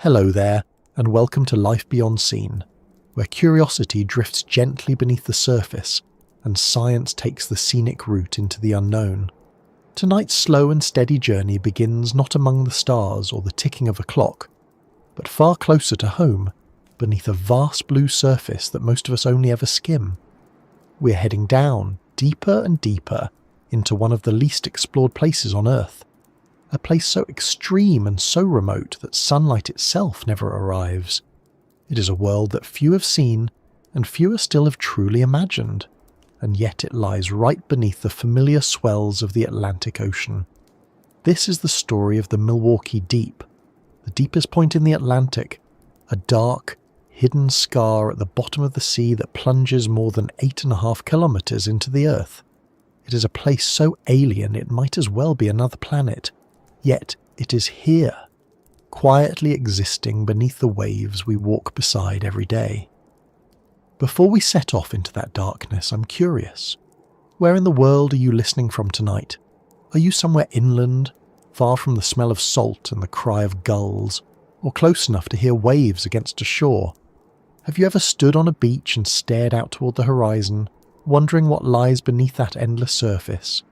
Hello there, and welcome to Life Beyond Seen, where curiosity drifts gently beneath the surface and science takes the scenic route into the unknown. Tonight's slow and steady journey begins not among the stars or the ticking of a clock, but far closer to home, beneath a vast blue surface that most of us only ever skim. We're heading down, deeper and deeper, into one of the least explored places on Earth. A place so extreme and so remote that sunlight itself never arrives. It is a world that few have seen, and fewer still have truly imagined, and yet it lies right beneath the familiar swells of the Atlantic Ocean. This is the story of the Milwaukee Deep, the deepest point in the Atlantic, a dark, hidden scar at the bottom of the sea that plunges more than 8.5 kilometers into the Earth. It is a place so alien it might as well be another planet. Yet it is here, quietly existing beneath the waves we walk beside every day. Before we set off into that darkness, I'm curious. Where in the world are you listening from tonight? Are you somewhere inland, far from the smell of salt and the cry of gulls, or close enough to hear waves against a shore? Have you ever stood on a beach and stared out toward the horizon, wondering what lies beneath that endless surface?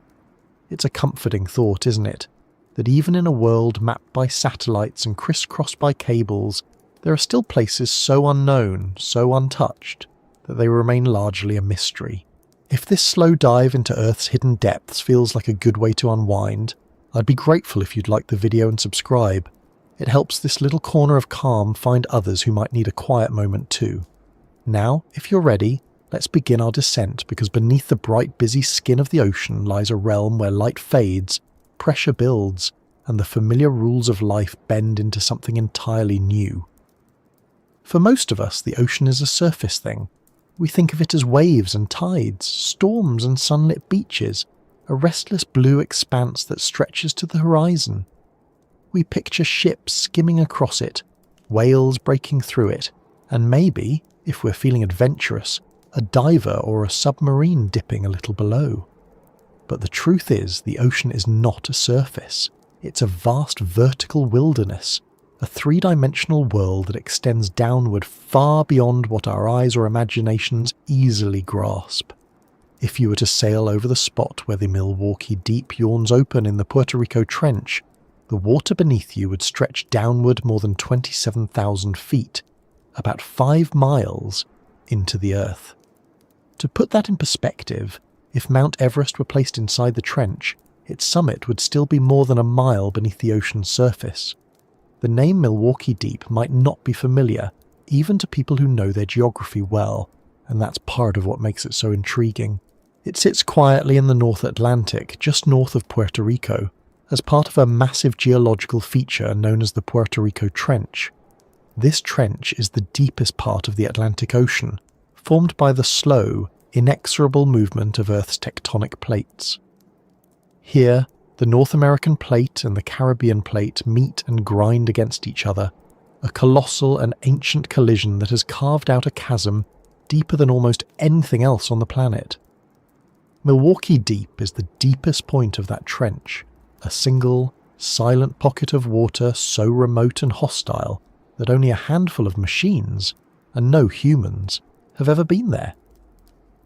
It's a comforting thought, isn't it? That even in a world mapped by satellites and crisscrossed by cables, there are still places so unknown, so untouched, that they remain largely a mystery. If this slow dive into Earth's hidden depths feels like a good way to unwind, I'd be grateful if you'd like the video and subscribe. It helps this little corner of calm find others who might need a quiet moment too. Now, if you're ready, let's begin our descent, because beneath the bright busy skin of the ocean lies a realm where light fades, pressure builds, and the familiar rules of life bend into something entirely new. For most of us, the ocean is a surface thing. We think of it as waves and tides, storms and sunlit beaches, a restless blue expanse that stretches to the horizon. We picture ships skimming across it, whales breaking through it, and maybe, if we're feeling adventurous, a diver or a submarine dipping a little below. But the truth is, the ocean is not a surface. It's a vast vertical wilderness, a three-dimensional world that extends downward far beyond what our eyes or imaginations easily grasp. If you were to sail over the spot where the Milwaukee Deep yawns open in the Puerto Rico Trench, the water beneath you would stretch downward more than 27,000 feet, about 5 miles, into the Earth. To put that in perspective, if Mount Everest were placed inside the trench, its summit would still be more than a mile beneath the ocean's surface. The name Milwaukee Deep might not be familiar, even to people who know their geography well, and that's part of what makes it so intriguing. It sits quietly in the North Atlantic, just north of Puerto Rico, as part of a massive geological feature known as the Puerto Rico Trench. This trench is the deepest part of the Atlantic Ocean, formed by the slow, inexorable movement of Earth's tectonic plates. Here, the North American plate and the Caribbean plate meet and grind against each other, a colossal and ancient collision that has carved out a chasm deeper than almost anything else on the planet. Milwaukee Deep is the deepest point of that trench, a single, silent pocket of water so remote and hostile that only a handful of machines, and no humans, have ever been there.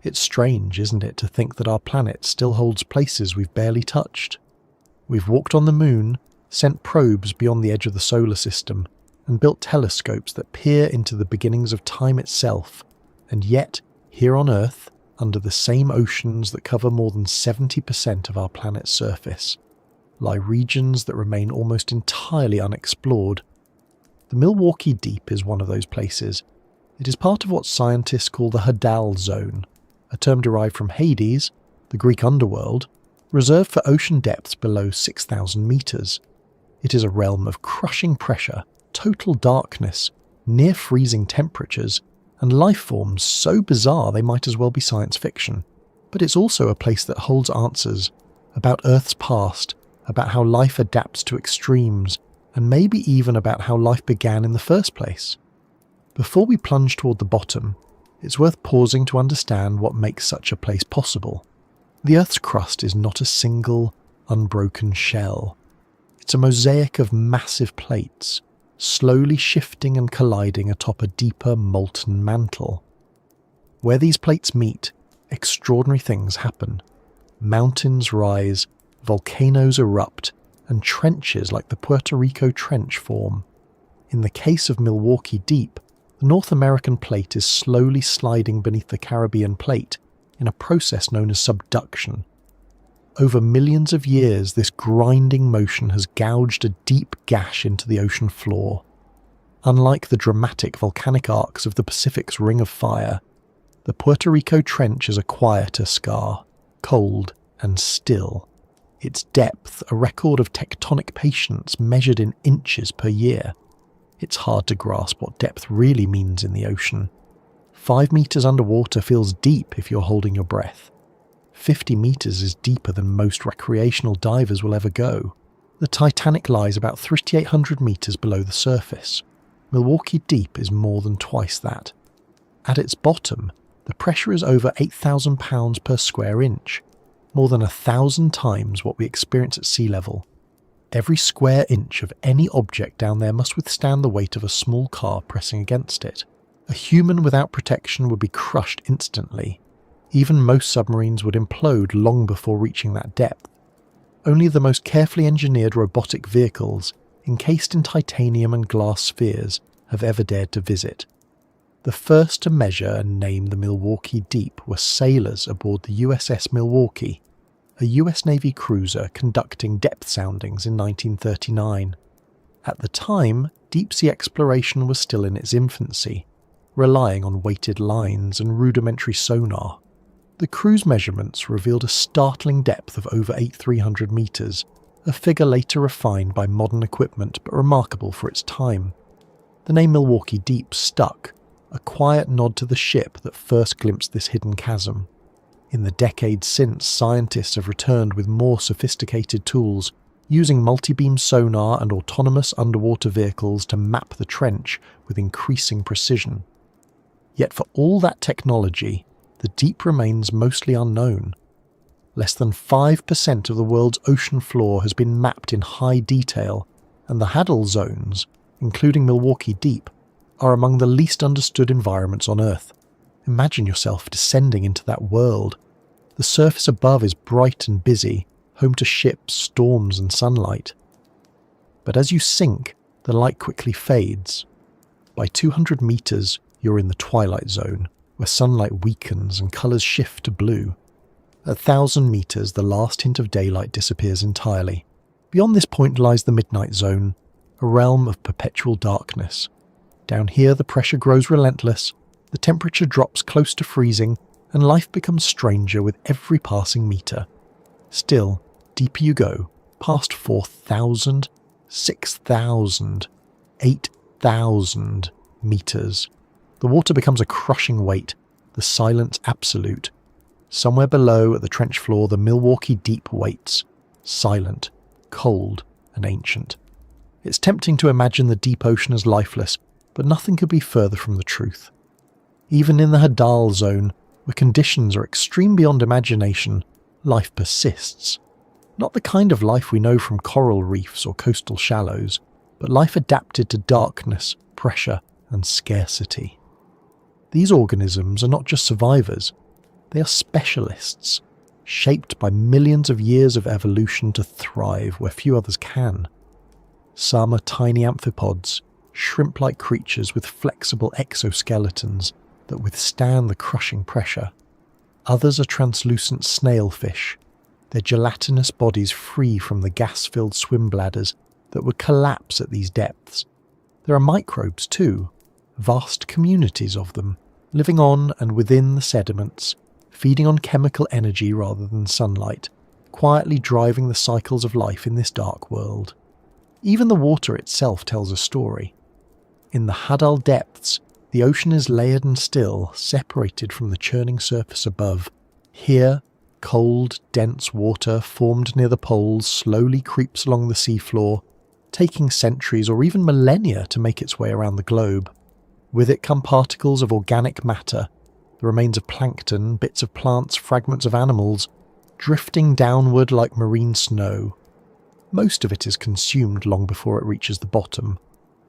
It's strange, isn't it, to think that our planet still holds places we've barely touched. We've walked on the moon, sent probes beyond the edge of the solar system, and built telescopes that peer into the beginnings of time itself, and yet, here on Earth, under the same oceans that cover more than 70% of our planet's surface, lie regions that remain almost entirely unexplored. The Milwaukee Deep is one of those places. It is part of what scientists call the Hadal Zone, a term derived from Hades, the Greek underworld, reserved for ocean depths below 6,000 meters. It is a realm of crushing pressure, total darkness, near freezing temperatures, and life forms so bizarre they might as well be science fiction. But it's also a place that holds answers about Earth's past, about how life adapts to extremes, and maybe even about how life began in the first place. Before we plunge toward the bottom, it's worth pausing to understand what makes such a place possible. The Earth's crust is not a single, unbroken shell. It's a mosaic of massive plates, slowly shifting and colliding atop a deeper molten mantle. Where these plates meet, extraordinary things happen. Mountains rise, volcanoes erupt, and trenches like the Puerto Rico Trench form. In the case of Milwaukee Deep, the North American plate is slowly sliding beneath the Caribbean plate in a process known as subduction. Over millions of years, this grinding motion has gouged a deep gash into the ocean floor. Unlike the dramatic volcanic arcs of the Pacific's Ring of Fire, the Puerto Rico Trench is a quieter scar, cold and still. Its depth, a record of tectonic patience measured in inches per year. It's hard to grasp what depth really means in the ocean. 5 meters underwater feels deep if you're holding your breath. 50 meters is deeper than most recreational divers will ever go. The Titanic lies about 3,800 meters below the surface. Milwaukee Deep is more than twice that. At its bottom, the pressure is over 8,000 pounds per square inch, more than 1,000 times what we experience at sea level. Every square inch of any object down there must withstand the weight of a small car pressing against it. A human without protection would be crushed instantly. Even most submarines would implode long before reaching that depth. Only the most carefully engineered robotic vehicles, encased in titanium and glass spheres, have ever dared to visit. The first to measure and name the Milwaukee Deep were sailors aboard the USS Milwaukee, a US Navy cruiser conducting depth soundings in 1939. At the time, deep-sea exploration was still in its infancy, relying on weighted lines and rudimentary sonar. The cruise measurements revealed a startling depth of over 8,300 meters, a figure later refined by modern equipment but remarkable for its time. The name Milwaukee Deep stuck, a quiet nod to the ship that first glimpsed this hidden chasm. In the decades since, scientists have returned with more sophisticated tools, using multi-beam sonar and autonomous underwater vehicles to map the trench with increasing precision. Yet for all that technology, the deep remains mostly unknown. Less than 5% of the world's ocean floor has been mapped in high detail, and the Hadal zones, including Milwaukee Deep, are among the least understood environments on Earth. Imagine yourself descending into that world. The surface above is bright and busy, home to ships, storms and sunlight. But as you sink, the light quickly fades. By 200 meters, you're in the twilight zone, where sunlight weakens and colours shift to blue. At 1,000 meters, the last hint of daylight disappears entirely. Beyond this point lies the midnight zone, a realm of perpetual darkness. Down here, the pressure grows relentless, the temperature drops close to freezing, and life becomes stranger with every passing meter. Still, deeper you go, past 4,000, 6,000, 8,000 meters. The water becomes a crushing weight, the silence absolute. Somewhere below at the trench floor, the Milwaukee Deep waits, silent, cold, and ancient. It's tempting to imagine the deep ocean as lifeless, but nothing could be further from the truth. Even in the Hadal zone, where conditions are extreme beyond imagination, life persists. Not the kind of life we know from coral reefs or coastal shallows, but life adapted to darkness, pressure, and scarcity. These organisms are not just survivors, they are specialists, shaped by millions of years of evolution to thrive where few others can. Some are tiny amphipods, shrimp-like creatures with flexible exoskeletons that withstand the crushing pressure. Others are translucent snailfish, their gelatinous bodies free from the gas-filled swim bladders that would collapse at these depths. There are microbes too, vast communities of them, living on and within the sediments, feeding on chemical energy rather than sunlight, quietly driving the cycles of life in this dark world. Even the water itself tells a story. In the Hadal depths, the ocean is layered and still, separated from the churning surface above. Here, cold, dense water formed near the poles slowly creeps along the seafloor, taking centuries or even millennia to make its way around the globe. With it come particles of organic matter, the remains of plankton, bits of plants, fragments of animals, drifting downward like marine snow. Most of it is consumed long before it reaches the bottom,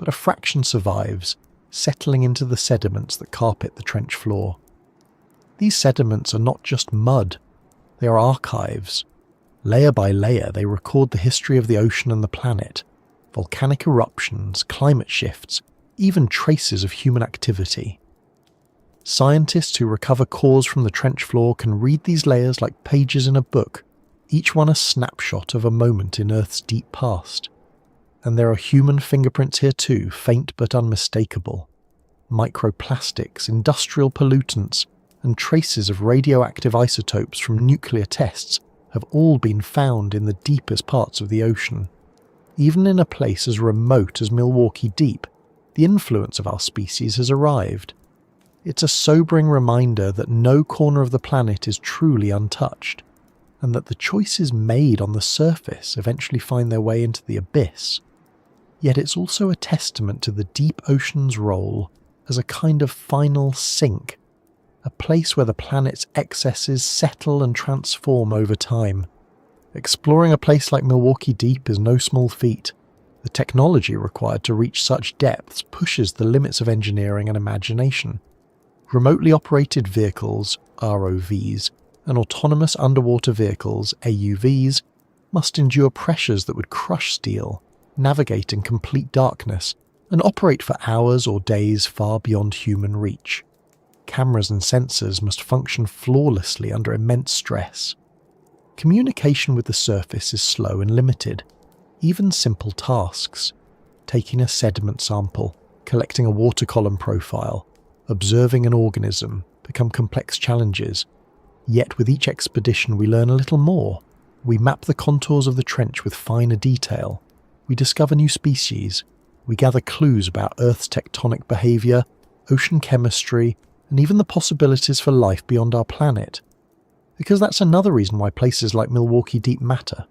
but a fraction survives, settling into the sediments that carpet the trench floor. These sediments are not just mud, they are archives. Layer by layer, they record the history of the ocean and the planet, volcanic eruptions, climate shifts, even traces of human activity. Scientists who recover cores from the trench floor can read these layers like pages in a book, each one a snapshot of a moment in Earth's deep past. And there are human fingerprints here too, faint but unmistakable. Microplastics, industrial pollutants, and traces of radioactive isotopes from nuclear tests have all been found in the deepest parts of the ocean. Even in a place as remote as Milwaukee Deep, the influence of our species has arrived. It's a sobering reminder that no corner of the planet is truly untouched, and that the choices made on the surface eventually find their way into the abyss. Yet it's also a testament to the deep ocean's role as a kind of final sink, a place where the planet's excesses settle and transform over time. Exploring a place like Milwaukee Deep is no small feat. The technology required to reach such depths pushes the limits of engineering and imagination. Remotely operated vehicles, ROVs, and autonomous underwater vehicles, AUVs, must endure pressures that would crush steel, navigate in complete darkness, and operate for hours or days far beyond human reach. Cameras and sensors must function flawlessly under immense stress. Communication with the surface is slow and limited. Even simple tasks, taking a sediment sample, collecting a water column profile, observing an organism, become complex challenges. Yet with each expedition we learn a little more. We map the contours of the trench with finer detail. We discover new species. We gather clues about Earth's tectonic behaviour, ocean chemistry, and even the possibilities for life beyond our planet. Because that's another reason why places like Milwaukee Deep matter.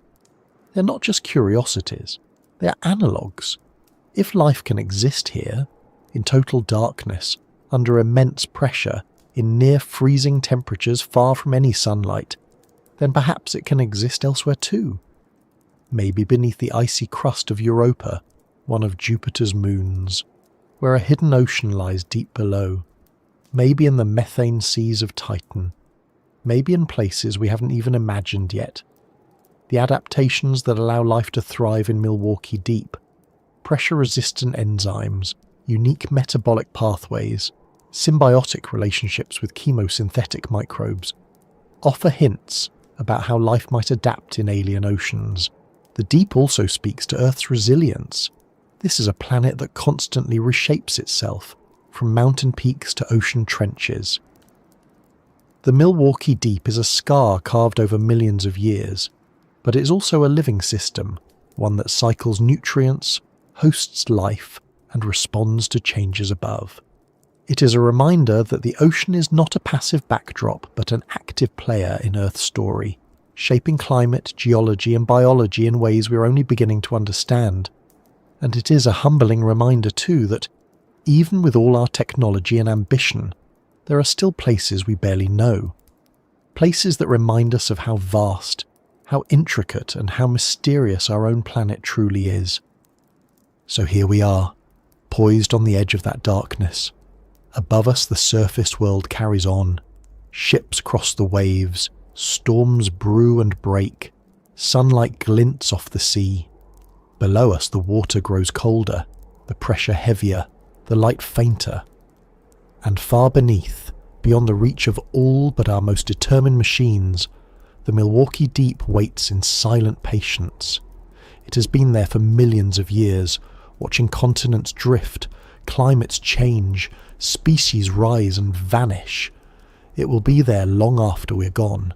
They're not just curiosities, they're analogues. If life can exist here, in total darkness, under immense pressure, in near-freezing temperatures far from any sunlight, then perhaps it can exist elsewhere too. Maybe beneath the icy crust of Europa, one of Jupiter's moons, where a hidden ocean lies deep below. Maybe in the methane seas of Titan. Maybe in places we haven't even imagined yet. The adaptations that allow life to thrive in Milwaukee Deep, pressure-resistant enzymes, unique metabolic pathways, symbiotic relationships with chemosynthetic microbes, offer hints about how life might adapt in alien oceans. The deep also speaks to Earth's resilience. This is a planet that constantly reshapes itself, from mountain peaks to ocean trenches. The Milwaukee Deep is a scar carved over millions of years, but it is also a living system, one that cycles nutrients, hosts life, and responds to changes above. It is a reminder that the ocean is not a passive backdrop but an active player in Earth's story, shaping climate, geology and biology in ways we are only beginning to understand. And it is a humbling reminder too that, even with all our technology and ambition, there are still places we barely know. Places that remind us of how vast, how intricate and how mysterious our own planet truly is. So here we are, poised on the edge of that darkness. Above us the surface world carries on. Ships cross the waves, storms brew and break, sunlight glints off the sea. Below us the water grows colder, the pressure heavier, the light fainter. And far beneath, beyond the reach of all but our most determined machines, the Milwaukee Deep waits in silent patience. It has been there for millions of years, watching continents drift, climates change, species rise and vanish. It will be there long after we're gone.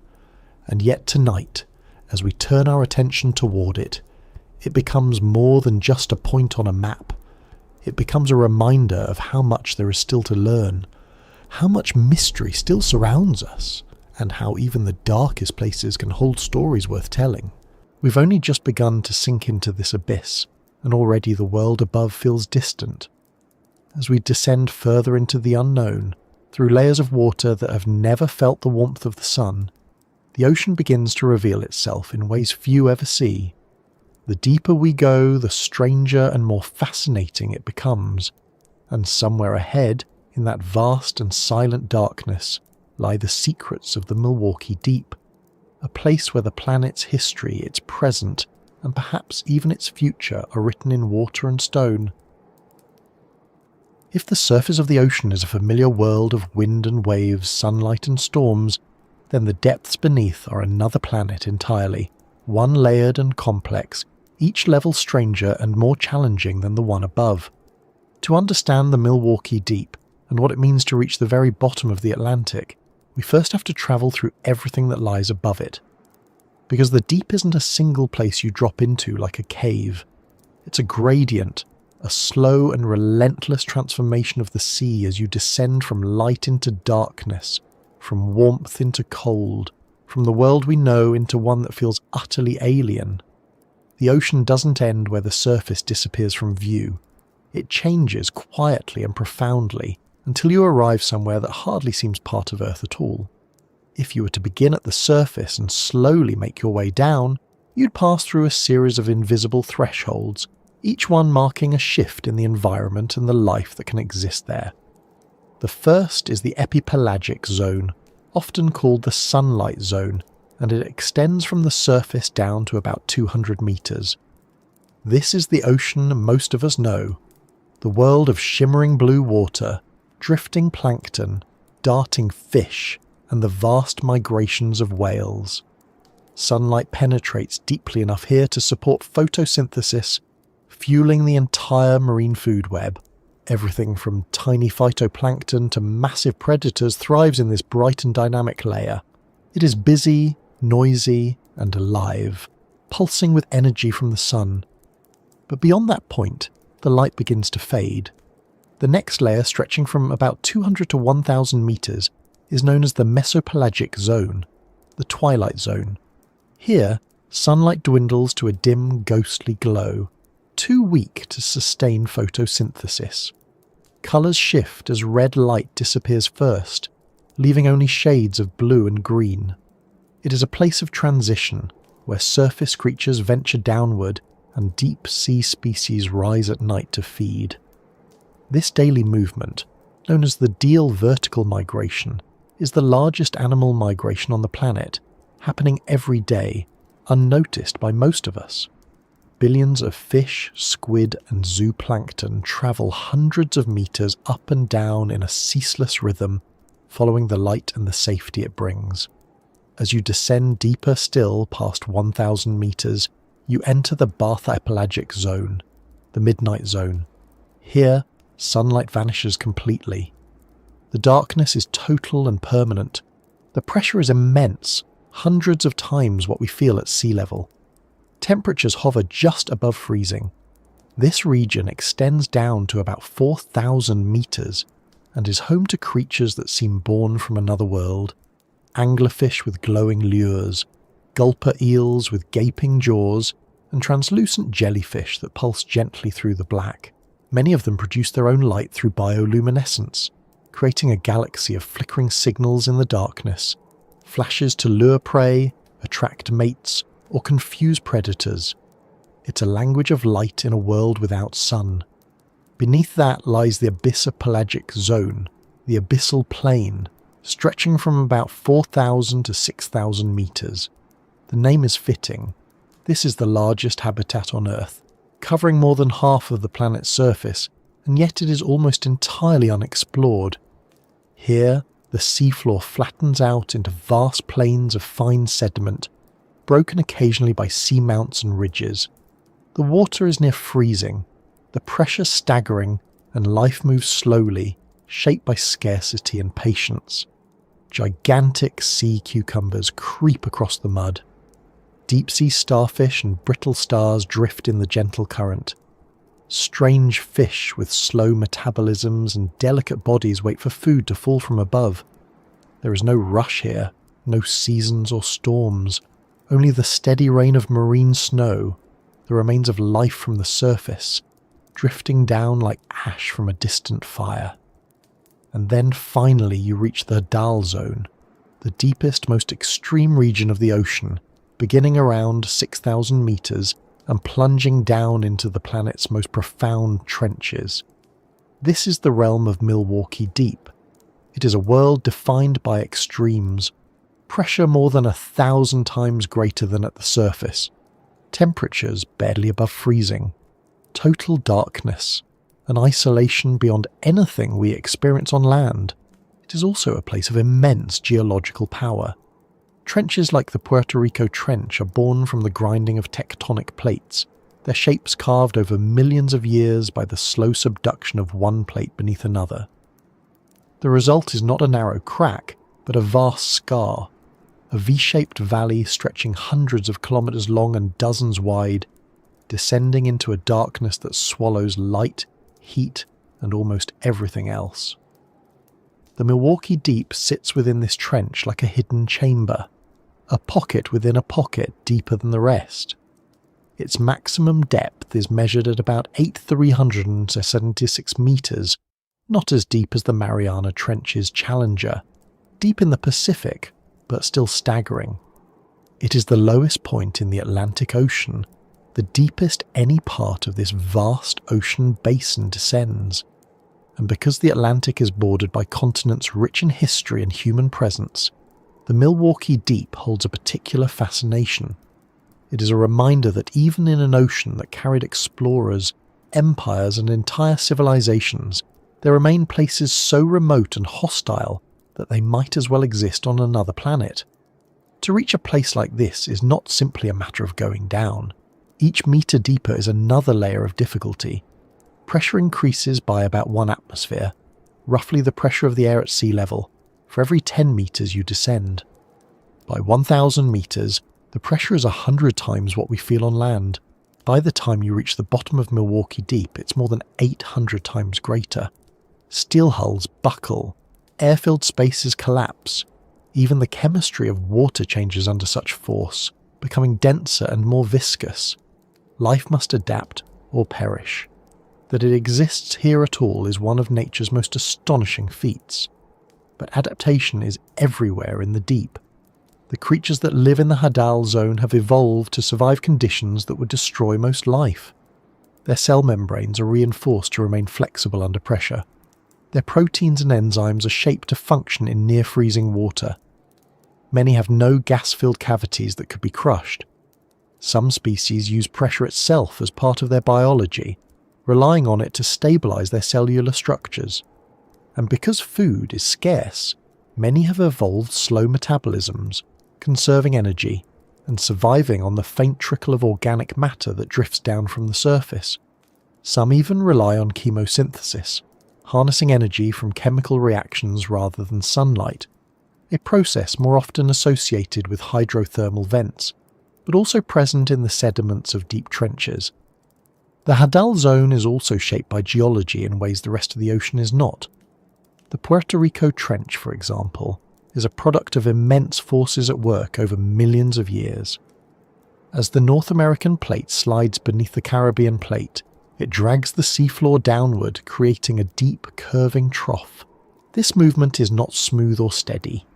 And yet tonight, as we turn our attention toward it, it becomes more than just a point on a map. It becomes a reminder of how much there is still to learn, how much mystery still surrounds us, and how even the darkest places can hold stories worth telling. We've only just begun to sink into this abyss, and already the world above feels distant. As we descend further into the unknown, through layers of water that have never felt the warmth of the sun, the ocean begins to reveal itself in ways few ever see. The deeper we go, the stranger and more fascinating it becomes, and somewhere ahead, in that vast and silent darkness, lie the secrets of the Milwaukee Deep, a place where the planet's history, its present, and perhaps even its future are written in water and stone. If the surface of the ocean is a familiar world of wind and waves, sunlight and storms, then the depths beneath are another planet entirely, one layered and complex, each level stranger and more challenging than the one above. To understand the Milwaukee Deep, and what it means to reach the very bottom of the Atlantic, we first have to travel through everything that lies above it. Because the deep isn't a single place you drop into like a cave. It's a gradient, a slow and relentless transformation of the sea as you descend from light into darkness, from warmth into cold, from the world we know into one that feels utterly alien. The ocean doesn't end where the surface disappears from view. It changes quietly and profoundly until you arrive somewhere that hardly seems part of Earth at all. If you were to begin at the surface and slowly make your way down, you'd pass through a series of invisible thresholds, each one marking a shift in the environment and the life that can exist there. The first is the epipelagic zone, often called the sunlight zone, and it extends from the surface down to about 200 meters. This is the ocean most of us know, the world of shimmering blue water, drifting plankton, darting fish, and the vast migrations of whales. Sunlight penetrates deeply enough here to support photosynthesis, fueling the entire marine food web. Everything from tiny phytoplankton to massive predators thrives in this bright and dynamic layer. It is busy, noisy, and alive, pulsing with energy from the sun. But beyond that point, the light begins to fade. The next layer, stretching from about 200 to 1,000 meters, is known as the mesopelagic zone, the twilight zone. Here, sunlight dwindles to a dim, ghostly glow, too weak to sustain photosynthesis. Colours shift as red light disappears first, leaving only shades of blue and green. It is a place of transition, where surface creatures venture downward and deep sea species rise at night to feed. This daily movement, known as the Deal vertical migration, is the largest animal migration on the planet, happening every day, unnoticed by most of us. Billions of fish, squid, and zooplankton travel hundreds of meters up and down in a ceaseless rhythm, following the light and the safety it brings. As you descend deeper still past 1,000 meters, you enter the bathypelagic zone, the midnight zone. Here, sunlight vanishes completely. The darkness is total and permanent. The pressure is immense, hundreds of times what we feel at sea level. Temperatures hover just above freezing. This region extends down to about 4,000 meters and is home to creatures that seem born from another world. Anglerfish with glowing lures, gulper eels with gaping jaws, and translucent jellyfish that pulse gently through the black. Many of them produce their own light through bioluminescence, creating a galaxy of flickering signals in the darkness, flashes to lure prey, attract mates, or confuse predators. It's a language of light in a world without sun. Beneath that lies the abyssopelagic zone, the abyssal plain, stretching from about 4,000 to 6,000 meters. The name is fitting. This is the largest habitat on Earth, covering more than half of the planet's surface, and yet it is almost entirely unexplored. Here, the seafloor flattens out into vast plains of fine sediment, broken occasionally by seamounts and ridges. The water is near freezing, the pressure staggering, and life moves slowly, shaped by scarcity and patience. Gigantic sea cucumbers creep across the mud. Deep-sea starfish and brittle stars drift in the gentle current. Strange fish with slow metabolisms and delicate bodies wait for food to fall from above. There is no rush here, no seasons or storms, only the steady rain of marine snow, the remains of life from the surface, drifting down like ash from a distant fire. And then finally you reach the Hadal zone, the deepest, most extreme region of the ocean, beginning around 6,000 meters and plunging down into the planet's most profound trenches. This is the realm of Milwaukee Deep. It is a world defined by extremes. Pressure more than 1,000 times greater than at the surface. Temperatures barely above freezing. Total darkness. An isolation beyond anything we experience on land. It is also a place of immense geological power. Trenches like the Puerto Rico Trench are born from the grinding of tectonic plates, their shapes carved over millions of years by the slow subduction of one plate beneath another. The result is not a narrow crack, but a vast scar, a V-shaped valley stretching hundreds of kilometers long and dozens wide, descending into a darkness that swallows light, heat, and almost everything else. The Milwaukee Deep sits within this trench like a hidden chamber, a pocket within a pocket deeper than the rest. Its maximum depth is measured at about 8,376 meters, not as deep as the Mariana Trench's Challenger, deep in the Pacific, but still staggering. It is the lowest point in the Atlantic Ocean, the deepest any part of this vast ocean basin descends. And because the Atlantic is bordered by continents rich in history and human presence, the Milwaukee Deep holds a particular fascination. It is a reminder that even in an ocean that carried explorers, empires, and entire civilizations, there remain places so remote and hostile that they might as well exist on another planet. To reach a place like this is not simply a matter of going down. Each meter deeper is another layer of difficulty. Pressure increases by about 1 atmosphere, roughly the pressure of the air at sea level, for every 10 meters you descend. By 1,000 meters, the pressure is 100 times what we feel on land. By the time you reach the bottom of Milwaukee Deep, it's more than 800 times greater. Steel hulls buckle, air-filled spaces collapse. Even the chemistry of water changes under such force, becoming denser and more viscous. Life must adapt or perish. That it exists here at all is one of nature's most astonishing feats. But adaptation is everywhere in the deep. The creatures that live in the Hadal zone have evolved to survive conditions that would destroy most life. Their cell membranes are reinforced to remain flexible under pressure. Their proteins and enzymes are shaped to function in near-freezing water. Many have no gas-filled cavities that could be crushed. Some species use pressure itself as part of their biology, relying on it to stabilize their cellular structures. And because food is scarce, many have evolved slow metabolisms, conserving energy, and surviving on the faint trickle of organic matter that drifts down from the surface. Some even rely on chemosynthesis, harnessing energy from chemical reactions rather than sunlight, a process more often associated with hydrothermal vents, but also present in the sediments of deep trenches. The Hadal zone is also shaped by geology in ways the rest of the ocean is not. The Puerto Rico Trench, for example, is a product of immense forces at work over millions of years. As the North American plate slides beneath the Caribbean plate, it drags the seafloor downward, creating a deep, curving trough. This movement is not smooth or steady.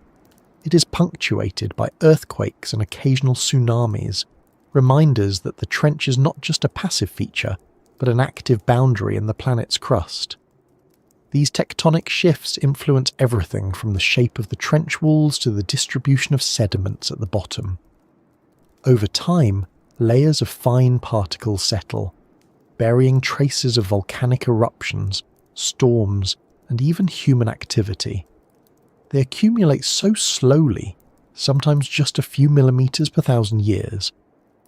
It is punctuated by earthquakes and occasional tsunamis, reminders that the trench is not just a passive feature, but an active boundary in the planet's crust. These tectonic shifts influence everything from the shape of the trench walls to the distribution of sediments at the bottom. Over time, layers of fine particles settle, burying traces of volcanic eruptions, storms, and even human activity. They accumulate so slowly, sometimes just a few millimeters per 1,000 years,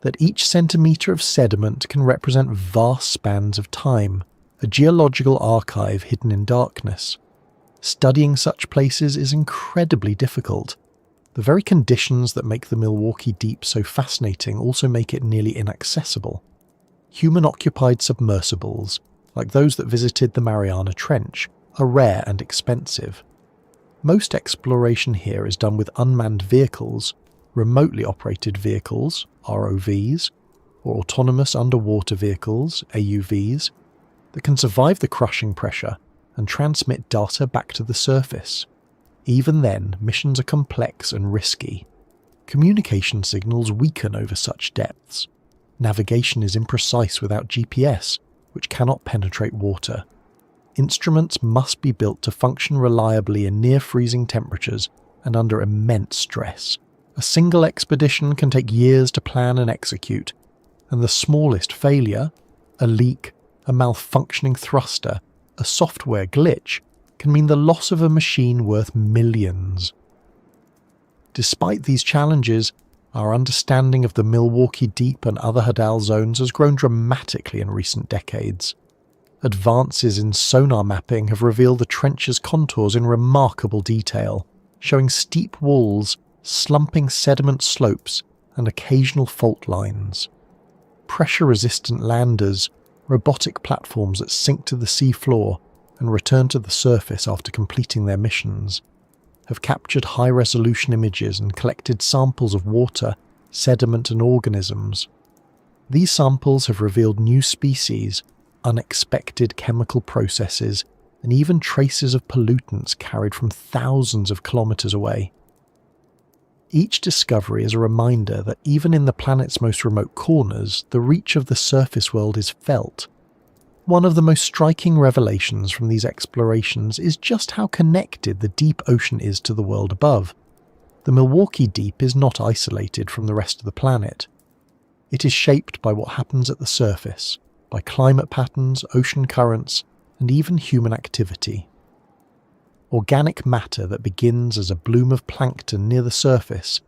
that each centimeter of sediment can represent vast spans of time, a geological archive hidden in darkness. Studying such places is incredibly difficult. The very conditions that make the Milwaukee Deep so fascinating also make it nearly inaccessible. Human-occupied submersibles, like those that visited the Mariana Trench, are rare and expensive. Most exploration here is done with unmanned vehicles, remotely operated vehicles, ROVs, or autonomous underwater vehicles, AUVs, that can survive the crushing pressure and transmit data back to the surface. Even then, missions are complex and risky. Communication signals weaken over such depths. Navigation is imprecise without GPS, which cannot penetrate water. Instruments must be built to function reliably in near-freezing temperatures and under immense stress. A single expedition can take years to plan and execute, and the smallest failure, a leak, a malfunctioning thruster, a software glitch, can mean the loss of a machine worth millions. Despite these challenges, our understanding of the Milwaukee Deep and other Hadal zones has grown dramatically in recent decades. Advances in sonar mapping have revealed the trench's contours in remarkable detail, showing steep walls, slumping sediment slopes, and occasional fault lines. Pressure-resistant landers, robotic platforms that sink to the seafloor and return to the surface after completing their missions, have captured high-resolution images and collected samples of water, sediment and organisms. These samples have revealed new species, unexpected chemical processes, and even traces of pollutants carried from thousands of kilometers away. Each discovery is a reminder that even in the planet's most remote corners, the reach of the surface world is felt. One of the most striking revelations from these explorations is just how connected the deep ocean is to the world above. The Milwaukee Deep is not isolated from the rest of the planet. It is shaped by what happens at the surface, by climate patterns, ocean currents, and even human activity. Organic matter that begins as a bloom of plankton near the surface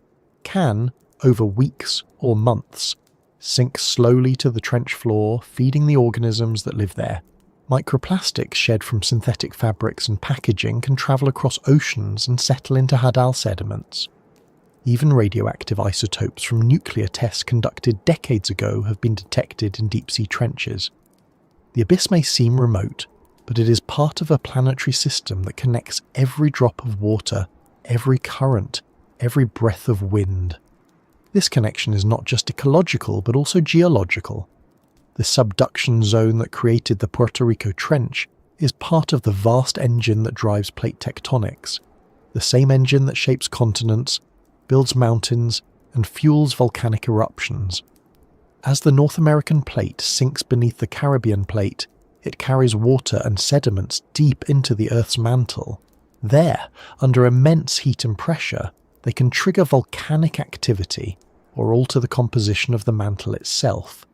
can, over weeks or months, sink slowly to the trench floor, feeding the organisms that live there. Microplastics shed from synthetic fabrics and packaging can travel across oceans and settle into Hadal sediments. Even radioactive isotopes from nuclear tests conducted decades ago have been detected in deep-sea trenches. The abyss may seem remote, but it is part of a planetary system that connects every drop of water, every current, every breath of wind. This connection is not just ecological, but also geological. The subduction zone that created the Puerto Rico Trench is part of the vast engine that drives plate tectonics, the same engine that shapes continents, builds mountains, and fuels volcanic eruptions. As the North American plate sinks beneath the Caribbean plate, it carries water and sediments deep into the Earth's mantle. There, under immense heat and pressure, they can trigger volcanic activity or alter the composition of the mantle itself.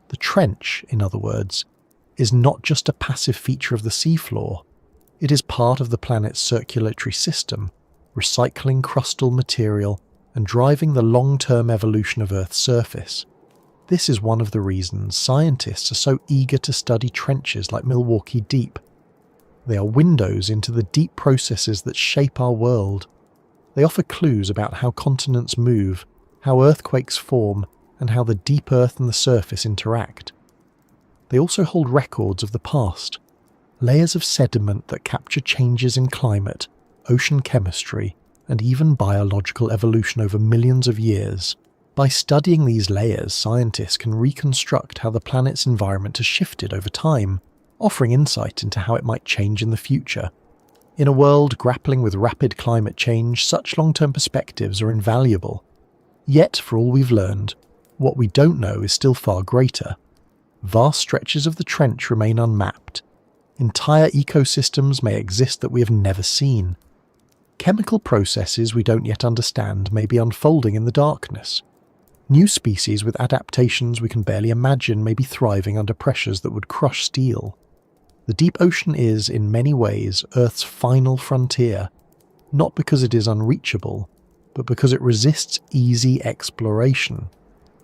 The trench, in other words, is not just a passive feature of the seafloor. It is part of the planet's circulatory system, recycling crustal material and driving the long-term evolution of Earth's surface. This is one of the reasons scientists are so eager to study trenches like Milwaukee Deep. They are windows into the deep processes that shape our world. They offer clues about how continents move, how earthquakes form, and how the deep earth and the surface interact. They also hold records of the past, layers of sediment that capture changes in climate, ocean chemistry, and even biological evolution over millions of years. By studying these layers, scientists can reconstruct how the planet's environment has shifted over time, offering insight into how it might change in the future. In a world grappling with rapid climate change, such long-term perspectives are invaluable. Yet, for all we've learned, what we don't know is still far greater. Vast stretches of the trench remain unmapped. Entire ecosystems may exist that we have never seen. Chemical processes we don't yet understand may be unfolding in the darkness. New species with adaptations we can barely imagine may be thriving under pressures that would crush steel. The deep ocean is, in many ways, Earth's final frontier, not because it is unreachable, but because it resists easy exploration.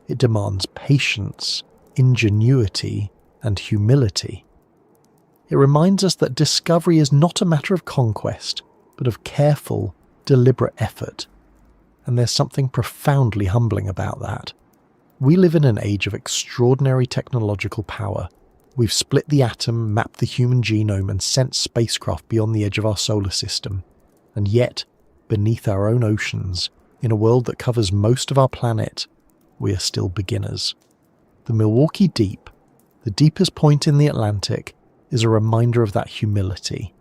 It demands patience, ingenuity, and humility. It reminds us that discovery is not a matter of conquest, but of careful, deliberate effort. And there's something profoundly humbling about that. We live in an age of extraordinary technological power. We've split the atom, mapped the human genome, and sent spacecraft beyond the edge of our solar system. And yet, beneath our own oceans, in a world that covers most of our planet, we are still beginners. The Milwaukee Deep, the deepest point in the Atlantic, is a reminder of that humility.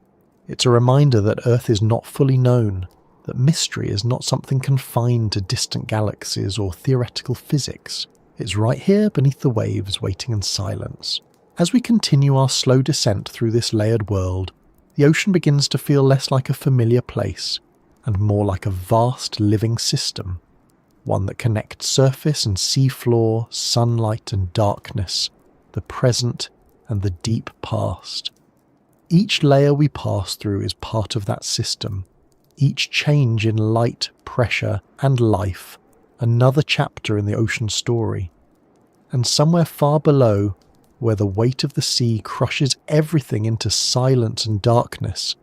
It's a reminder that Earth is not fully known, that mystery is not something confined to distant galaxies or theoretical physics. It's right here beneath the waves, waiting in silence. As we continue our slow descent through this layered world, the ocean begins to feel less like a familiar place and more like a vast living system, one that connects surface and seafloor, sunlight and darkness, the present and the deep past. Each layer we pass through is part of that system, each change in light, pressure and life, another chapter in the ocean story. And somewhere far below, where the weight of the sea crushes everything into silence and darkness,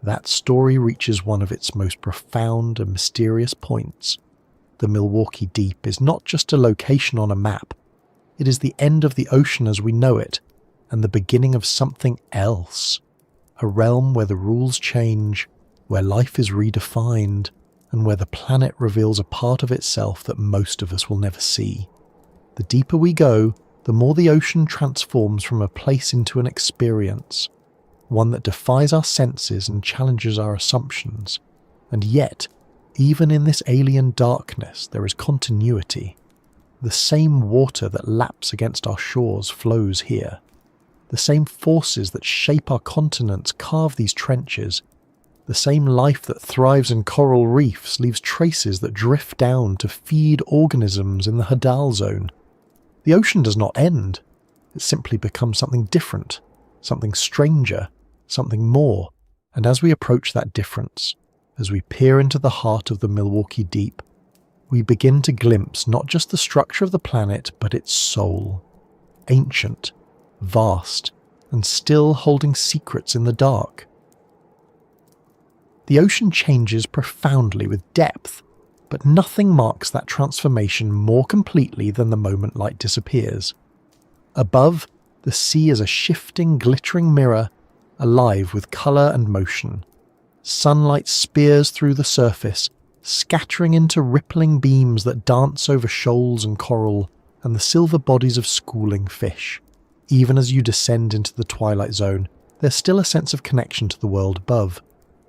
that story reaches one of its most profound and mysterious points. The Milwaukee Deep is not just a location on a map. It is the end of the ocean as we know it, and the beginning of something else. A realm where the rules change, where life is redefined, and where the planet reveals a part of itself that most of us will never see. The deeper we go, the more the ocean transforms from a place into an experience, one that defies our senses and challenges our assumptions. And yet, even in this alien darkness, there is continuity. The same water that laps against our shores flows here. The same forces that shape our continents carve these trenches. The same life that thrives in coral reefs leaves traces that drift down to feed organisms in the Hadal zone. The ocean does not end. It simply becomes something different, something stranger, something more. And as we approach that difference, as we peer into the heart of the Milwaukee Deep, we begin to glimpse not just the structure of the planet, but its soul. Ancient, vast, and still holding secrets in the dark. The ocean changes profoundly with depth, but nothing marks that transformation more completely than the moment light disappears. Above, the sea is a shifting, glittering mirror, alive with colour and motion. Sunlight spears through the surface, scattering into rippling beams that dance over shoals and coral and the silver bodies of schooling fish. Even as you descend into the twilight zone, there's still a sense of connection to the world above,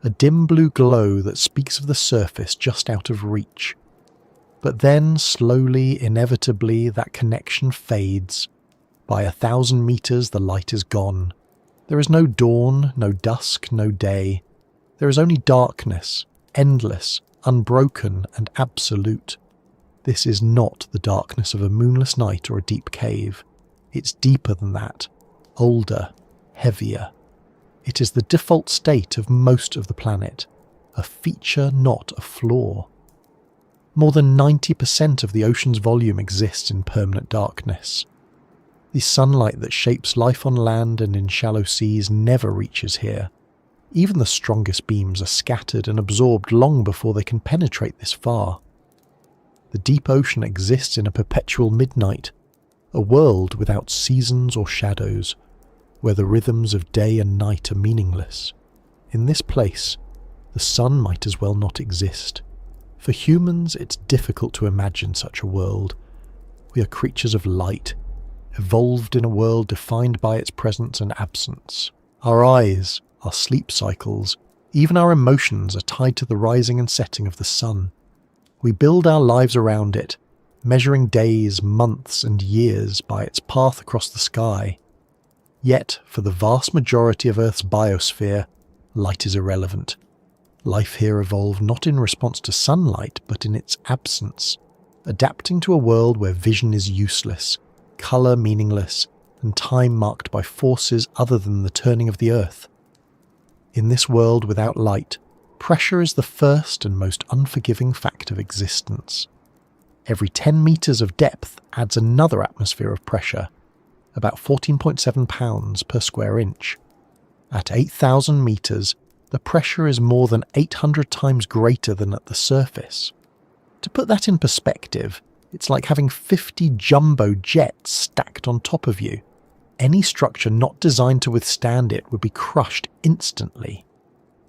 a dim blue glow that speaks of the surface just out of reach. But then, slowly, inevitably, that connection fades. By 1,000 meters, the light is gone. There is no dawn, no dusk, no day. There is only darkness, endless, unbroken, and absolute. This is not the darkness of a moonless night or a deep cave. It's deeper than that, older, heavier. It is the default state of most of the planet, a feature, not a flaw. More than 90% of the ocean's volume exists in permanent darkness. The sunlight that shapes life on land and in shallow seas never reaches here. Even the strongest beams are scattered and absorbed long before they can penetrate this far. The deep ocean exists in a perpetual midnight, a world without seasons or shadows, where the rhythms of day and night are meaningless. In this place, the sun might as well not exist. For humans, it's difficult to imagine such a world. We are creatures of light, evolved in a world defined by its presence and absence. Our eyes, our sleep cycles, even our emotions are tied to the rising and setting of the sun. We build our lives around it, measuring days, months, and years by its path across the sky. Yet, for the vast majority of Earth's biosphere, light is irrelevant. Life here evolved not in response to sunlight, but in its absence, adapting to a world where vision is useless, colour meaningless, and time marked by forces other than the turning of the Earth. In this world without light, pressure is the first and most unforgiving fact of existence. Every 10 meters of depth adds another atmosphere of pressure, about 14.7 pounds per square inch. At 8,000 meters, the pressure is more than 800 times greater than at the surface. To put that in perspective, it's like having 50 jumbo jets stacked on top of you. Any structure not designed to withstand it would be crushed instantly.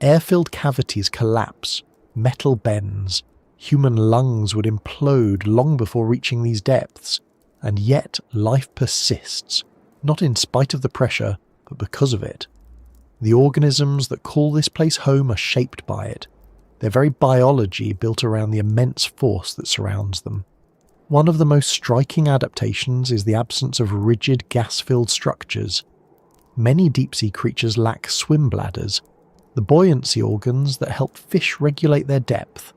Air-filled cavities collapse, metal bends, human lungs would implode long before reaching these depths, and yet life persists, not in spite of the pressure, but because of it. The organisms that call this place home are shaped by it, their very biology built around the immense force that surrounds them. One of the most striking adaptations is the absence of rigid gas-filled structures. Many deep-sea creatures lack swim bladders, the buoyancy organs that help fish regulate their depth,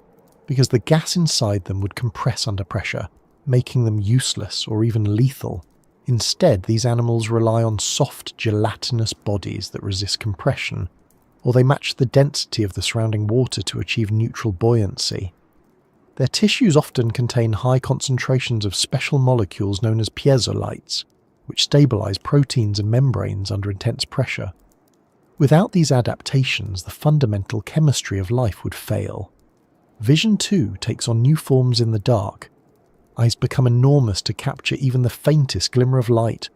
because the gas inside them would compress under pressure, making them useless or even lethal. Instead, these animals rely on soft, gelatinous bodies that resist compression, or they match the density of the surrounding water to achieve neutral buoyancy. Their tissues often contain high concentrations of special molecules known as piezolites, which stabilize proteins and membranes under intense pressure. Without these adaptations, the fundamental chemistry of life would fail. Vision too takes on new forms in the dark. Eyes become enormous to capture even the faintest glimmer of light,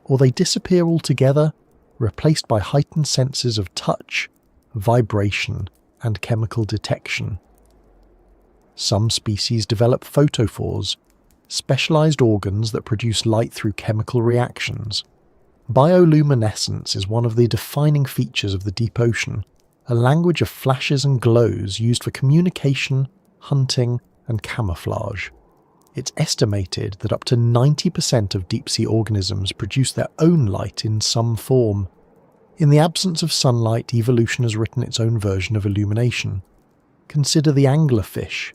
or they disappear altogether, replaced by heightened senses of touch, vibration, and chemical detection. Some species develop photophores, specialized organs that produce light through chemical reactions. Bioluminescence is one of the defining features of the deep ocean, a language of flashes and glows used for communication, hunting, and camouflage. It's estimated that up to 90% of deep-sea organisms produce their own light in some form. In the absence of sunlight, evolution has written its own version of illumination. Consider the anglerfish,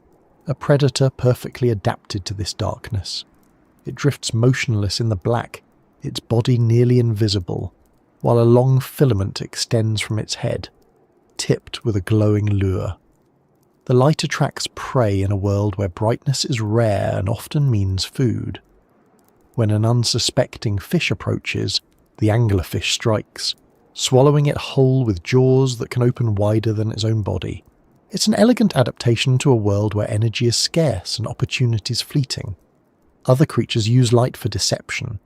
a predator perfectly adapted to this darkness. It drifts motionless in the black, its body nearly invisible, while a long filament extends from its head, tipped with a glowing lure. The light attracts prey in a world where brightness is rare and often means food. When an unsuspecting fish approaches, the anglerfish strikes, swallowing it whole with jaws that can open wider than its own body. It's an elegant adaptation to a world where energy is scarce and opportunities fleeting. Other creatures use light for deception.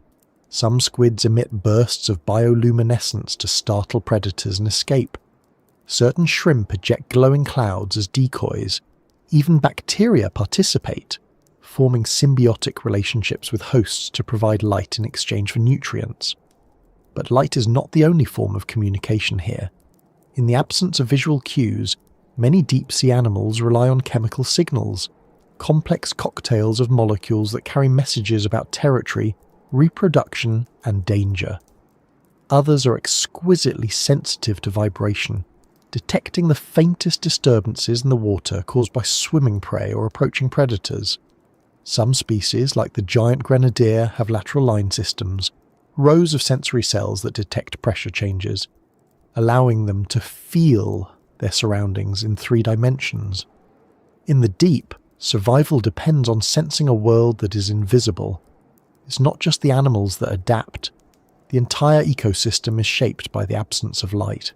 Some squids emit bursts of bioluminescence to startle predators and escape. Certain shrimp eject glowing clouds as decoys. Even bacteria participate, forming symbiotic relationships with hosts to provide light in exchange for nutrients. But light is not the only form of communication here. In the absence of visual cues, many deep-sea animals rely on chemical signals, complex cocktails of molecules that carry messages about territory, reproduction, and danger. Others are exquisitely sensitive to vibration, detecting the faintest disturbances in the water caused by swimming prey or approaching predators. Some species, like the giant grenadier, have lateral line systems, rows of sensory cells that detect pressure changes, allowing them to feel their surroundings in 3 dimensions. In the deep, survival depends on sensing a world that is invisible. It's not just the animals that adapt. The entire ecosystem is shaped by the absence of light.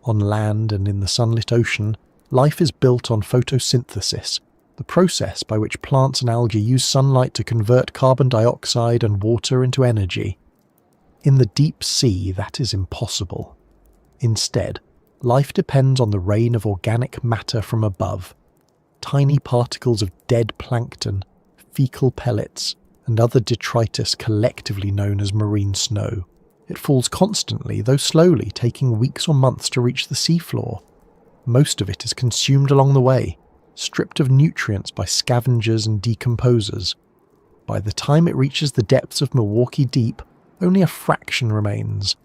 On land and in the sunlit ocean, life is built on photosynthesis, the process by which plants and algae use sunlight to convert carbon dioxide and water into energy. In the deep sea, that is impossible. Instead, life depends on the rain of organic matter from above. Tiny particles of dead plankton, fecal pellets, and other detritus collectively known as marine snow. It falls constantly, though slowly, taking weeks or months to reach the seafloor. Most of it is consumed along the way, stripped of nutrients by scavengers and decomposers. By the time it reaches the depths of Milwaukee Deep, only a fraction remains.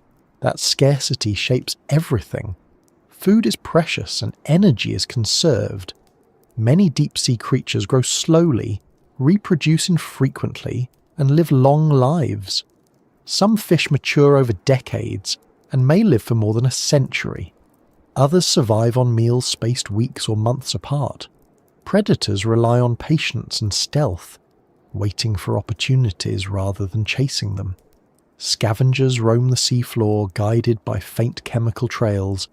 That scarcity shapes everything. Food is precious and energy is conserved. Many deep-sea creatures grow slowly, reproduce infrequently, and live long lives. Some fish mature over decades and may live for more than a century. Others survive on meals spaced weeks or months apart. Predators rely on patience and stealth, waiting for opportunities rather than chasing them. Scavengers roam the seafloor guided by faint chemical trails,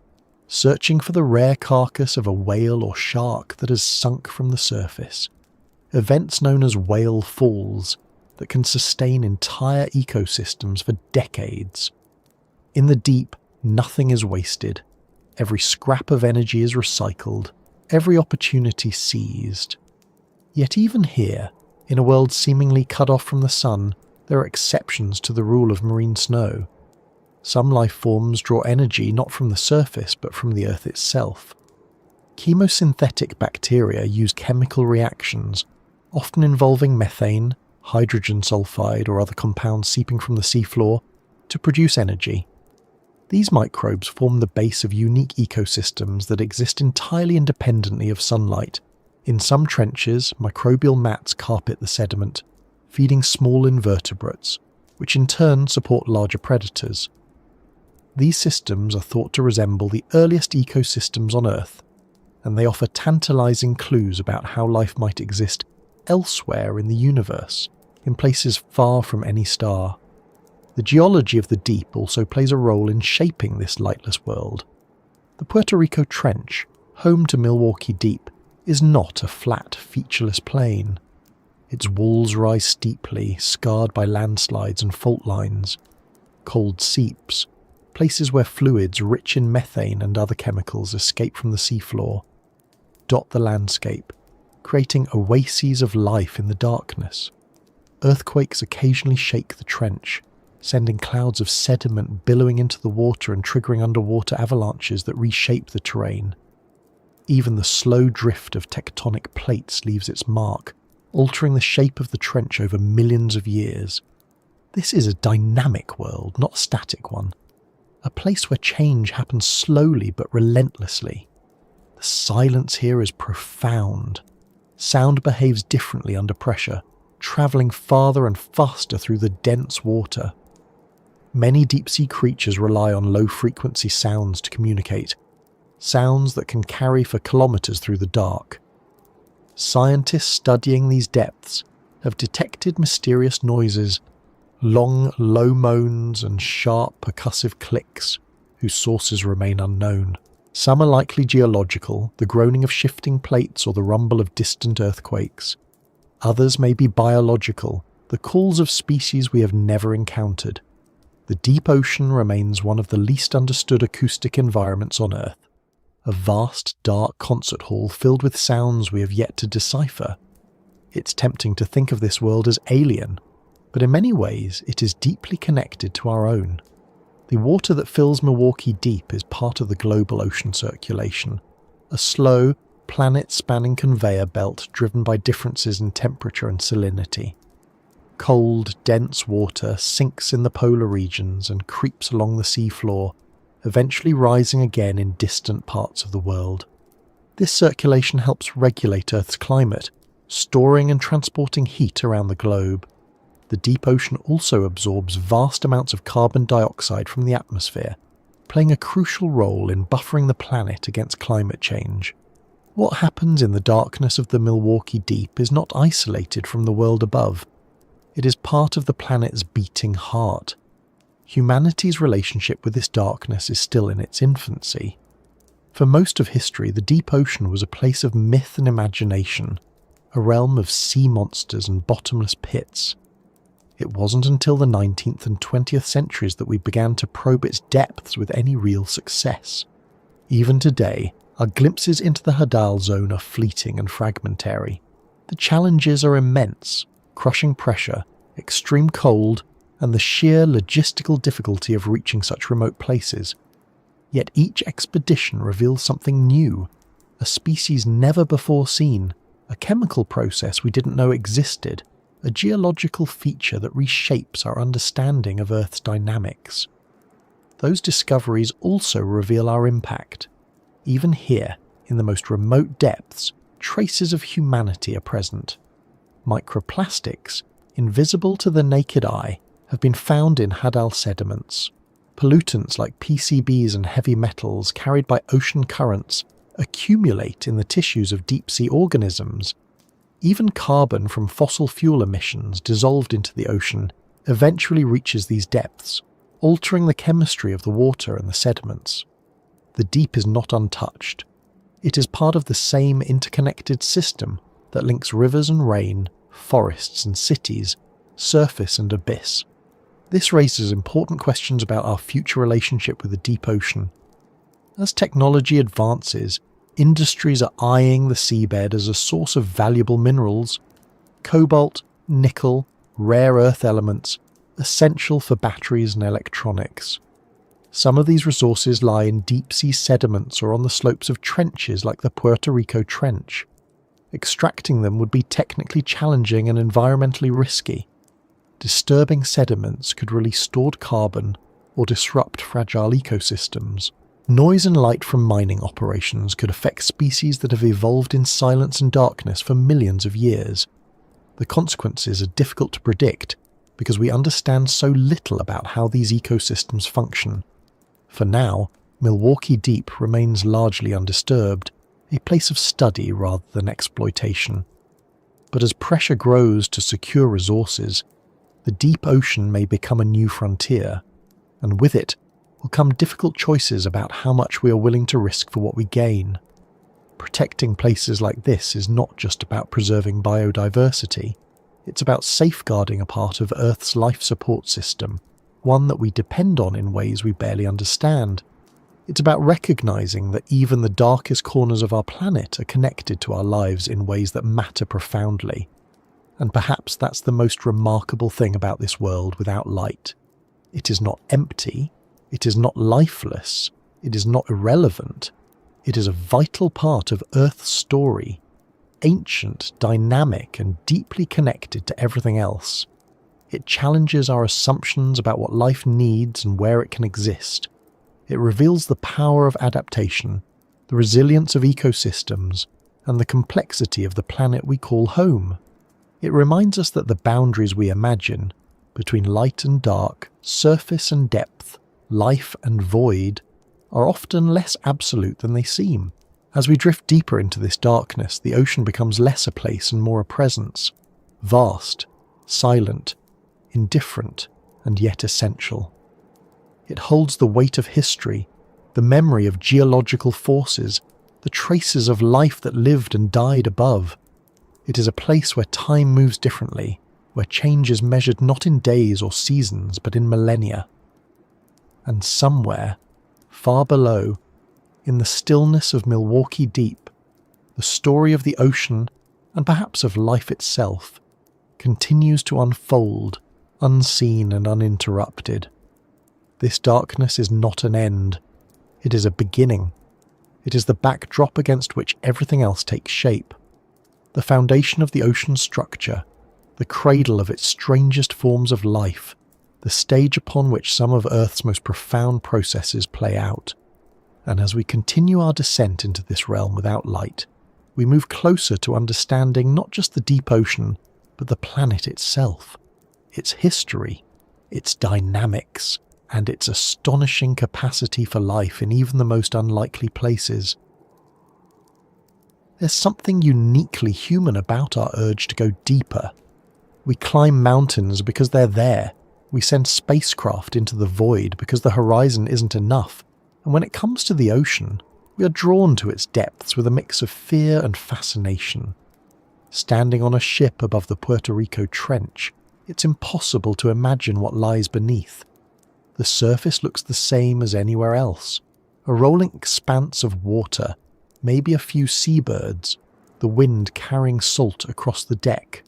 searching for the rare carcass of a whale or shark that has sunk from the surface. Events known as whale falls that can sustain entire ecosystems for decades. In the deep, nothing is wasted. Every scrap of energy is recycled, every opportunity seized. Yet even here, in a world seemingly cut off from the sun, there are exceptions to the rule of marine snow. Some life forms draw energy not from the surface but from the earth itself. Chemosynthetic bacteria use chemical reactions, often involving methane, hydrogen sulfide or other compounds seeping from the seafloor to produce energy. These microbes form the base of unique ecosystems that exist entirely independently of sunlight. In some trenches, microbial mats carpet the sediment, feeding small invertebrates, which in turn support larger predators. These systems are thought to resemble the earliest ecosystems on Earth, and they offer tantalizing clues about how life might exist elsewhere in the universe, in places far from any star. The geology of the deep also plays a role in shaping this lightless world. The Puerto Rico Trench, home to Milwaukee Deep, is not a flat, featureless plain. Its walls rise steeply, scarred by landslides and fault lines. Cold seeps, places where fluids rich in methane and other chemicals escape from the seafloor, dot the landscape, creating oases of life in the darkness. Earthquakes occasionally shake the trench, sending clouds of sediment billowing into the water and triggering underwater avalanches that reshape the terrain. Even the slow drift of tectonic plates leaves its mark, altering the shape of the trench over millions of years. This is a dynamic world, not a static one. A place where change happens slowly but relentlessly. The silence here is profound. Sound behaves differently under pressure, travelling farther and faster through the dense water. Many deep-sea creatures rely on low-frequency sounds to communicate, sounds that can carry for kilometres through the dark. Scientists studying these depths have detected mysterious noises, long, low moans and sharp, percussive clicks, whose sources remain unknown. Some are likely geological, the groaning of shifting plates or the rumble of distant earthquakes. Others may be biological, the calls of species we have never encountered. The deep ocean remains one of the least understood acoustic environments on Earth. A vast, dark concert hall filled with sounds we have yet to decipher. It's tempting to think of this world as alien, but in many ways it is deeply connected to our own. The water that fills Milwaukee Deep is part of the global ocean circulation, a slow, planet-spanning conveyor belt driven by differences in temperature and salinity. Cold, dense water sinks in the polar regions and creeps along the seafloor, eventually rising again in distant parts of the world. This circulation helps regulate Earth's climate, storing and transporting heat around the globe. The deep ocean also absorbs vast amounts of carbon dioxide from the atmosphere, playing a crucial role in buffering the planet against climate change. What happens in the darkness of the Milwaukee Deep is not isolated from the world above. It is part of the planet's beating heart. Humanity's relationship with this darkness is still in its infancy. For most of history, the deep ocean was a place of myth and imagination, a realm of sea monsters and bottomless pits. It wasn't until the 19th and 20th centuries that we began to probe its depths with any real success. Even today, our glimpses into the Hadal zone are fleeting and fragmentary. The challenges are immense: crushing pressure, extreme cold, and the sheer logistical difficulty of reaching such remote places. Yet each expedition reveals something new, a species never before seen, a chemical process we didn't know existed, a geological feature that reshapes our understanding of Earth's dynamics. Those discoveries also reveal our impact. Even here, in the most remote depths, traces of humanity are present. Microplastics, invisible to the naked eye, have been found in Hadal sediments. Pollutants like PCBs and heavy metals carried by ocean currents accumulate in the tissues of deep-sea organisms. Even carbon from fossil fuel emissions dissolved into the ocean eventually reaches these depths, altering the chemistry of the water and the sediments. The deep is not untouched. It is part of the same interconnected system that links rivers and rain, forests and cities, surface and abyss. This raises important questions about our future relationship with the deep ocean. As technology advances, industries are eyeing the seabed as a source of valuable minerals, cobalt, nickel, rare earth elements, essential for batteries and electronics. Some of these resources lie in deep-sea sediments or on the slopes of trenches like the Puerto Rico Trench. Extracting them would be technically challenging and environmentally risky. Disturbing sediments could release stored carbon or disrupt fragile ecosystems. Noise and light from mining operations could affect species that have evolved in silence and darkness for millions of years. The consequences are difficult to predict because we understand so little about how these ecosystems function. For now, Milwaukee Deep remains largely undisturbed, a place of study rather than exploitation. But as pressure grows to secure resources, the deep ocean may become a new frontier, and with it will come difficult choices about how much we are willing to risk for what we gain. Protecting places like this is not just about preserving biodiversity, it's about safeguarding a part of Earth's life support system, one that we depend on in ways we barely understand. It's about recognizing that even the darkest corners of our planet are connected to our lives in ways that matter profoundly. And perhaps that's the most remarkable thing about this world without light. It is not empty, it is not lifeless, it is not irrelevant. It is a vital part of Earth's story, ancient, dynamic, and deeply connected to everything else. It challenges our assumptions about what life needs and where it can exist. It reveals the power of adaptation, the resilience of ecosystems, and the complexity of the planet we call home. It reminds us that the boundaries we imagine, between light and dark, surface and depth, life and void, are often less absolute than they seem. As we drift deeper into this darkness, the ocean becomes less a place and more a presence, vast, silent, indifferent, and yet essential. It holds the weight of history, the memory of geological forces, the traces of life that lived and died above. It is a place where time moves differently, where change is measured not in days or seasons, but in millennia. And somewhere, far below, in the stillness of Milwaukee Deep, the story of the ocean, and perhaps of life itself, continues to unfold, unseen and uninterrupted. This darkness is not an end, it is a beginning. It is the backdrop against which everything else takes shape. The foundation of the ocean's structure, the cradle of its strangest forms of life, the stage upon which some of Earth's most profound processes play out. And as we continue our descent into this realm without light, we move closer to understanding not just the deep ocean, but the planet itself, its history, its dynamics, and its astonishing capacity for life in even the most unlikely places. There's something uniquely human about our urge to go deeper. We climb mountains because they're there. We send spacecraft into the void because the horizon isn't enough. And when it comes to the ocean, we are drawn to its depths with a mix of fear and fascination. Standing on a ship above the Puerto Rico Trench, it's impossible to imagine what lies beneath. The surface looks the same as anywhere else, a rolling expanse of water, maybe a few seabirds, the wind carrying salt across the deck.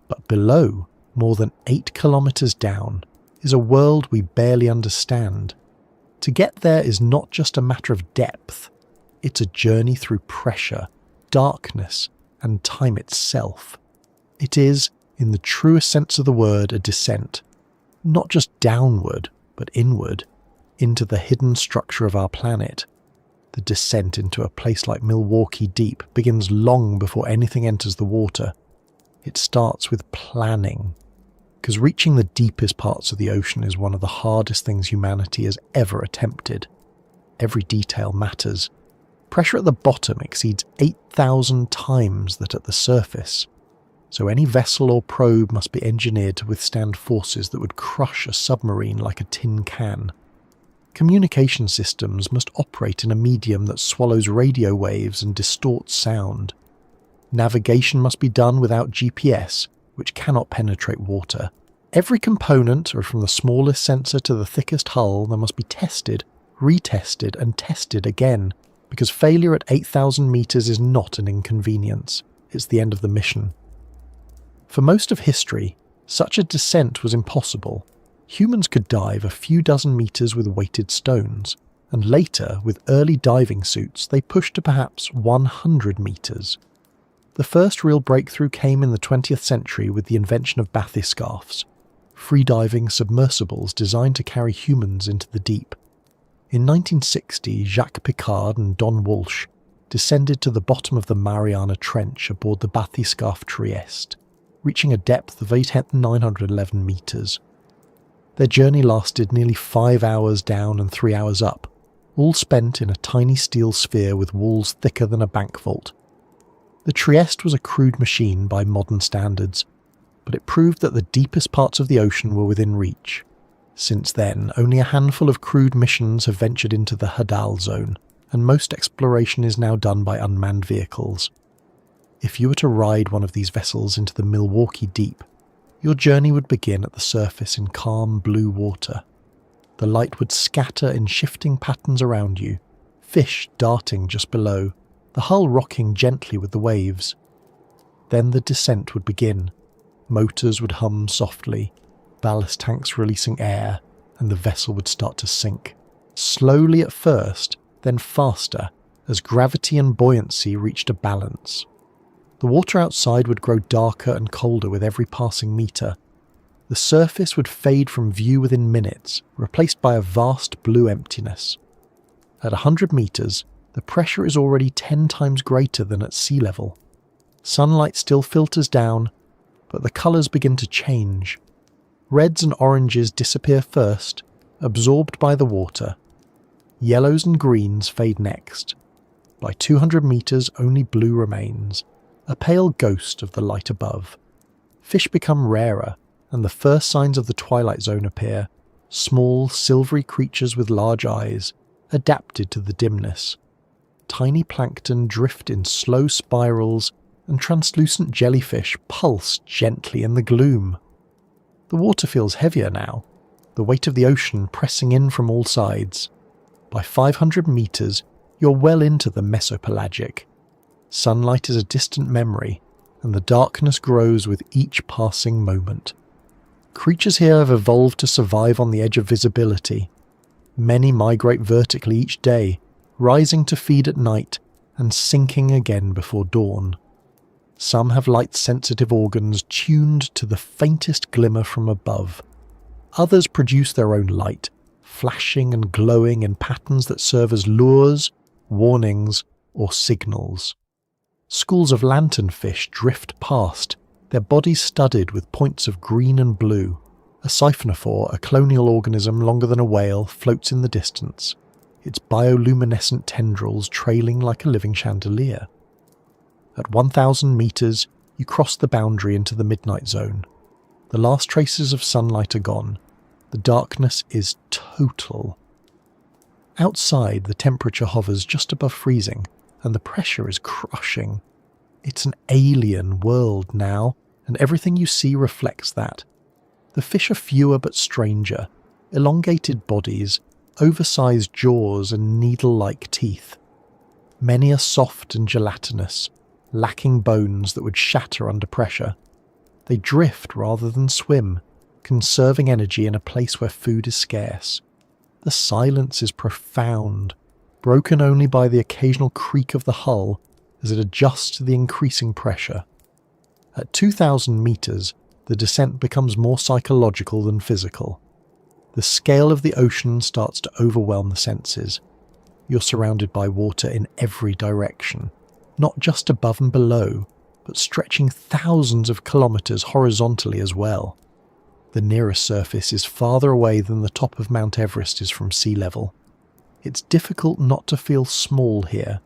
But below, more than 8 kilometers down, is a world we barely understand. To get there is not just a matter of depth, it's a journey through pressure, darkness, and time itself. It is, in the truest sense of the word, a descent, not just downward, but inward, into the hidden structure of our planet. The descent into a place like Milwaukee Deep begins long before anything enters the water. It starts with planning, because reaching the deepest parts of the ocean is one of the hardest things humanity has ever attempted. Every detail matters. Pressure at the bottom exceeds 8,000 times that at the surface, so any vessel or probe must be engineered to withstand forces that would crush a submarine like a tin can. Communication systems must operate in a medium that swallows radio waves and distorts sound. Navigation must be done without GPS, which cannot penetrate water. Every component, or from the smallest sensor to the thickest hull, that must be tested, retested, and tested again, because failure at 8,000 meters is not an inconvenience. It's the end of the mission. For most of history, such a descent was impossible. Humans could dive a few dozen meters with weighted stones, and later, with early diving suits, they pushed to perhaps 100 meters. The first real breakthrough came in the 20th century with the invention of bathyscarfs, freediving submersibles designed to carry humans into the deep. In 1960, Jacques Piccard and Don Walsh descended to the bottom of the Mariana Trench aboard the bathyscarf Trieste, reaching a depth of 8,911 metres. Their journey lasted nearly 5 hours down and 3 hours up, all spent in a tiny steel sphere with walls thicker than a bank vault. The Trieste was a crude machine by modern standards, but it proved that the deepest parts of the ocean were within reach. Since then, only a handful of crewed missions have ventured into the Hadal zone, and most exploration is now done by unmanned vehicles. If you were to ride one of these vessels into the Milwaukee deep, your journey would begin at the surface in calm blue water. The light would scatter in shifting patterns around you, fish darting just below, the hull rocking gently with the waves. Then the descent would begin. Motors would hum softly, ballast tanks releasing air, and the vessel would start to sink. Slowly at first, then faster, as gravity and buoyancy reached a balance. The water outside would grow darker and colder with every passing metre. The surface would fade from view within minutes, replaced by a vast blue emptiness. At 100 metres, the pressure is already 10 times greater than at sea level. Sunlight still filters down, but the colours begin to change. Reds and oranges disappear first, absorbed by the water. Yellows and greens fade next. By 200 metres, only blue remains, a pale ghost of the light above. Fish become rarer, and the first signs of the twilight zone appear, small, silvery creatures with large eyes, adapted to the dimness. Tiny plankton drift in slow spirals, and translucent jellyfish pulse gently in the gloom. The water feels heavier now, the weight of the ocean pressing in from all sides. By 500 metres, you're well into the mesopelagic. Sunlight is a distant memory, and the darkness grows with each passing moment. Creatures here have evolved to survive on the edge of visibility. Many migrate vertically each day, rising to feed at night and sinking again before dawn. Some have light-sensitive organs tuned to the faintest glimmer from above. Others produce their own light, flashing and glowing in patterns that serve as lures, warnings, or signals. Schools of lanternfish drift past, their bodies studded with points of green and blue. A siphonophore, a colonial organism longer than a whale, floats in the distance, its bioluminescent tendrils trailing like a living chandelier. At 1,000 metres, you cross the boundary into the midnight zone. The last traces of sunlight are gone. The darkness is total. Outside, the temperature hovers just above freezing, and the pressure is crushing. It's an alien world now, and everything you see reflects that. The fish are fewer but stranger, elongated bodies, oversized jaws and needle-like teeth. Many are soft and gelatinous, lacking bones that would shatter under pressure. They drift rather than swim, conserving energy in a place where food is scarce. The silence is profound, broken only by the occasional creak of the hull as it adjusts to the increasing pressure. At 2,000 metres, the descent becomes more psychological than physical. The scale of the ocean starts to overwhelm the senses. You're surrounded by water in every direction, not just above and below, but stretching thousands of kilometres horizontally as well. The nearest surface is farther away than the top of Mount Everest is from sea level. It's difficult not to feel small here,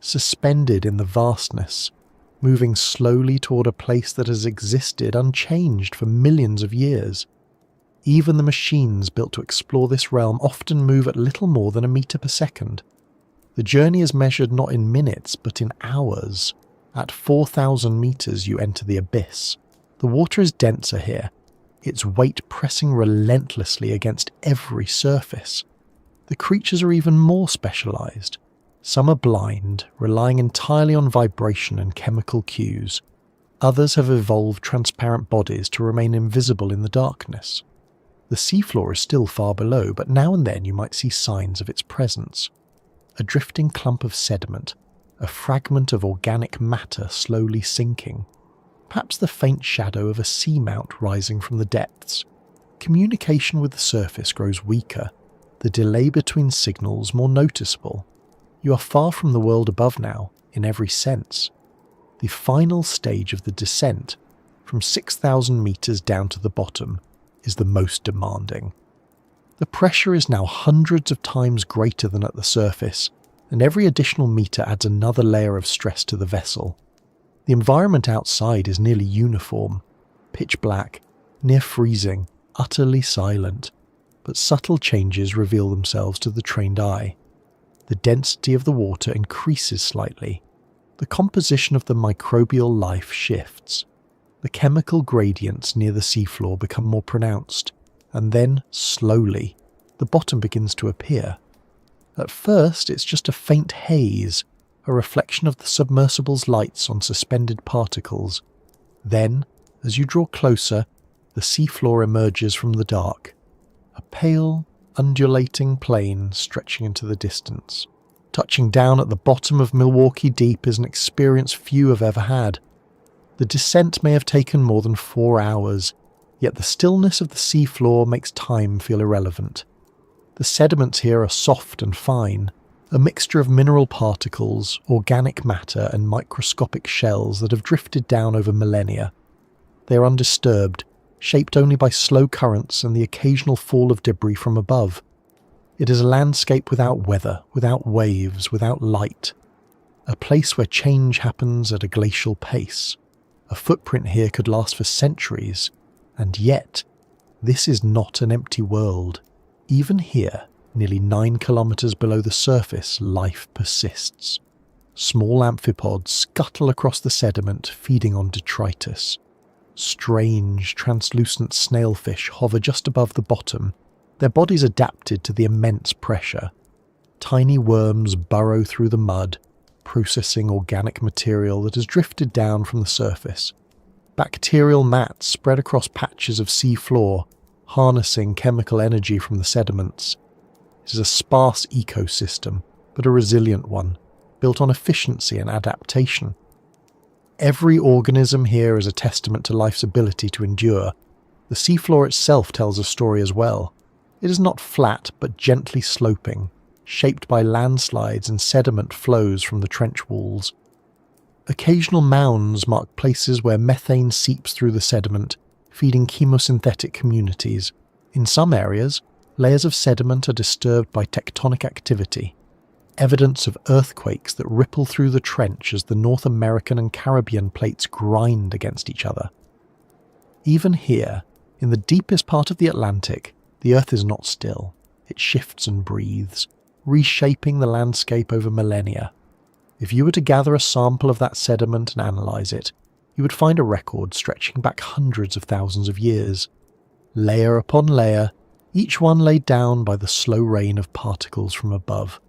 suspended in the vastness, moving slowly toward a place that has existed unchanged for millions of years. Even the machines built to explore this realm often move at little more than a metre per second. The journey is measured not in minutes, but in hours. At 4,000 metres you enter the abyss. The water is denser here, its weight pressing relentlessly against every surface. The creatures are even more specialised. Some are blind, relying entirely on vibration and chemical cues. Others have evolved transparent bodies to remain invisible in the darkness. The seafloor is still far below, but now and then you might see signs of its presence. A drifting clump of sediment, a fragment of organic matter slowly sinking, perhaps the faint shadow of a seamount rising from the depths. Communication with the surface grows weaker, the delay between signals more noticeable. You are far from the world above now, in every sense. The final stage of the descent, from 6,000 meters down to the bottom, is the most demanding. The pressure is now hundreds of times greater than at the surface, and every additional meter adds another layer of stress to the vessel. The environment outside is nearly uniform, pitch black, near freezing, utterly silent, but subtle changes reveal themselves to the trained eye. The density of the water increases slightly. The composition of the microbial life shifts. The chemical gradients near the seafloor become more pronounced, and then, slowly, the bottom begins to appear. At first, it's just a faint haze, a reflection of the submersible's lights on suspended particles. Then, as you draw closer, the seafloor emerges from the dark, a pale, undulating plain stretching into the distance. Touching down at the bottom of Milwaukee Deep is an experience few have ever had. The descent may have taken more than 4 hours, yet the stillness of the seafloor makes time feel irrelevant. The sediments here are soft and fine, a mixture of mineral particles, organic matter and microscopic shells that have drifted down over millennia. They are undisturbed, shaped only by slow currents and the occasional fall of debris from above. It is a landscape without weather, without waves, without light. A place where change happens at a glacial pace. A footprint here could last for centuries, and yet, this is not an empty world. Even here, nearly 9 kilometers below the surface, life persists. Small amphipods scuttle across the sediment, feeding on detritus. Strange, translucent snailfish hover just above the bottom, their bodies adapted to the immense pressure. Tiny worms burrow through the mud, processing organic material that has drifted down from the surface. Bacterial mats spread across patches of sea floor, harnessing chemical energy from the sediments. It is a sparse ecosystem, but a resilient one, built on efficiency and adaptation. Every organism here is a testament to life's ability to endure. The seafloor itself tells a story as well. It is not flat, but gently sloping, shaped by landslides and sediment flows from the trench walls. Occasional mounds mark places where methane seeps through the sediment, feeding chemosynthetic communities. In some areas, layers of sediment are disturbed by tectonic activity, evidence of earthquakes that ripple through the trench as the North American and Caribbean plates grind against each other. Even here, in the deepest part of the Atlantic, the Earth is not still. It shifts and breathes, reshaping the landscape over millennia. If you were to gather a sample of that sediment and analyze it, you would find a record stretching back hundreds of thousands of years. Layer upon layer, each one laid down by the slow rain of particles from above.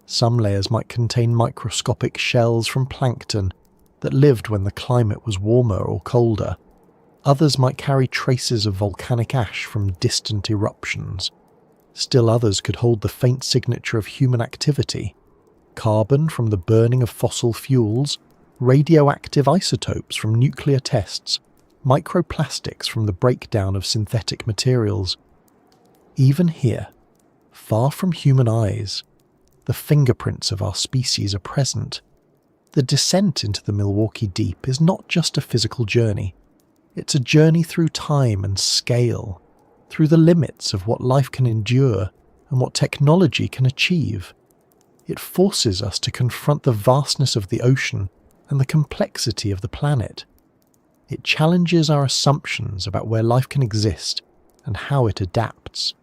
Some layers might contain microscopic shells from plankton that lived when the climate was warmer or colder. Others might carry traces of volcanic ash from distant eruptions. Still others could hold the faint signature of human activity. Carbon from the burning of fossil fuels, radioactive isotopes from nuclear tests, microplastics from the breakdown of synthetic materials. Even here, far from human eyes, the fingerprints of our species are present. The descent into the Milwaukee Deep is not just a physical journey. It's a journey through time and scale, through the limits of what life can endure and what technology can achieve. It forces us to confront the vastness of the ocean and the complexity of the planet. It challenges our assumptions about where life can exist and how it adapts.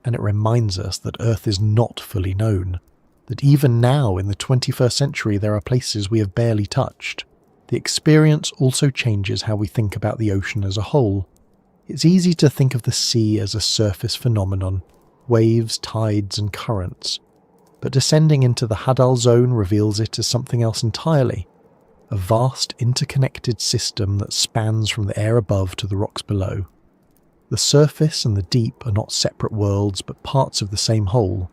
And it reminds us that Earth is not fully known, that even now in the 21st century there are places we have barely touched. The experience also changes how we think about the ocean as a whole. It's easy to think of the sea as a surface phenomenon, waves, tides and currents. But descending into the Hadal Zone reveals it as something else entirely, a vast interconnected system that spans from the air above to the rocks below. The surface and the deep are not separate worlds but parts of the same whole,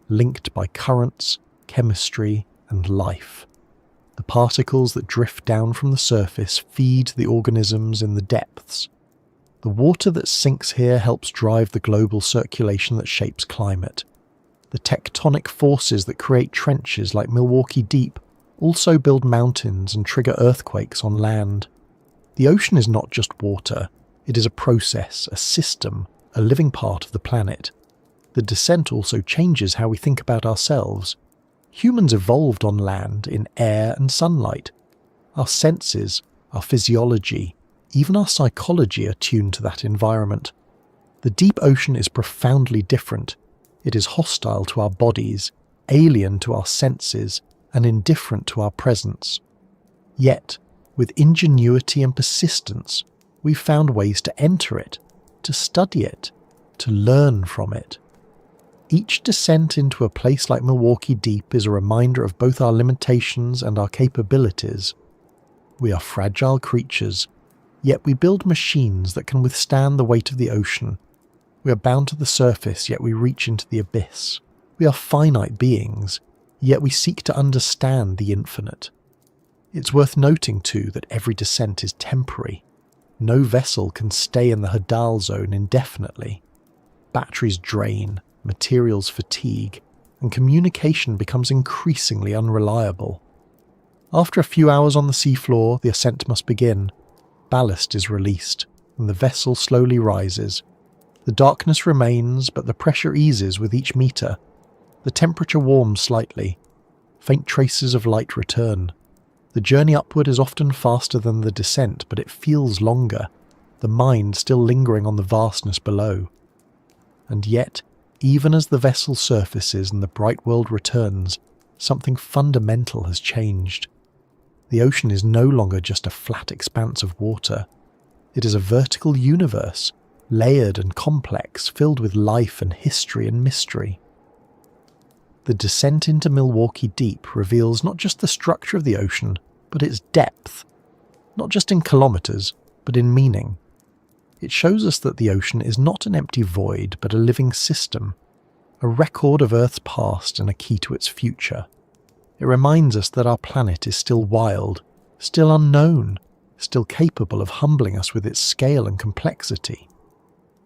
linked by currents, chemistry and life. The particles that drift down from the surface feed the organisms in the depths. The water that sinks here helps drive the global circulation that shapes climate. The tectonic forces that create trenches like Milwaukee Deep also build mountains and trigger earthquakes on land. The ocean is not just water, it is a process, a system, a living part of the planet. The descent also changes how we think about ourselves. Humans evolved on land in air and sunlight. Our senses, our physiology, even our psychology are tuned to that environment. The deep ocean is profoundly different. It is hostile to our bodies, alien to our senses, and indifferent to our presence. Yet, with ingenuity and persistence, we've found ways to enter it, to study it, to learn from it. Each descent into a place like Milwaukee Deep is a reminder of both our limitations and our capabilities. We are fragile creatures, yet we build machines that can withstand the weight of the ocean. We are bound to the surface, yet we reach into the abyss. We are finite beings, yet we seek to understand the infinite. It's worth noting too that every descent is temporary. No vessel can stay in the Hadal zone indefinitely. Batteries drain, materials fatigue, and communication becomes increasingly unreliable. After a few hours on the seafloor, the ascent must begin. Ballast is released, and the vessel slowly rises. The darkness remains, but the pressure eases with each meter. The temperature warms slightly. Faint traces of light return. The journey upward is often faster than the descent, but it feels longer, the mind still lingering on the vastness below. And yet, even as the vessel surfaces and the bright world returns, something fundamental has changed. The ocean is no longer just a flat expanse of water. It is a vertical universe, layered and complex, filled with life and history and mystery. The descent into Milwaukee Deep reveals not just the structure of the ocean, but its depth. Not just in kilometers, but in meaning. It shows us that the ocean is not an empty void, but a living system, a record of Earth's past and a key to its future. It reminds us that our planet is still wild, still unknown, still capable of humbling us with its scale and complexity.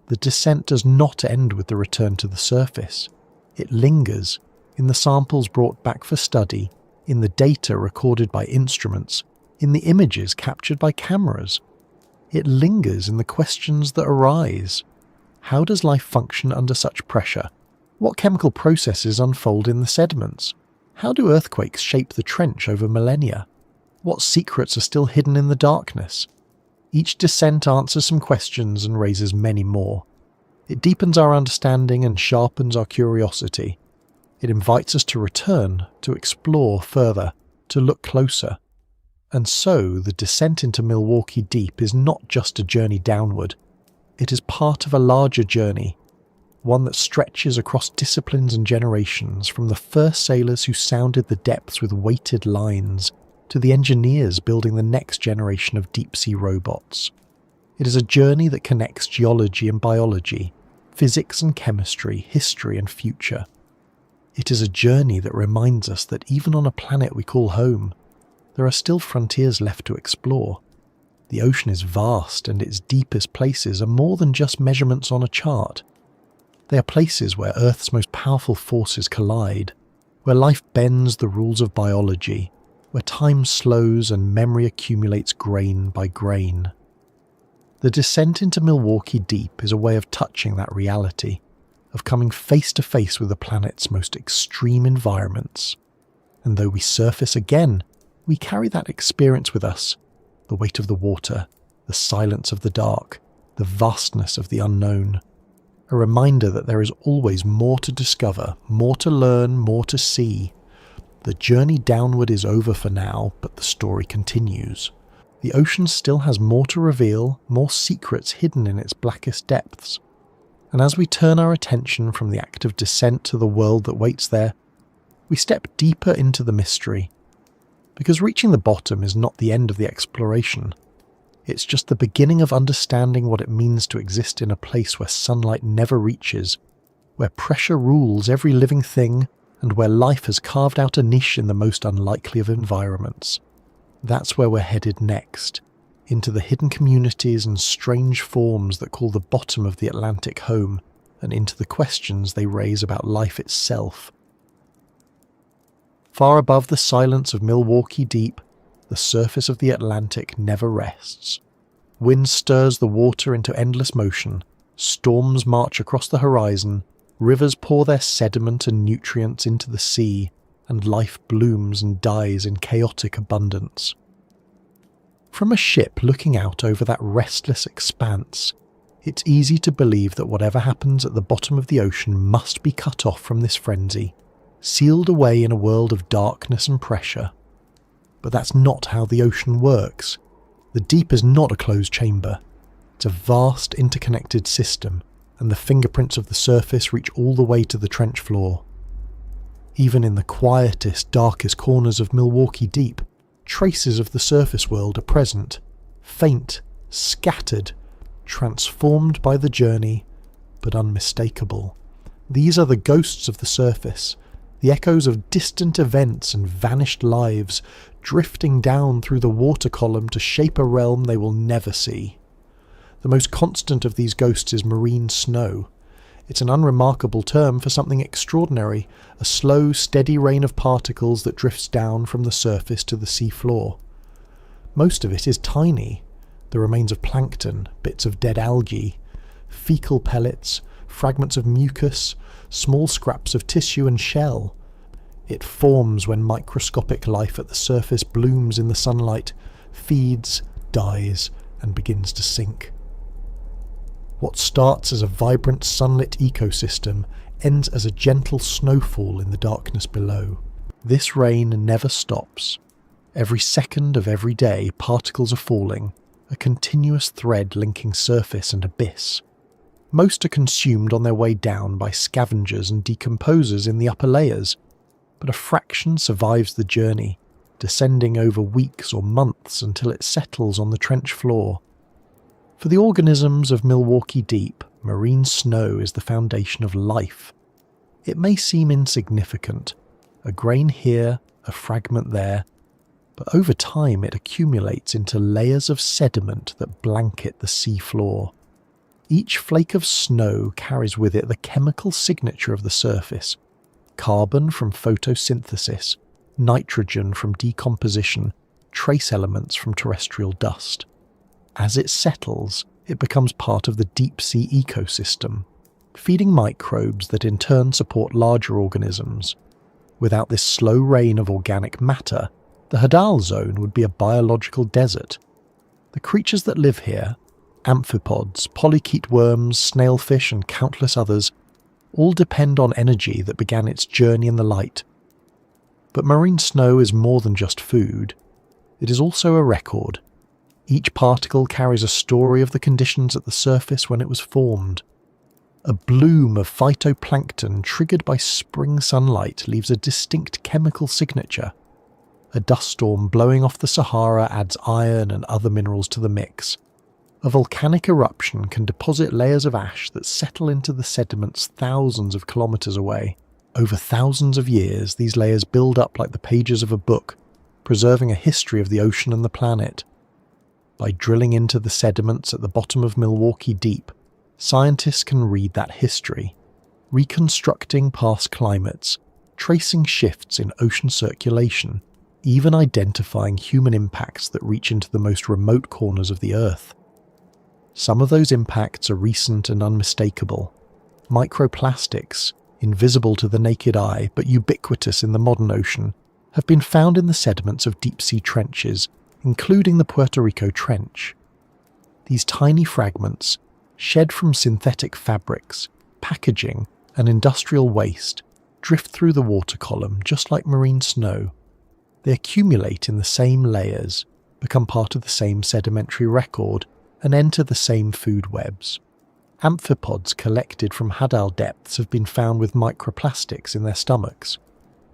The descent does not end with the return to the surface. It lingers in the samples brought back for study, in the data recorded by instruments, in the images captured by cameras. It lingers in the questions that arise. How does life function under such pressure? What chemical processes unfold in the sediments? How do earthquakes shape the trench over millennia? What secrets are still hidden in the darkness? Each descent answers some questions and raises many more. It deepens our understanding and sharpens our curiosity. It invites us to return, to explore further, to look closer. And so, the descent into Milwaukee Deep is not just a journey downward. It is part of a larger journey, one that stretches across disciplines and generations, from the first sailors who sounded the depths with weighted lines, to the engineers building the next generation of deep-sea robots. It is a journey that connects geology and biology, physics and chemistry, history and future. It is a journey that reminds us that even on a planet we call home, there are still frontiers left to explore. The ocean is vast, and its deepest places are more than just measurements on a chart. They are places where Earth's most powerful forces collide, where life bends the rules of biology, where time slows and memory accumulates grain by grain. The descent into Milwaukee Deep is a way of touching that reality, of coming face to face with the planet's most extreme environments. And though we surface again, we carry that experience with us, the weight of the water, the silence of the dark, the vastness of the unknown. A reminder that there is always more to discover, more to learn, more to see. The journey downward is over for now, but the story continues. The ocean still has more to reveal, more secrets hidden in its blackest depths. And as we turn our attention from the act of descent to the world that waits there, we step deeper into the mystery. Because reaching the bottom is not the end of the exploration. It's just the beginning of understanding what it means to exist in a place where sunlight never reaches, where pressure rules every living thing, and where life has carved out a niche in the most unlikely of environments. That's where we're headed next, into the hidden communities and strange forms that call the bottom of the Atlantic home, and into the questions they raise about life itself. Far above the silence of Milwaukee Deep, the surface of the Atlantic never rests. Wind stirs the water into endless motion, storms march across the horizon, rivers pour their sediment and nutrients into the sea, and life blooms and dies in chaotic abundance. From a ship looking out over that restless expanse, it's easy to believe that whatever happens at the bottom of the ocean must be cut off from this frenzy, sealed away in a world of darkness and pressure. But that's not how the ocean works. The deep is not a closed chamber. It's a vast interconnected system, and the fingerprints of the surface reach all the way to the trench floor. Even in the quietest, darkest corners of Milwaukee Deep, traces of the surface world are present, faint, scattered, transformed by the journey, but unmistakable. These are the ghosts of the surface, the echoes of distant events and vanished lives, drifting down through the water column to shape a realm they will never see. The most constant of these ghosts is marine snow. It's an unremarkable term for something extraordinary, a slow, steady rain of particles that drifts down from the surface to the sea floor. Most of it is tiny, the remains of plankton, bits of dead algae, fecal pellets, fragments of mucus, small scraps of tissue and shell. It forms when microscopic life at the surface blooms in the sunlight, feeds, dies, and begins to sink. What starts as a vibrant sunlit ecosystem ends as a gentle snowfall in the darkness below. This rain never stops. Every second of every day, particles are falling, a continuous thread linking surface and abyss. Most are consumed on their way down by scavengers and decomposers in the upper layers, but a fraction survives the journey, descending over weeks or months until it settles on the trench floor. For the organisms of Milwaukee Deep, marine snow is the foundation of life. It may seem insignificant, a grain here, a fragment there, but over time it accumulates into layers of sediment that blanket the sea floor. Each flake of snow carries with it the chemical signature of the surface: carbon from photosynthesis, nitrogen from decomposition, trace elements from terrestrial dust. As it settles, it becomes part of the deep-sea ecosystem, feeding microbes that in turn support larger organisms. Without this slow rain of organic matter, the Hadal zone would be a biological desert. The creatures that live here, amphipods, polychaete worms, snailfish, and countless others, all depend on energy that began its journey in the light. But marine snow is more than just food. It is also a record. Each particle carries a story of the conditions at the surface when it was formed. A bloom of phytoplankton triggered by spring sunlight leaves a distinct chemical signature. A dust storm blowing off the Sahara adds iron and other minerals to the mix. A volcanic eruption can deposit layers of ash that settle into the sediments thousands of kilometers away. Over thousands of years, these layers build up like the pages of a book, preserving a history of the ocean and the planet. By drilling into the sediments at the bottom of Milwaukee Deep, scientists can read that history, reconstructing past climates, tracing shifts in ocean circulation, even identifying human impacts that reach into the most remote corners of the Earth. Some of those impacts are recent and unmistakable. Microplastics, invisible to the naked eye but ubiquitous in the modern ocean, have been found in the sediments of deep-sea trenches, including the Puerto Rico Trench. These tiny fragments, shed from synthetic fabrics, packaging, and industrial waste, drift through the water column just like marine snow. They accumulate in the same layers, become part of the same sedimentary record, and enter the same food webs. Amphipods collected from Hadal depths have been found with microplastics in their stomachs,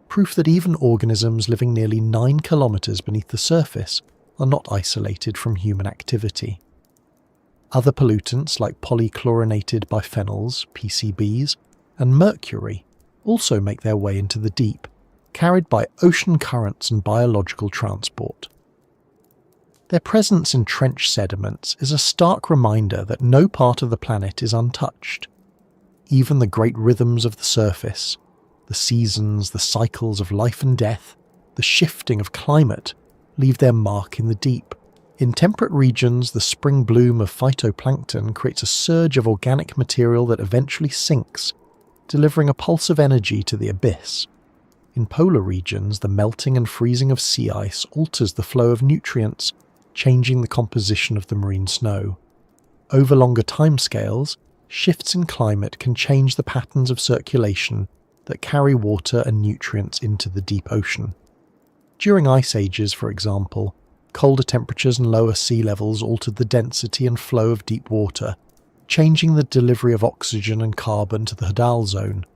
proof that even organisms living nearly 9 kilometers beneath the surface are not isolated from human activity. Other pollutants like polychlorinated biphenyls, PCBs, and mercury also make their way into the deep, carried by ocean currents and biological transport. Their presence in trench sediments is a stark reminder that no part of the planet is untouched. Even the great rhythms of the surface, the seasons, the cycles of life and death, the shifting of climate, leave their mark in the deep. In temperate regions, the spring bloom of phytoplankton creates a surge of organic material that eventually sinks, delivering a pulse of energy to the abyss. In polar regions, the melting and freezing of sea ice alters the flow of nutrients, changing the composition of the marine snow. Over longer timescales, shifts in climate can change the patterns of circulation that carry water and nutrients into the deep ocean. During ice ages, for example, colder temperatures and lower sea levels altered the density and flow of deep water, changing the delivery of oxygen and carbon to the Hadal zone.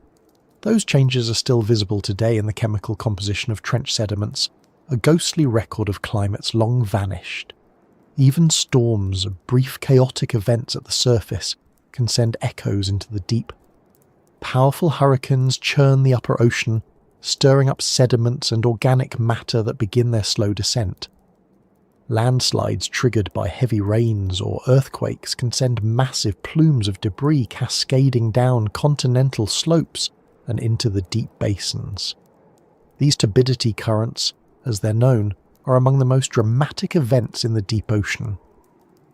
Those changes are still visible today in the chemical composition of trench sediments, a ghostly record of climates long vanished. Even storms, brief chaotic events at the surface, can send echoes into the deep. Powerful hurricanes churn the upper ocean, stirring up sediments and organic matter that begin their slow descent. Landslides triggered by heavy rains or earthquakes can send massive plumes of debris cascading down continental slopes and into the deep basins. These turbidity currents, as they're known, are among the most dramatic events in the deep ocean.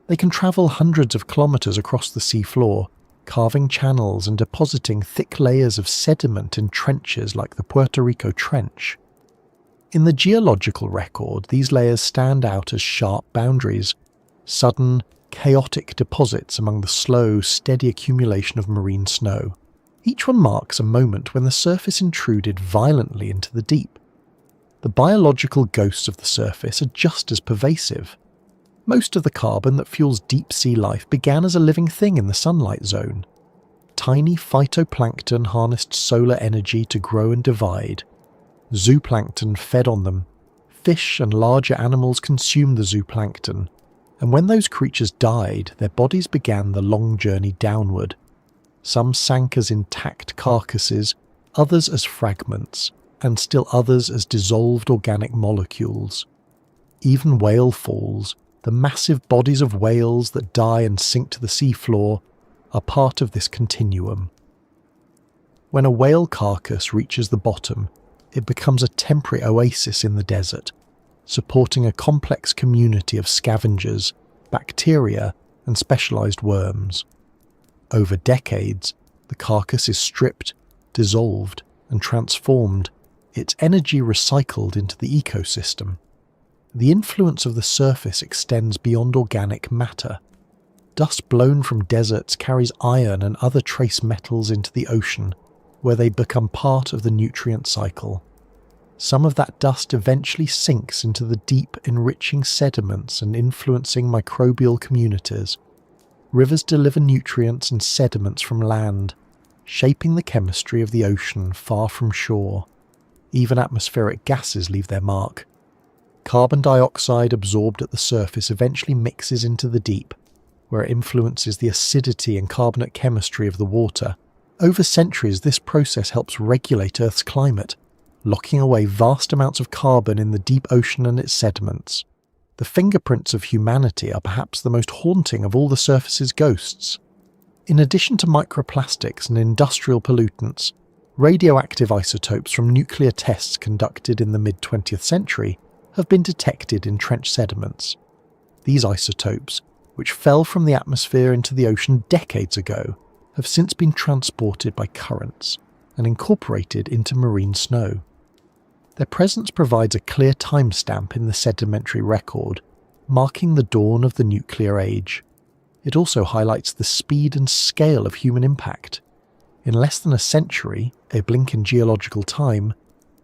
They can travel hundreds of kilometers across the seafloor, carving channels and depositing thick layers of sediment in trenches like the Puerto Rico Trench. In the geological record, these layers stand out as sharp boundaries, sudden, chaotic deposits among the slow, steady accumulation of marine snow. Each one marks a moment when the surface intruded violently into the deep. The biological ghosts of the surface are just as pervasive. Most of the carbon that fuels deep-sea life began as a living thing in the sunlight zone. Tiny phytoplankton harnessed solar energy to grow and divide. Zooplankton fed on them. Fish and larger animals consumed the zooplankton, and when those creatures died, their bodies began the long journey downward. Some sank as intact carcasses, others as fragments, and still others as dissolved organic molecules. Even whale falls, the massive bodies of whales that die and sink to the seafloor, are part of this continuum. When a whale carcass reaches the bottom, it becomes a temporary oasis in the desert, supporting a complex community of scavengers, bacteria, and specialized worms. Over decades, the carcass is stripped, dissolved, and transformed, its energy recycled into the ecosystem. The influence of the surface extends beyond organic matter. Dust blown from deserts carries iron and other trace metals into the ocean, where they become part of the nutrient cycle. Some of that dust eventually sinks into the deep, enriching sediments and influencing microbial communities. Rivers deliver nutrients and sediments from land, shaping the chemistry of the ocean far from shore. Even atmospheric gases leave their mark. Carbon dioxide absorbed at the surface eventually mixes into the deep, where it influences the acidity and carbonate chemistry of the water. Over centuries, this process helps regulate Earth's climate, locking away vast amounts of carbon in the deep ocean and its sediments. The fingerprints of humanity are perhaps the most haunting of all the surface's ghosts. In addition to microplastics and industrial pollutants, radioactive isotopes from nuclear tests conducted in the mid-20th century have been detected in trench sediments. These isotopes, which fell from the atmosphere into the ocean decades ago, have since been transported by currents and incorporated into marine snow. Their presence provides a clear timestamp in the sedimentary record, marking the dawn of the nuclear age. It also highlights the speed and scale of human impact. In less than a century, a blink in geological time,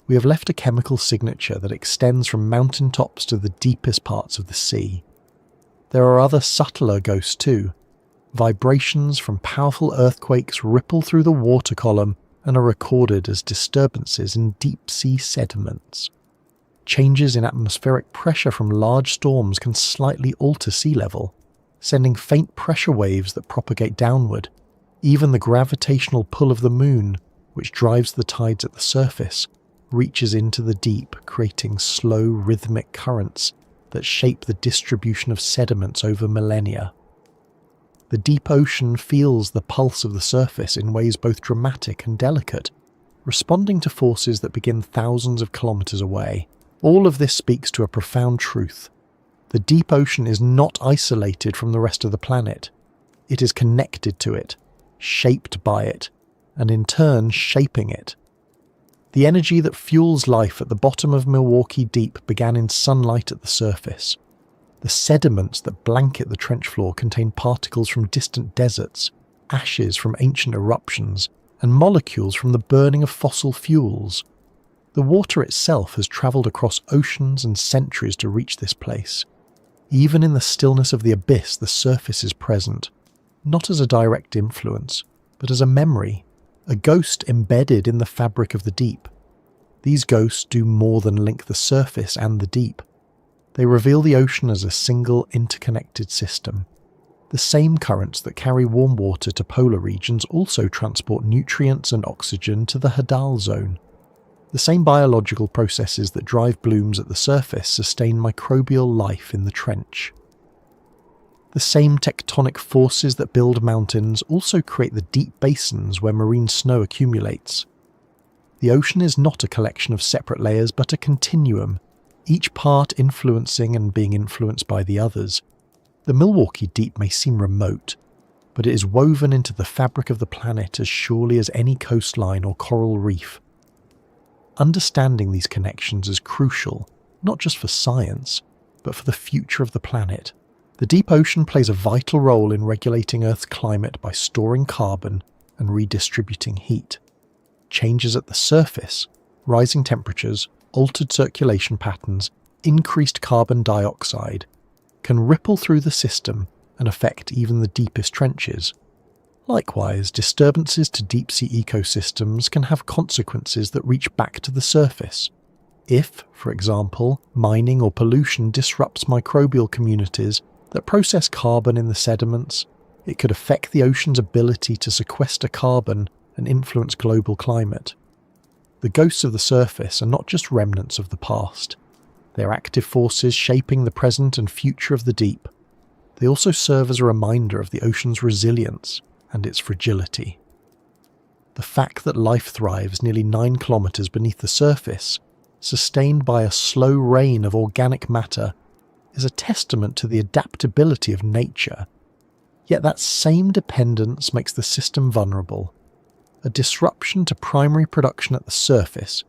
we have left a chemical signature that extends from mountaintops to the deepest parts of the sea. There are other subtler ghosts too. Vibrations from powerful earthquakes ripple through the water column and are recorded as disturbances in deep-sea sediments. Changes in atmospheric pressure from large storms can slightly alter sea level, sending faint pressure waves that propagate downward. Even the gravitational pull of the moon, which drives the tides at the surface, reaches into the deep, creating slow, rhythmic currents that shape the distribution of sediments over millennia. The deep ocean feels the pulse of the surface in ways both dramatic and delicate, responding to forces that begin thousands of kilometers away. All of this speaks to a profound truth. The deep ocean is not isolated from the rest of the planet. It is connected to it, shaped by it, and in turn shaping it. The energy that fuels life at the bottom of Milwaukee Deep began in sunlight at the surface. The sediments that blanket the trench floor contain particles from distant deserts, ashes from ancient eruptions, and molecules from the burning of fossil fuels. The water itself has travelled across oceans and centuries to reach this place. Even in the stillness of the abyss, the surface is present, not as a direct influence, but as a memory, a ghost embedded in the fabric of the deep. These ghosts do more than link the surface and the deep. They reveal the ocean as a single interconnected system. The same currents that carry warm water to polar regions also transport nutrients and oxygen to the Hadal zone. The same biological processes that drive blooms at the surface sustain microbial life in the trench. The same tectonic forces that build mountains also create the deep basins where marine snow accumulates. The ocean is not a collection of separate layers but a continuum, each part influencing and being influenced by the others. The Milwaukee Deep may seem remote, but it is woven into the fabric of the planet as surely as any coastline or coral reef. Understanding these connections is crucial, not just for science, but for the future of the planet. The deep ocean plays a vital role in regulating Earth's climate by storing carbon and redistributing heat. Changes at the surface, rising temperatures, altered circulation patterns, increased carbon dioxide, can ripple through the system and affect even the deepest trenches. Likewise, disturbances to deep-sea ecosystems can have consequences that reach back to the surface. If, for example, mining or pollution disrupts microbial communities that process carbon in the sediments, it could affect the ocean's ability to sequester carbon and influence global climate. The ghosts of the surface are not just remnants of the past. They are active forces shaping the present and future of the deep. They also serve as a reminder of the ocean's resilience and its fragility. The fact that life thrives nearly 9 kilometers beneath the surface, sustained by a slow rain of organic matter, is a testament to the adaptability of nature. Yet that same dependence makes the system vulnerable. A disruption to primary production at the surface,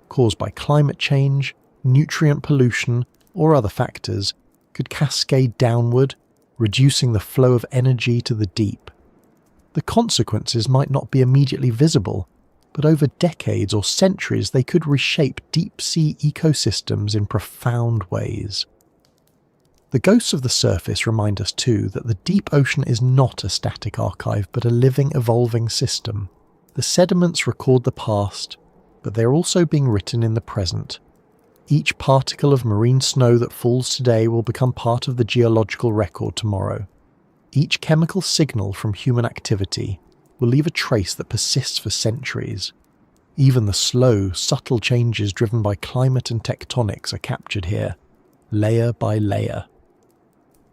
caused by climate change, nutrient pollution, or other factors, could cascade downward, reducing the flow of energy to the deep. The consequences might not be immediately visible, but over decades or centuries they could reshape deep-sea ecosystems in profound ways. The ghosts of the surface remind us too that the deep ocean is not a static archive but a living, evolving system. The sediments record the past, but they are also being written in the present. Each particle of marine snow that falls today will become part of the geological record tomorrow. Each chemical signal from human activity will leave a trace that persists for centuries. Even the slow, subtle changes driven by climate and tectonics are captured here, layer by layer.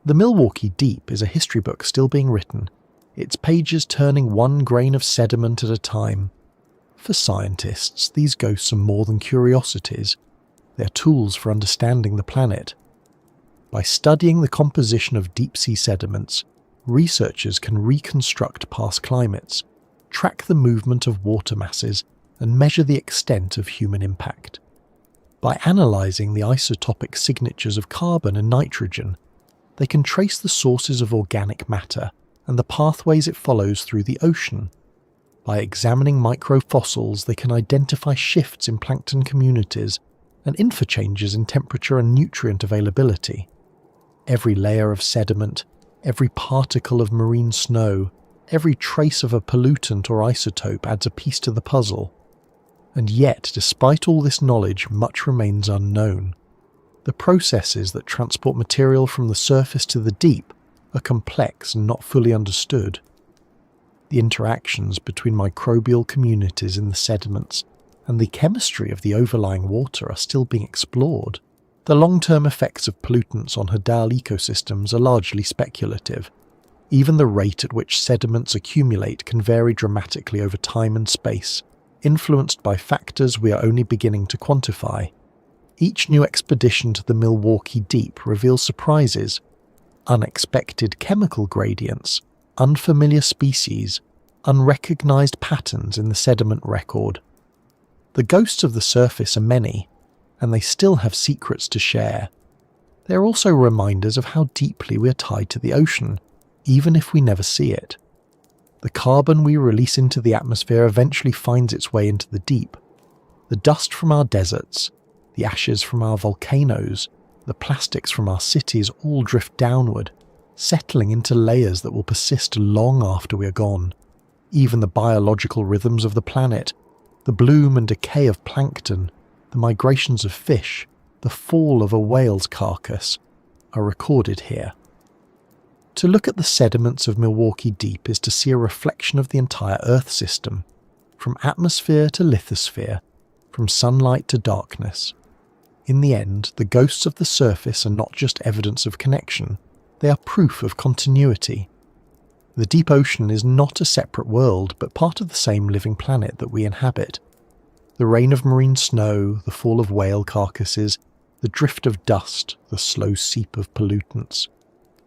The Milwaukee Deep is a history book still being written, its pages turning one grain of sediment at a time. For scientists, these ghosts are more than curiosities. They are tools for understanding the planet. By studying the composition of deep-sea sediments, researchers can reconstruct past climates, track the movement of water masses, and measure the extent of human impact. By analysing the isotopic signatures of carbon and nitrogen, they can trace the sources of organic matter and the pathways it follows through the ocean. By examining microfossils, they can identify shifts in plankton communities and interchanges in temperature and nutrient availability. Every layer of sediment, every particle of marine snow, every trace of a pollutant or isotope adds a piece to the puzzle. And yet, despite all this knowledge, much remains unknown. The processes that transport material from the surface to the deep are complex and not fully understood. The interactions between microbial communities in the sediments and the chemistry of the overlying water are still being explored. The long-term effects of pollutants on Hadal ecosystems are largely speculative. Even the rate at which sediments accumulate can vary dramatically over time and space, influenced by factors we are only beginning to quantify. Each new expedition to the Milwaukee Deep reveals surprises, unexpected chemical gradients, unfamiliar species, unrecognized patterns in the sediment record. The ghosts of the surface are many, and they still have secrets to share. They are also reminders of how deeply we are tied to the ocean, even if we never see it. The carbon we release into the atmosphere eventually finds its way into the deep. The dust from our deserts, the ashes from our volcanoes, the plastics from our cities all drift downward, settling into layers that will persist long after we are gone. Even the biological rhythms of the planet, the bloom and decay of plankton, the migrations of fish, the fall of a whale's carcass, are recorded here. To look at the sediments of Milwaukee Deep is to see a reflection of the entire Earth system, from atmosphere to lithosphere, from sunlight to darkness. In the end, the ghosts of the surface are not just evidence of connection, they are proof of continuity. The deep ocean is not a separate world, but part of the same living planet that we inhabit. The rain of marine snow, the fall of whale carcasses, the drift of dust, the slow seep of pollutants,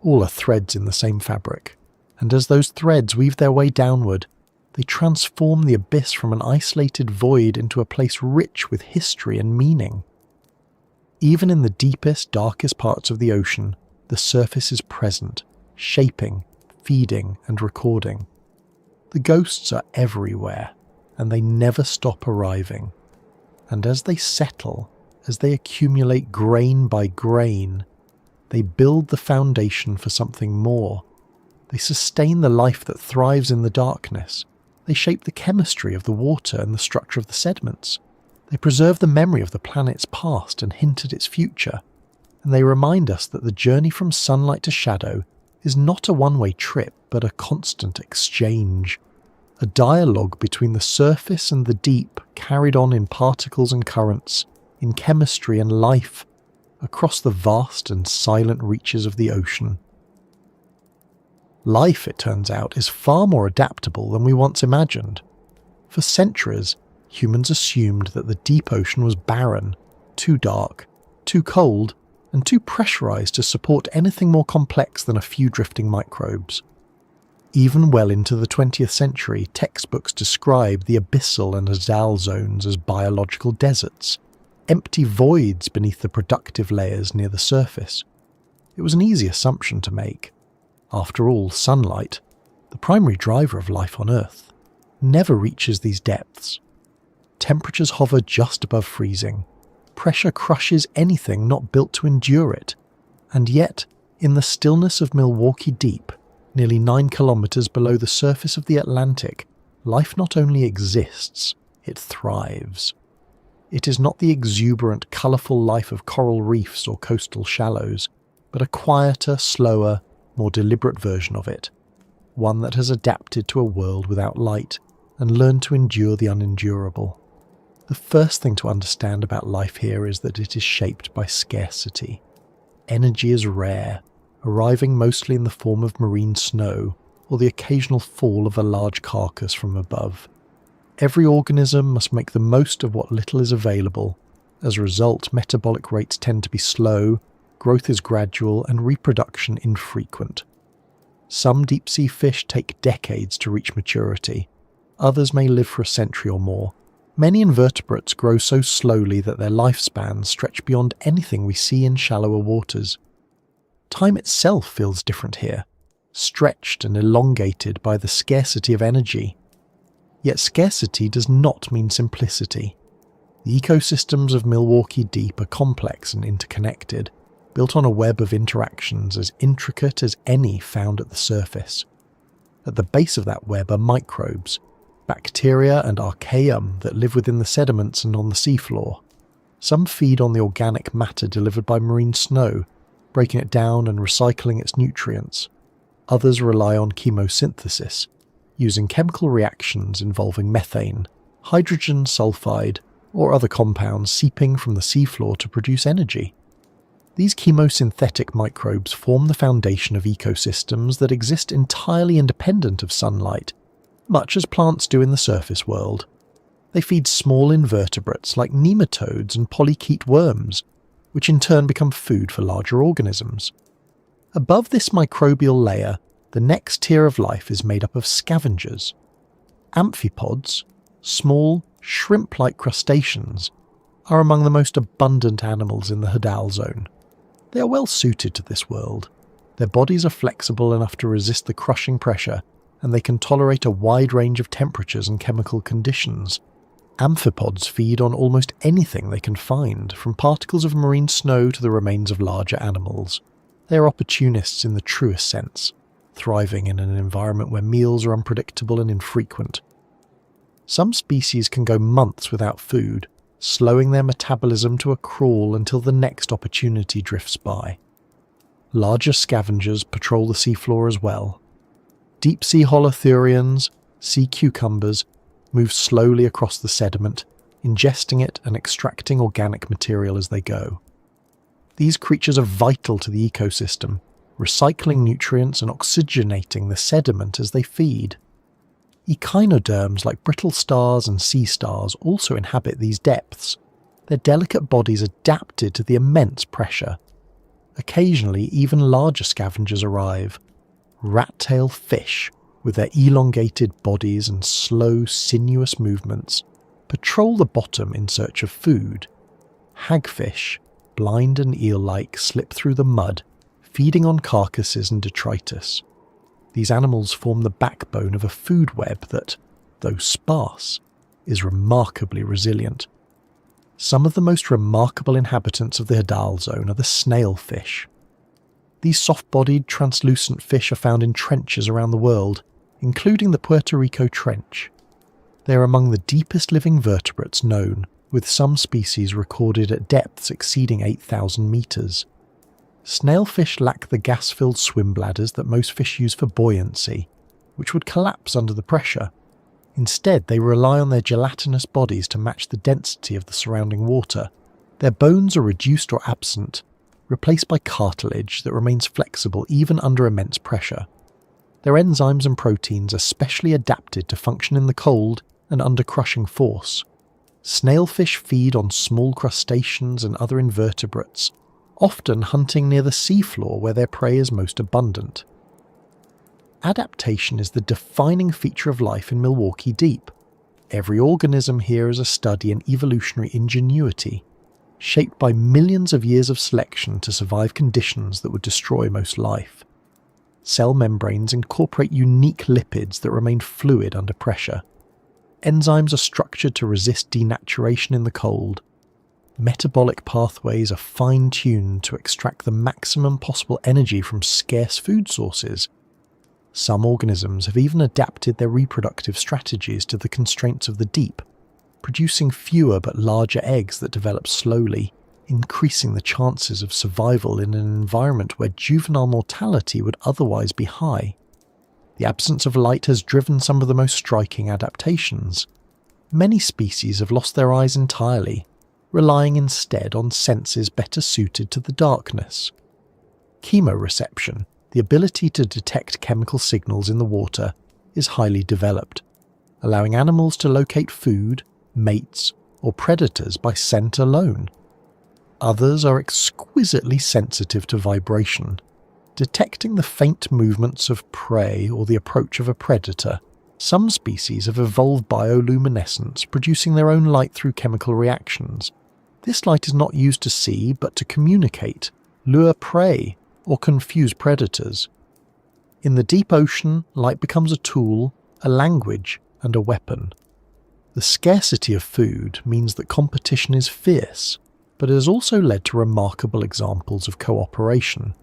all are threads in the same fabric, and as those threads weave their way downward, they transform the abyss from an isolated void into a place rich with history and meaning. Even in the deepest, darkest parts of the ocean, the surface is present, shaping, feeding, and recording. The ghosts are everywhere, and they never stop arriving. And as they settle, as they accumulate grain by grain, they build the foundation for something more. They sustain the life that thrives in the darkness. They shape the chemistry of the water and the structure of the sediments. They preserve the memory of the planet's past and hint at its future. And they remind us that the journey from sunlight to shadow is not a one-way trip, but a constant exchange. A dialogue between the surface and the deep, carried on in particles and currents, in chemistry and life, across the vast and silent reaches of the ocean. Life, it turns out, is far more adaptable than we once imagined. For centuries, humans assumed that the deep ocean was barren, too dark, too cold, and too pressurized to support anything more complex than a few drifting microbes. Even well into the 20th century, textbooks described the abyssal and Hadal zones as biological deserts, empty voids beneath the productive layers near the surface. It was an easy assumption to make. After all, sunlight, the primary driver of life on Earth, never reaches these depths. Temperatures hover just above freezing. Pressure crushes anything not built to endure it. And yet, in the stillness of Milwaukee Deep, nearly 9 kilometers below the surface of the Atlantic, life not only exists, it thrives. It is not the exuberant, colourful life of coral reefs or coastal shallows, but a quieter, slower, more deliberate version of it, one that has adapted to a world without light and learned to endure the unendurable. The first thing to understand about life here is that it is shaped by scarcity. Energy is rare, arriving mostly in the form of marine snow or the occasional fall of a large carcass from above. Every organism must make the most of what little is available. As a result, metabolic rates tend to be slow, growth is gradual, and reproduction infrequent. Some deep-sea fish take decades to reach maturity. Others may live for a century or more. Many invertebrates grow so slowly that their lifespans stretch beyond anything we see in shallower waters. Time itself feels different here, stretched and elongated by the scarcity of energy. Yet scarcity does not mean simplicity. The ecosystems of Milwaukee Deep are complex and interconnected, built on a web of interactions as intricate as any found at the surface. At the base of that web are microbes, bacteria and archaeum that live within the sediments and on the seafloor. Some feed on the organic matter delivered by marine snow, breaking it down and recycling its nutrients. Others rely on chemosynthesis, using chemical reactions involving methane, hydrogen sulfide, or other compounds seeping from the seafloor to produce energy. These chemosynthetic microbes form the foundation of ecosystems that exist entirely independent of sunlight, much as plants do in the surface world. They feed small invertebrates like nematodes and polychaete worms, which in turn become food for larger organisms. Above this microbial layer, the next tier of life is made up of scavengers. Amphipods, small, shrimp-like crustaceans, are among the most abundant animals in the Hadal zone. They are well suited to this world. Their bodies are flexible enough to resist the crushing pressure, and they can tolerate a wide range of temperatures and chemical conditions. Amphipods feed on almost anything they can find, from particles of marine snow to the remains of larger animals. They are opportunists in the truest sense, thriving in an environment where meals are unpredictable and infrequent. Some species can go months without food, slowing their metabolism to a crawl until the next opportunity drifts by. Larger scavengers patrol the seafloor as well. Deep-sea holothurians, sea cucumbers, move slowly across the sediment, ingesting it and extracting organic material as they go. These creatures are vital to the ecosystem, recycling nutrients and oxygenating the sediment as they feed. Echinoderms like brittle stars and sea stars also inhabit these depths, their delicate bodies adapted to the immense pressure. Occasionally, even larger scavengers arrive. Rat-tail fish, with their elongated bodies and slow, sinuous movements, patrol the bottom in search of food. Hagfish, blind and eel-like, slip through the mud, feeding on carcasses and detritus. These animals form the backbone of a food web that, though sparse, is remarkably resilient. Some of the most remarkable inhabitants of the Hadal zone are the snailfish. These soft-bodied, translucent fish are found in trenches around the world, including the Puerto Rico Trench. They are among the deepest living vertebrates known, with some species recorded at depths exceeding 8,000 meters. Snailfish lack the gas-filled swim bladders that most fish use for buoyancy, which would collapse under the pressure. Instead, they rely on their gelatinous bodies to match the density of the surrounding water. Their bones are reduced or absent, replaced by cartilage that remains flexible even under immense pressure. Their enzymes and proteins are specially adapted to function in the cold and under crushing force. Snailfish feed on small crustaceans and other invertebrates, often hunting near the seafloor where their prey is most abundant. Adaptation is the defining feature of life in Milwaukee Deep. Every organism here is a study in evolutionary ingenuity, shaped by millions of years of selection to survive conditions that would destroy most life. Cell membranes incorporate unique lipids that remain fluid under pressure. Enzymes are structured to resist denaturation in the cold. Metabolic pathways are fine-tuned to extract the maximum possible energy from scarce food sources. Some organisms have even adapted their reproductive strategies to the constraints of the deep, producing fewer but larger eggs that develop slowly, increasing the chances of survival in an environment where juvenile mortality would otherwise be high. The absence of light has driven some of the most striking adaptations. Many species have lost their eyes entirely, relying instead on senses better suited to the darkness. Chemoreception, the ability to detect chemical signals in the water, is highly developed, allowing animals to locate food, mates, or predators by scent alone. Others are exquisitely sensitive to vibration, detecting the faint movements of prey or the approach of a predator. Some species have evolved bioluminescence, producing their own light through chemical reactions. This light is not used to see, but to communicate, lure prey, or confuse predators. In the deep ocean, light becomes a tool, a language, and a weapon. The scarcity of food means that competition is fierce, but it has also led to remarkable examples of cooperation.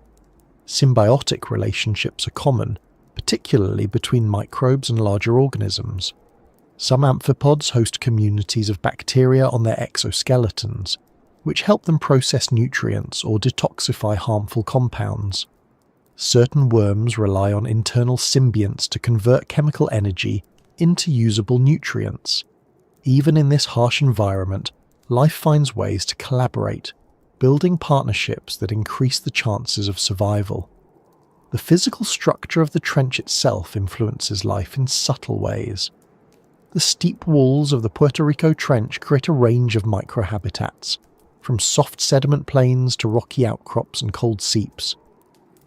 Symbiotic relationships are common, particularly between microbes and larger organisms. Some amphipods host communities of bacteria on their exoskeletons, which help them process nutrients or detoxify harmful compounds. Certain worms rely on internal symbionts to convert chemical energy into usable nutrients. Even in this harsh environment, life finds ways to collaborate, building partnerships that increase the chances of survival. The physical structure of the trench itself influences life in subtle ways. The steep walls of the Puerto Rico Trench create a range of microhabitats, from soft sediment plains to rocky outcrops and cold seeps.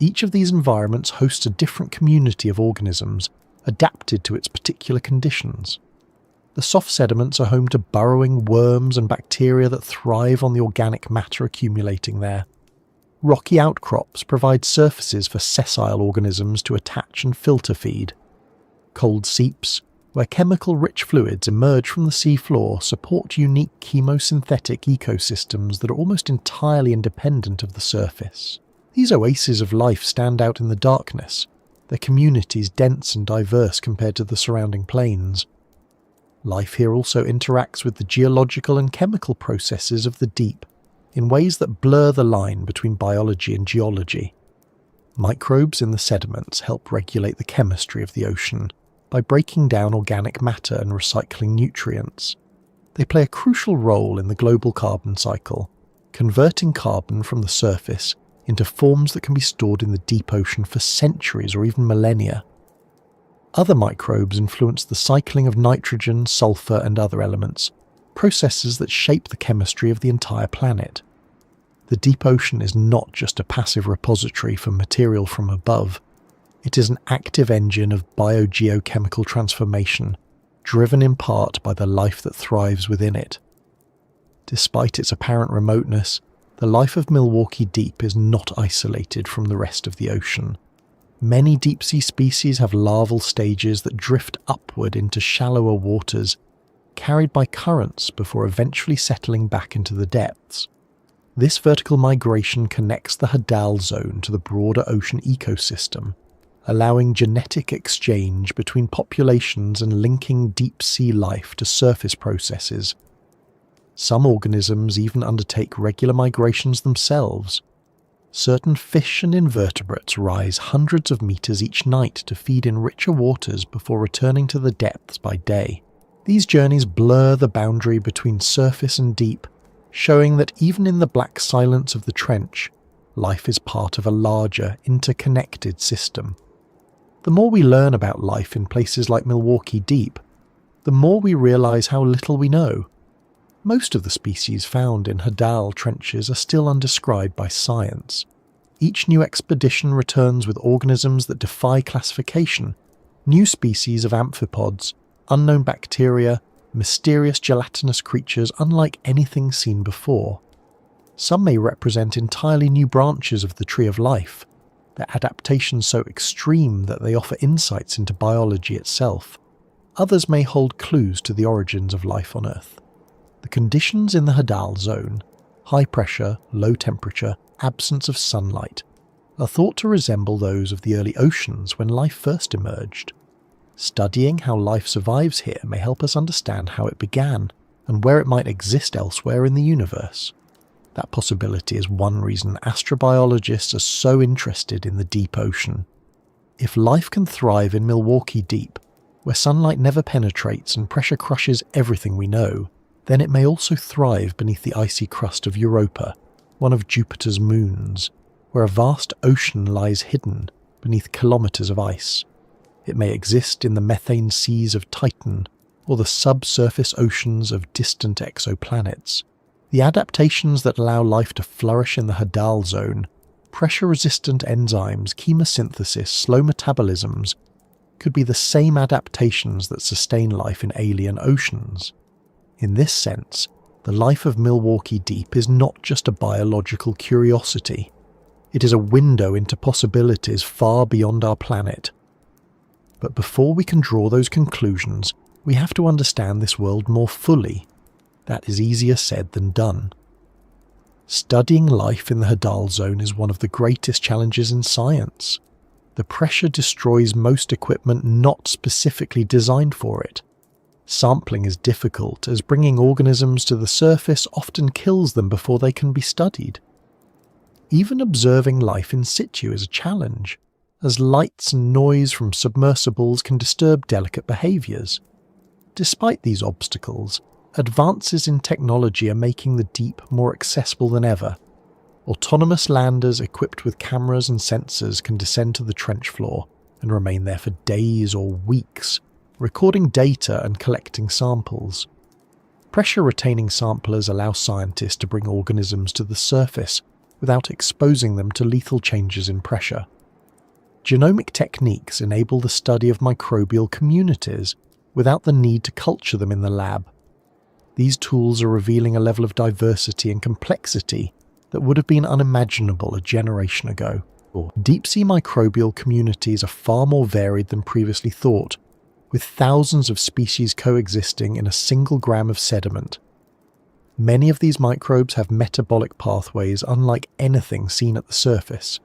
Each of these environments hosts a different community of organisms adapted to its particular conditions. The soft sediments are home to burrowing worms and bacteria that thrive on the organic matter accumulating there. Rocky outcrops provide surfaces for sessile organisms to attach and filter feed. Cold seeps, where chemical-rich fluids emerge from the seafloor, support unique chemosynthetic ecosystems that are almost entirely independent of the surface. These oases of life stand out in the darkness, their communities dense and diverse compared to the surrounding plains. Life here also interacts with the geological and chemical processes of the deep in ways that blur the line between biology and geology. Microbes in the sediments help regulate the chemistry of the ocean by breaking down organic matter and recycling nutrients. They play a crucial role in the global carbon cycle, converting carbon from the surface into forms that can be stored in the deep ocean for centuries or even millennia. Other microbes influence the cycling of nitrogen, sulfur, and other elements, processes that shape the chemistry of the entire planet. The deep ocean is not just a passive repository for material from above. It is an active engine of biogeochemical transformation, driven in part by the life that thrives within it. Despite its apparent remoteness, the life of Milwaukee Deep is not isolated from the rest of the ocean. Many deep-sea species have larval stages that drift upward into shallower waters, carried by currents before eventually settling back into the depths. This vertical migration connects the Hadal zone to the broader ocean ecosystem, allowing genetic exchange between populations and linking deep-sea life to surface processes. Some organisms even undertake regular migrations themselves. Certain fish and invertebrates rise hundreds of meters each night to feed in richer waters before returning to the depths by day. These journeys blur the boundary between surface and deep, showing that even in the black silence of the trench, life is part of a larger, interconnected system. The more we learn about life in places like Milwaukee Deep, the more we realize how little we know. Most of the species found in Hadal trenches are still undescribed by science. Each new expedition returns with organisms that defy classification, new species of amphipods, unknown bacteria, mysterious gelatinous creatures unlike anything seen before. Some may represent entirely new branches of the tree of life, their adaptations so extreme that they offer insights into biology itself. Others may hold clues to the origins of life on Earth. The conditions in the Hadal zone, high pressure, low temperature, absence of sunlight, are thought to resemble those of the early oceans when life first emerged. Studying how life survives here may help us understand how it began and where it might exist elsewhere in the universe. That possibility is one reason astrobiologists are so interested in the deep ocean. If life can thrive in Milwaukee Deep, where sunlight never penetrates and pressure crushes everything we know, then it may also thrive beneath the icy crust of Europa, one of Jupiter's moons, where a vast ocean lies hidden beneath kilometers of ice. It may exist in the methane seas of Titan or the subsurface oceans of distant exoplanets. The adaptations that allow life to flourish in the Hadal zone, pressure-resistant enzymes, chemosynthesis, slow metabolisms, could be the same adaptations that sustain life in alien oceans. In this sense, the life of Milwaukee Deep is not just a biological curiosity. It is a window into possibilities far beyond our planet. But before we can draw those conclusions, we have to understand this world more fully. That is easier said than done. Studying life in the Hadal zone is one of the greatest challenges in science. The pressure destroys most equipment not specifically designed for it. Sampling is difficult, as bringing organisms to the surface often kills them before they can be studied. Even observing life in situ is a challenge, as lights and noise from submersibles can disturb delicate behaviours. Despite these obstacles, advances in technology are making the deep more accessible than ever. Autonomous landers equipped with cameras and sensors can descend to the trench floor and remain there for days or weeks, recording data and collecting samples. Pressure-retaining samplers allow scientists to bring organisms to the surface without exposing them to lethal changes in pressure. Genomic techniques enable the study of microbial communities without the need to culture them in the lab. These tools are revealing a level of diversity and complexity that would have been unimaginable a generation ago. Deep-sea microbial communities are far more varied than previously thought, with thousands of species coexisting in a single gram of sediment. Many of these microbes have metabolic pathways unlike anything seen at the surface,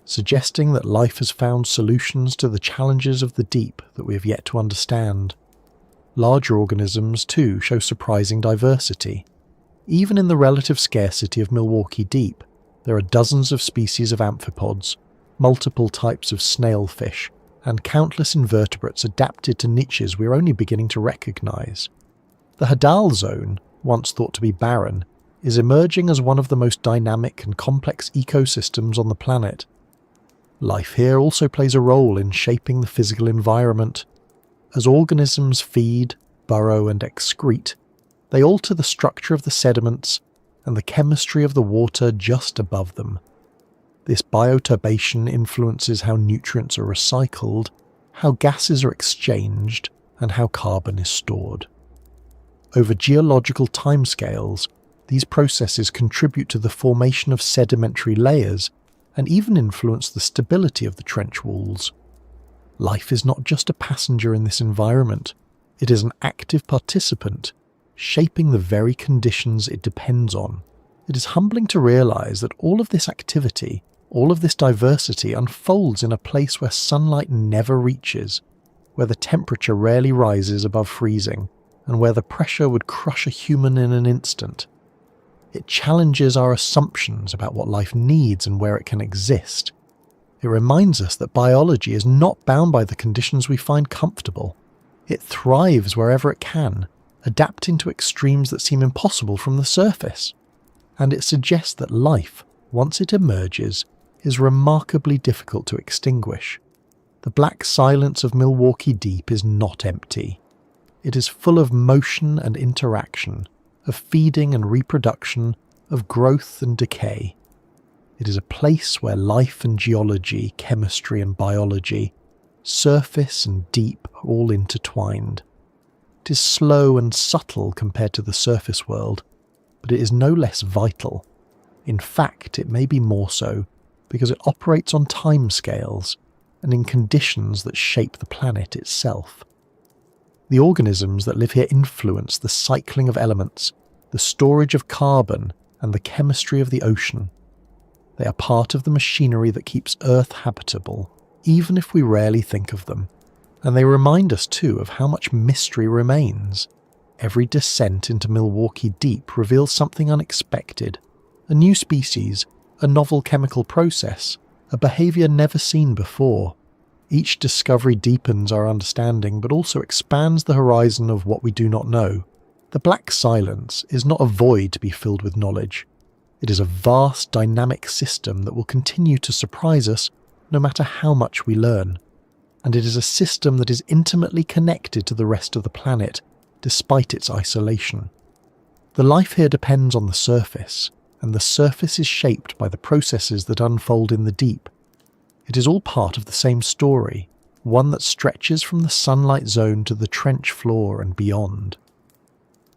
suggesting that life has found solutions to the challenges of the deep that we have yet to understand. Larger organisms, too, show surprising diversity. Even in the relative scarcity of Milwaukee Deep, there are dozens of species of amphipods, multiple types of snailfish, and countless invertebrates adapted to niches we are only beginning to recognize. The Hadal Zone, once thought to be barren, is emerging as one of the most dynamic and complex ecosystems on the planet. Life here also plays a role in shaping the physical environment. As organisms feed, burrow, and excrete, they alter the structure of the sediments and the chemistry of the water just above them. This bioturbation influences how nutrients are recycled, how gases are exchanged, and how carbon is stored. Over geological timescales, these processes contribute to the formation of sedimentary layers and even influence the stability of the trench walls. Life is not just a passenger in this environment, it is an active participant, shaping the very conditions it depends on. It is humbling to realise that all of this activity, all of this diversity unfolds in a place where sunlight never reaches, where the temperature rarely rises above freezing, and where the pressure would crush a human in an instant. It challenges our assumptions about what life needs and where it can exist. It reminds us that biology is not bound by the conditions we find comfortable. It thrives wherever it can, adapting to extremes that seem impossible from the surface. And it suggests that life, once it emerges, is remarkably difficult to extinguish. The black silence of Milwaukee Deep is not empty. It is full of motion and interaction, of feeding and reproduction, of growth and decay. It is a place where life and geology, chemistry and biology, surface and deep are all intertwined. It is slow and subtle compared to the surface world, but it is no less vital. In fact, it may be more so, because it operates on timescales and in conditions that shape the planet itself. The organisms that live here influence the cycling of elements, the storage of carbon, and the chemistry of the ocean. They are part of the machinery that keeps Earth habitable, even if we rarely think of them. And they remind us too of how much mystery remains. Every descent into Milwaukee Deep reveals something unexpected. A new species, a novel chemical process, a behaviour never seen before. Each discovery deepens our understanding but also expands the horizon of what we do not know. The black silence is not a void to be filled with knowledge. It is a vast, dynamic system that will continue to surprise us no matter how much we learn. And it is a system that is intimately connected to the rest of the planet, despite its isolation. The life here depends on the surface, and the surface is shaped by the processes that unfold in the deep. It is all part of the same story, one that stretches from the sunlight zone to the trench floor and beyond.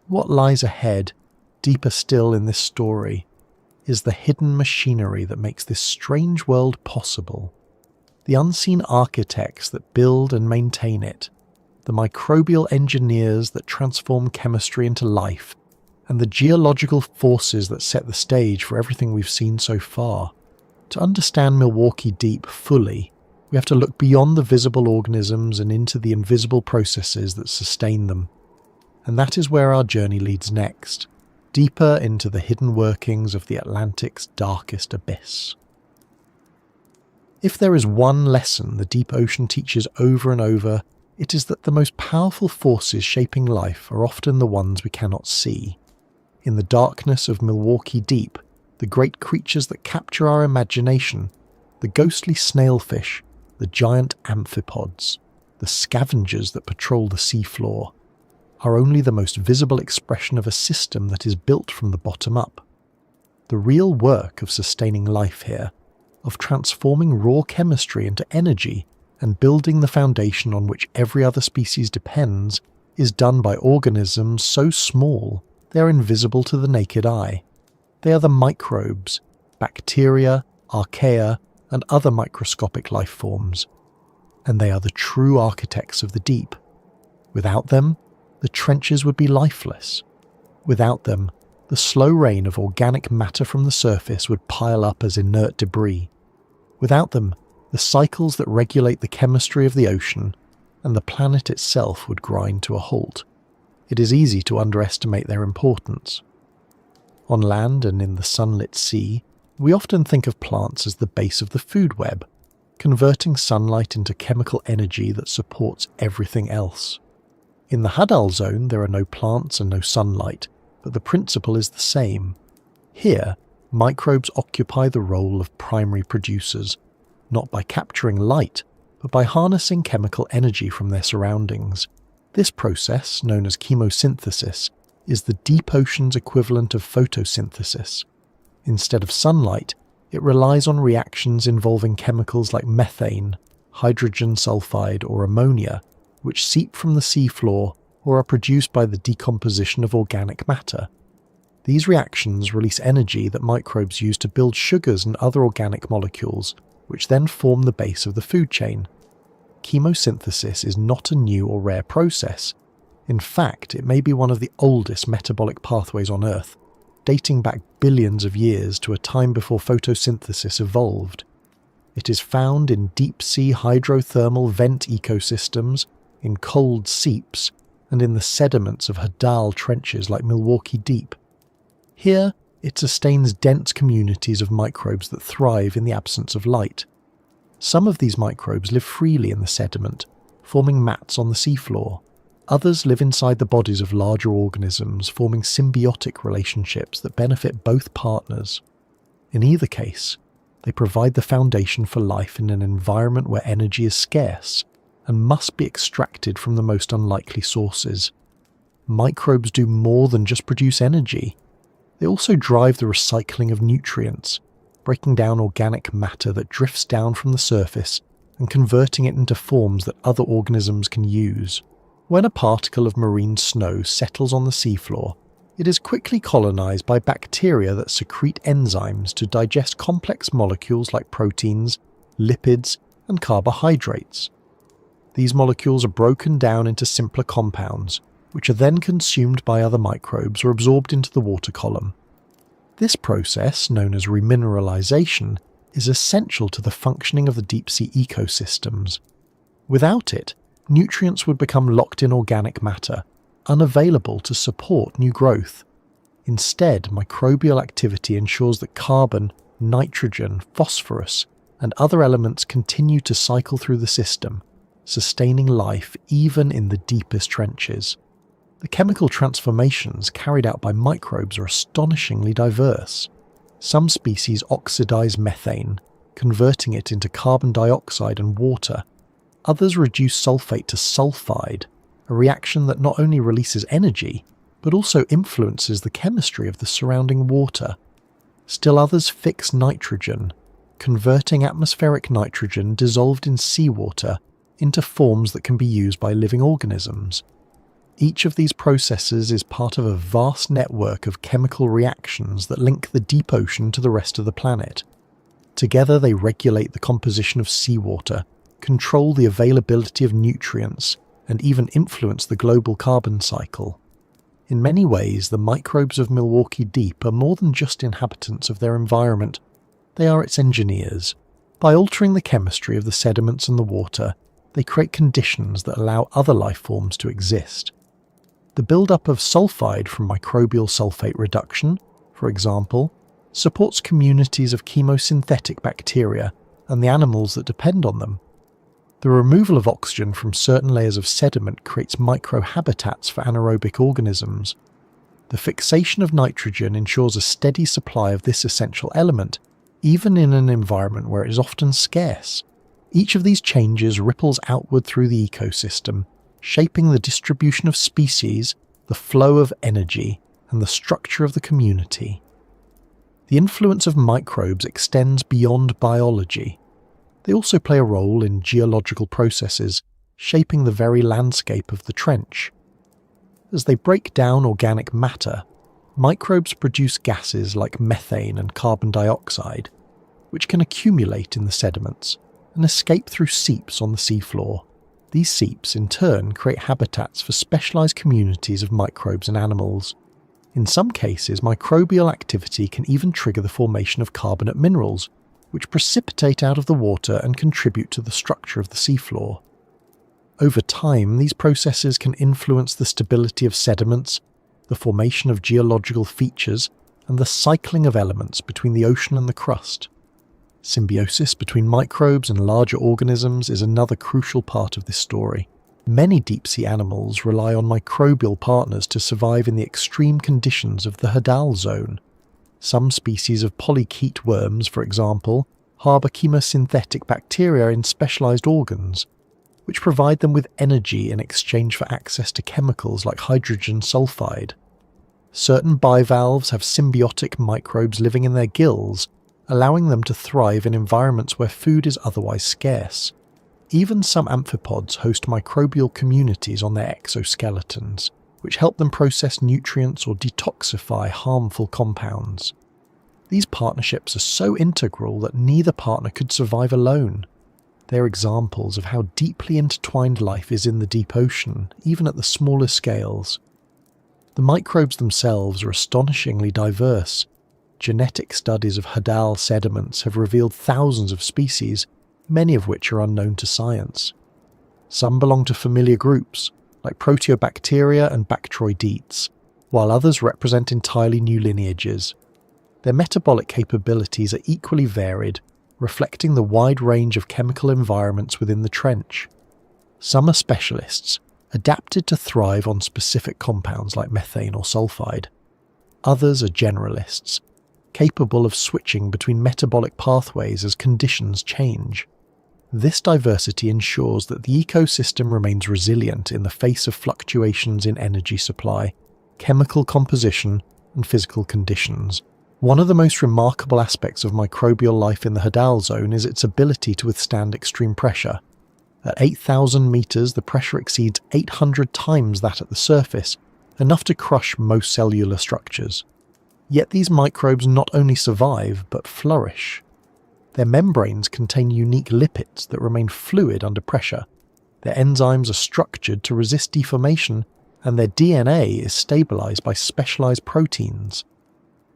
What lies ahead, deeper still in this story, is the hidden machinery that makes this strange world possible. The unseen architects that build and maintain it, the microbial engineers that transform chemistry into life, and the geological forces that set the stage for everything we've seen so far. To understand Milwaukee Deep fully, we have to look beyond the visible organisms and into the invisible processes that sustain them. And that is where our journey leads next. deeper into the hidden workings of the Atlantic's darkest abyss. If there is one lesson the deep ocean teaches over and over, it is that the most powerful forces shaping life are often the ones we cannot see. In the darkness of Milwaukee Deep, the great creatures that capture our imagination, the ghostly snailfish, the giant amphipods, the scavengers that patrol the seafloor, are only the most visible expression of a system that is built from the bottom up. The real work of sustaining life here, of transforming raw chemistry into energy and building the foundation on which every other species depends, is done by organisms so small they are invisible to the naked eye. They are the microbes, bacteria, archaea, and other microscopic life forms. And they are the true architects of the deep. Without them, the trenches would be lifeless. Without them, the slow rain of organic matter from the surface would pile up as inert debris. Without them, the cycles that regulate the chemistry of the ocean and the planet itself would grind to a halt. It is easy to underestimate their importance. On land and in the sunlit sea, we often think of plants as the base of the food web, converting sunlight into chemical energy that supports everything else. In the Hadal zone, there are no plants and no sunlight, but the principle is the same. Here, microbes occupy the role of primary producers, not by capturing light, but by harnessing chemical energy from their surroundings. This process, known as chemosynthesis, is the deep ocean's equivalent of photosynthesis. Instead of sunlight, it relies on reactions involving chemicals like methane, hydrogen sulfide, or ammonia, which seep from the seafloor or are produced by the decomposition of organic matter. These reactions release energy that microbes use to build sugars and other organic molecules, which then form the base of the food chain. Chemosynthesis is not a new or rare process. In fact, it may be one of the oldest metabolic pathways on Earth, dating back billions of years to a time before photosynthesis evolved. It is found in deep-sea hydrothermal vent ecosystems, in cold seeps, and in the sediments of Hadal trenches like Milwaukee Deep. Here, it sustains dense communities of microbes that thrive in the absence of light. Some of these microbes live freely in the sediment, forming mats on the seafloor. Others live inside the bodies of larger organisms, forming symbiotic relationships that benefit both partners. In either case, they provide the foundation for life in an environment where energy is scarce and must be extracted from the most unlikely sources. Microbes do more than just produce energy. They also drive the recycling of nutrients, breaking down organic matter that drifts down from the surface and converting it into forms that other organisms can use. When a particle of marine snow settles on the seafloor, it is quickly colonized by bacteria that secrete enzymes to digest complex molecules like proteins, lipids, and carbohydrates. These molecules are broken down into simpler compounds, which are then consumed by other microbes or absorbed into the water column. This process, known as remineralization, is essential to the functioning of the deep-sea ecosystems. Without it, nutrients would become locked in organic matter, unavailable to support new growth. Instead, microbial activity ensures that carbon, nitrogen, phosphorus, and other elements continue to cycle through the system, sustaining life even in the deepest trenches. The chemical transformations carried out by microbes are astonishingly diverse. Some species oxidize methane, converting it into carbon dioxide and water. Others reduce sulfate to sulfide, a reaction that not only releases energy, but also influences the chemistry of the surrounding water. Still others fix nitrogen, converting atmospheric nitrogen dissolved in seawater into forms that can be used by living organisms. Each of these processes is part of a vast network of chemical reactions that link the deep ocean to the rest of the planet. Together they regulate the composition of seawater, control the availability of nutrients, and even influence the global carbon cycle. In many ways, the microbes of Milwaukee Deep are more than just inhabitants of their environment. They are its engineers. By altering the chemistry of the sediments and the water, they create conditions that allow other life forms to exist. The buildup of sulfide from microbial sulfate reduction, for example, supports communities of chemosynthetic bacteria and the animals that depend on them. The removal of oxygen from certain layers of sediment creates microhabitats for anaerobic organisms. The fixation of nitrogen ensures a steady supply of this essential element, even in an environment where it is often scarce. Each of these changes ripples outward through the ecosystem, shaping the distribution of species, the flow of energy, and the structure of the community. The influence of microbes extends beyond biology. They also play a role in geological processes, shaping the very landscape of the trench. As they break down organic matter, microbes produce gases like methane and carbon dioxide, which can accumulate in the sediments and escape through seeps on the seafloor. These seeps, in turn, create habitats for specialized communities of microbes and animals. In some cases, microbial activity can even trigger the formation of carbonate minerals, which precipitate out of the water and contribute to the structure of the seafloor. Over time, these processes can influence the stability of sediments, the formation of geological features, and the cycling of elements between the ocean and the crust. Symbiosis between microbes and larger organisms is another crucial part of this story. Many deep-sea animals rely on microbial partners to survive in the extreme conditions of the Hadal zone. Some species of polychaete worms, for example, harbour chemosynthetic bacteria in specialised organs, which provide them with energy in exchange for access to chemicals like hydrogen sulfide. Certain bivalves have symbiotic microbes living in their gills, allowing them to thrive in environments where food is otherwise scarce. Even some amphipods host microbial communities on their exoskeletons, which help them process nutrients or detoxify harmful compounds. These partnerships are so integral that neither partner could survive alone. They are examples of how deeply intertwined life is in the deep ocean, even at the smallest scales. The microbes themselves are astonishingly diverse. Genetic studies of Hadal sediments have revealed thousands of species, many of which are unknown to science. Some belong to familiar groups, like proteobacteria and bacteroidetes, while others represent entirely new lineages. Their metabolic capabilities are equally varied, reflecting the wide range of chemical environments within the trench. Some are specialists, adapted to thrive on specific compounds like methane or sulfide. Others are generalists, capable of switching between metabolic pathways as conditions change. This diversity ensures that the ecosystem remains resilient in the face of fluctuations in energy supply, chemical composition, and physical conditions. One of the most remarkable aspects of microbial life in the Hadal zone is its ability to withstand extreme pressure. At 8,000 meters, the pressure exceeds 800 times that at the surface, enough to crush most cellular structures. Yet these microbes not only survive, but flourish. Their membranes contain unique lipids that remain fluid under pressure. Their enzymes are structured to resist deformation, and their DNA is stabilized by specialized proteins.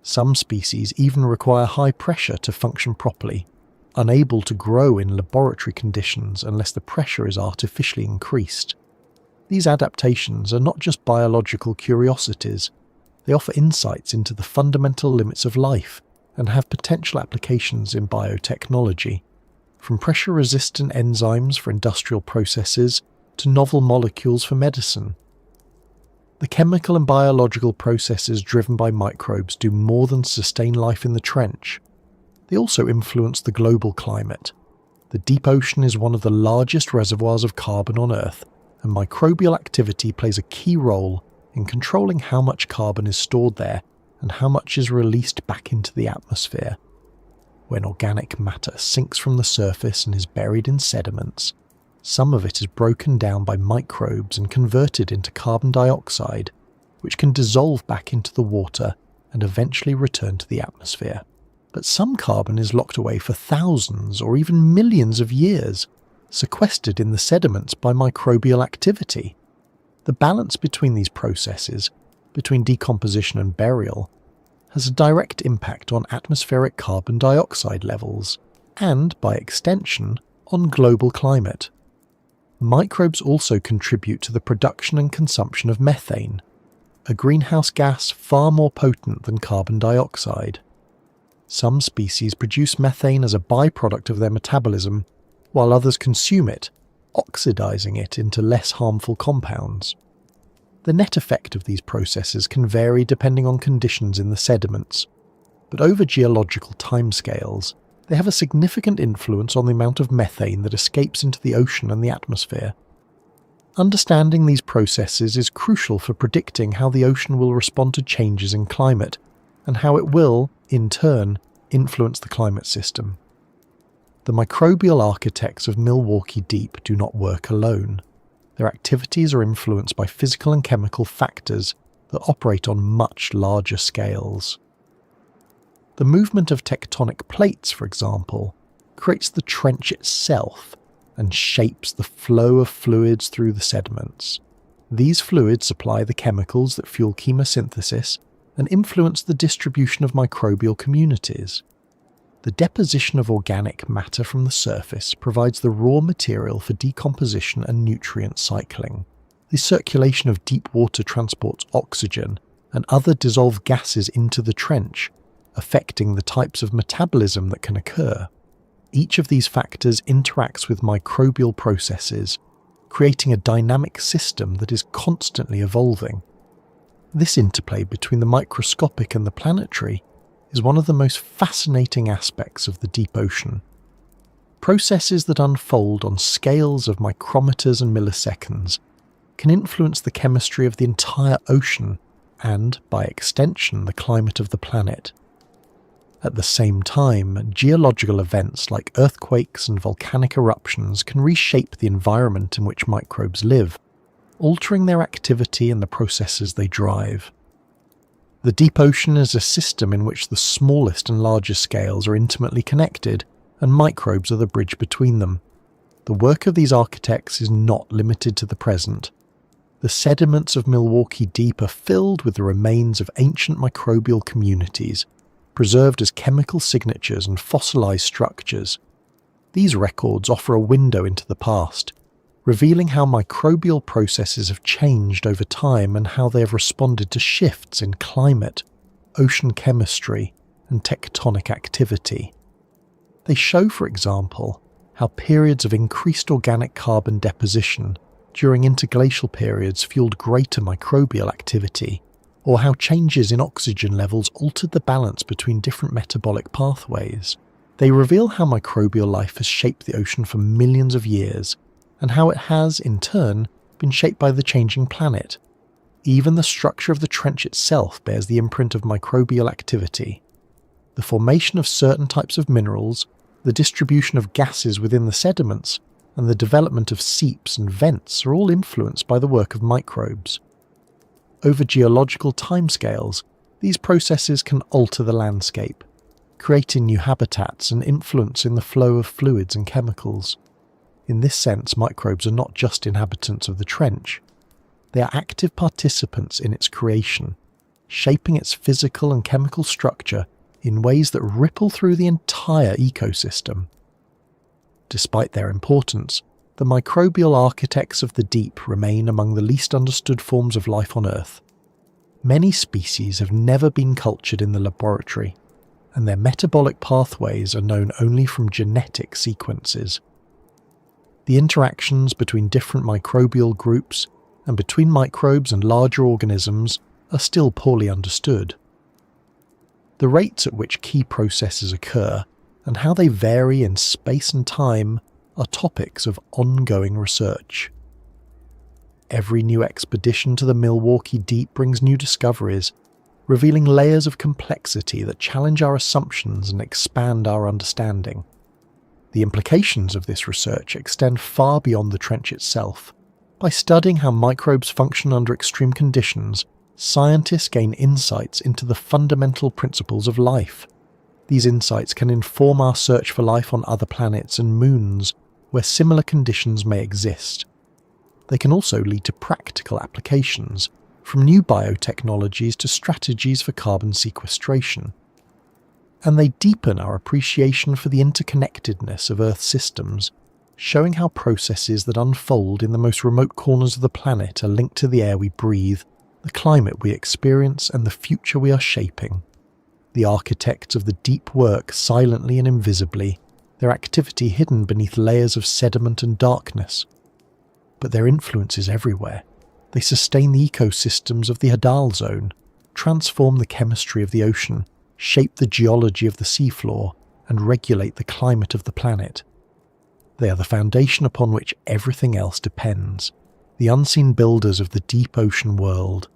Some species even require high pressure to function properly, unable to grow in laboratory conditions unless the pressure is artificially increased. These adaptations are not just biological curiosities, they offer insights into the fundamental limits of life and have potential applications in biotechnology, from pressure-resistant enzymes for industrial processes to novel molecules for medicine. The chemical and biological processes driven by microbes do more than sustain life in the trench. They also influence the global climate. The deep ocean is one of the largest reservoirs of carbon on Earth, and microbial activity plays a key role in controlling how much carbon is stored there and how much is released back into the atmosphere. When organic matter sinks from the surface and is buried in sediments, some of it is broken down by microbes and converted into carbon dioxide, which can dissolve back into the water and eventually return to the atmosphere. But some carbon is locked away for thousands or even millions of years, sequestered in the sediments by microbial activity. The balance between these processes, between decomposition and burial, has a direct impact on atmospheric carbon dioxide levels and, by extension, on global climate. Microbes also contribute to the production and consumption of methane, a greenhouse gas far more potent than carbon dioxide. Some species produce methane as a byproduct of their metabolism, while others consume it, oxidizing it into less harmful compounds. The net effect of these processes can vary depending on conditions in the sediments, but over geological timescales, they have a significant influence on the amount of methane that escapes into the ocean and the atmosphere. Understanding these processes is crucial for predicting how the ocean will respond to changes in climate, and how it will, in turn, influence the climate system. The microbial architects of Milwaukee Deep do not work alone. Their activities are influenced by physical and chemical factors that operate on much larger scales. The movement of tectonic plates, for example, creates the trench itself and shapes the flow of fluids through the sediments. These fluids supply the chemicals that fuel chemosynthesis and influence the distribution of microbial communities. The deposition of organic matter from the surface provides the raw material for decomposition and nutrient cycling. The circulation of deep water transports oxygen and other dissolved gases into the trench, affecting the types of metabolism that can occur. Each of these factors interacts with microbial processes, creating a dynamic system that is constantly evolving. This interplay between the microscopic and the planetary is one of the most fascinating aspects of the deep ocean. Processes that unfold on scales of micrometers and milliseconds can influence the chemistry of the entire ocean and, by extension, the climate of the planet. At the same time, geological events like earthquakes and volcanic eruptions can reshape the environment in which microbes live, altering their activity and the processes they drive. The deep ocean is a system in which the smallest and largest scales are intimately connected, and microbes are the bridge between them. The work of these architects is not limited to the present. The sediments of Milwaukee Deep are filled with the remains of ancient microbial communities, preserved as chemical signatures and fossilized structures. These records offer a window into the past, revealing how microbial processes have changed over time and how they have responded to shifts in climate, ocean chemistry, and tectonic activity. They show, for example, how periods of increased organic carbon deposition during interglacial periods fueled greater microbial activity, or how changes in oxygen levels altered the balance between different metabolic pathways. They reveal how microbial life has shaped the ocean for millions of years, and how it has, in turn, been shaped by the changing planet. Even the structure of the trench itself bears the imprint of microbial activity. The formation of certain types of minerals, the distribution of gases within the sediments, and the development of seeps and vents are all influenced by the work of microbes. Over geological timescales, these processes can alter the landscape, creating new habitats and influencing the flow of fluids and chemicals. In this sense, microbes are not just inhabitants of the trench. They are active participants in its creation, shaping its physical and chemical structure in ways that ripple through the entire ecosystem. Despite their importance, the microbial architects of the deep remain among the least understood forms of life on Earth. Many species have never been cultured in the laboratory, and their metabolic pathways are known only from genetic sequences. The interactions between different microbial groups and between microbes and larger organisms are still poorly understood. The rates at which key processes occur and how they vary in space and time are topics of ongoing research. Every new expedition to the Milwaukee Deep brings new discoveries, revealing layers of complexity that challenge our assumptions and expand our understanding. The implications of this research extend far beyond the trench itself. By studying how microbes function under extreme conditions, scientists gain insights into the fundamental principles of life. These insights can inform our search for life on other planets and moons where similar conditions may exist. They can also lead to practical applications, from new biotechnologies to strategies for carbon sequestration. And they deepen our appreciation for the interconnectedness of Earth systems, showing how processes that unfold in the most remote corners of the planet are linked to the air we breathe, the climate we experience and the future we are shaping. The architects of the deep work silently and invisibly, their activity hidden beneath layers of sediment and darkness. But their influence is everywhere. They sustain the ecosystems of the Hadal Zone, transform the chemistry of the ocean, shape the geology of the seafloor, and regulate the climate of the planet. They are the foundation upon which everything else depends, the unseen builders of the deep ocean world.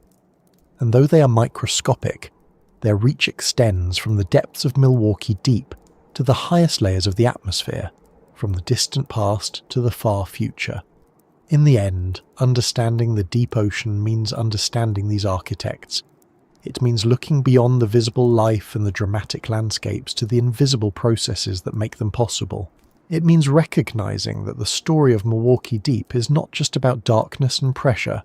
And though they are microscopic, their reach extends from the depths of Milwaukee deep to the highest layers of the atmosphere, from the distant past to the far future. In the end, understanding the deep ocean means understanding these architects. It means looking beyond the visible life and the dramatic landscapes to the invisible processes that make them possible. It means recognizing that the story of Milwaukee Deep is not just about darkness and pressure,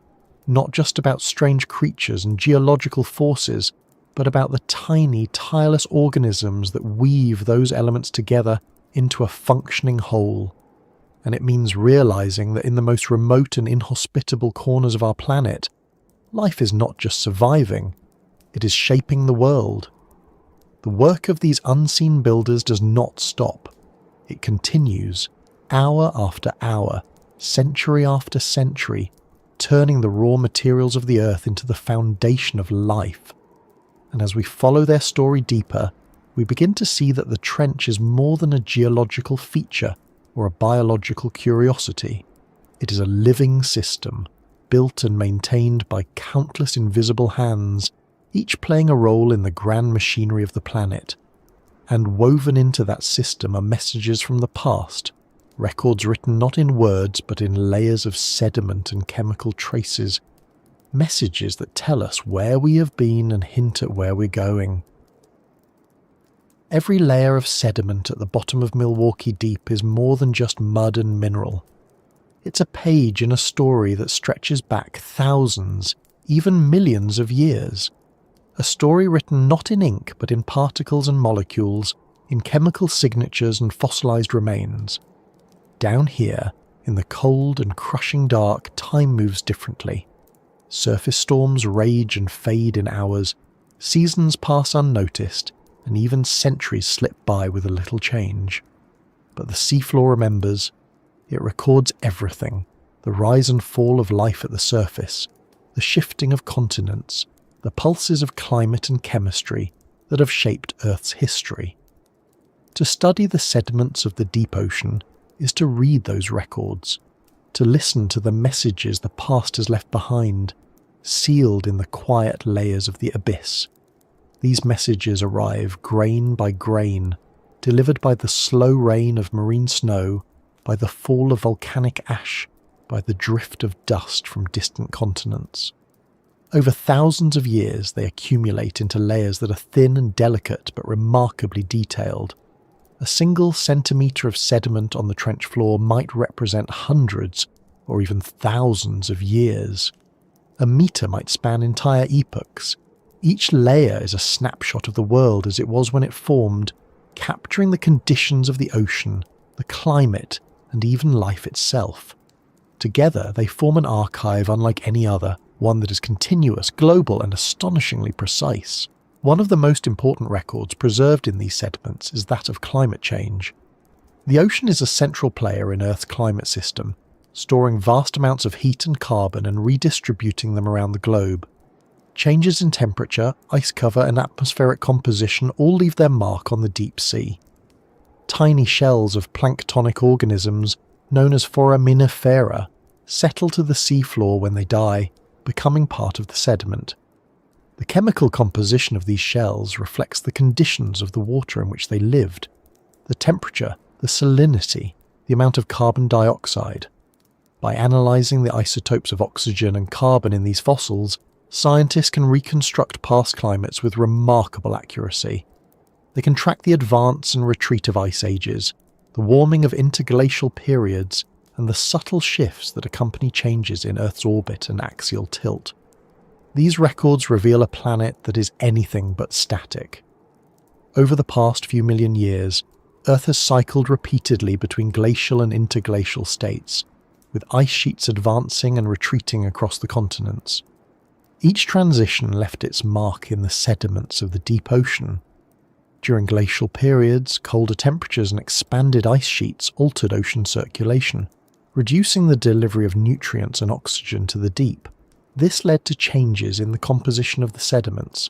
not just about strange creatures and geological forces, but about the tiny, tireless organisms that weave those elements together into a functioning whole. And it means realizing that in the most remote and inhospitable corners of our planet, life is not just surviving, it is shaping the world. The work of these unseen builders does not stop. It continues, hour after hour, century after century, turning the raw materials of the earth into the foundation of life. And as we follow their story deeper, we begin to see that the trench is more than a geological feature or a biological curiosity. It is a living system, built and maintained by countless invisible hands, each playing a role in the grand machinery of the planet. And woven into that system are messages from the past, records written not in words but in layers of sediment and chemical traces, messages that tell us where we have been and hint at where we're going. Every layer of sediment at the bottom of Milwaukee Deep is more than just mud and mineral. It's a page in a story that stretches back thousands, even millions of years. A story written not in ink but in particles and molecules, in chemical signatures and fossilized remains. Down here, in the cold and crushing dark, time moves differently. Surface storms rage and fade in hours, seasons pass unnoticed, and even centuries slip by with a little change. But the seafloor remembers. It records everything, the rise and fall of life at the surface, the shifting of continents, the pulses of climate and chemistry that have shaped Earth's history. To study the sediments of the deep ocean is to read those records, to listen to the messages the past has left behind, sealed in the quiet layers of the abyss. These messages arrive grain by grain, delivered by the slow rain of marine snow, by the fall of volcanic ash, by the drift of dust from distant continents. Over thousands of years they accumulate into layers that are thin and delicate but remarkably detailed. A single centimetre of sediment on the trench floor might represent hundreds or even thousands of years. A metre might span entire epochs. Each layer is a snapshot of the world as it was when it formed, capturing the conditions of the ocean, the climate, and even life itself. Together they form an archive unlike any other, one that is continuous, global, and astonishingly precise. One of the most important records preserved in these sediments is that of climate change. The ocean is a central player in Earth's climate system, storing vast amounts of heat and carbon and redistributing them around the globe. Changes in temperature, ice cover, and atmospheric composition all leave their mark on the deep sea. Tiny shells of planktonic organisms, known as foraminifera, settle to the seafloor when they die, becoming part of the sediment. The chemical composition of these shells reflects the conditions of the water in which they lived, the temperature, the salinity, the amount of carbon dioxide. By analysing the isotopes of oxygen and carbon in these fossils, scientists can reconstruct past climates with remarkable accuracy. They can track the advance and retreat of ice ages, the warming of interglacial periods, and the subtle shifts that accompany changes in Earth's orbit and axial tilt. These records reveal a planet that is anything but static. Over the past few million years, Earth has cycled repeatedly between glacial and interglacial states, with ice sheets advancing and retreating across the continents. Each transition left its mark in the sediments of the deep ocean. During glacial periods, colder temperatures and expanded ice sheets altered ocean circulation, reducing the delivery of nutrients and oxygen to the deep. This led to changes in the composition of the sediments,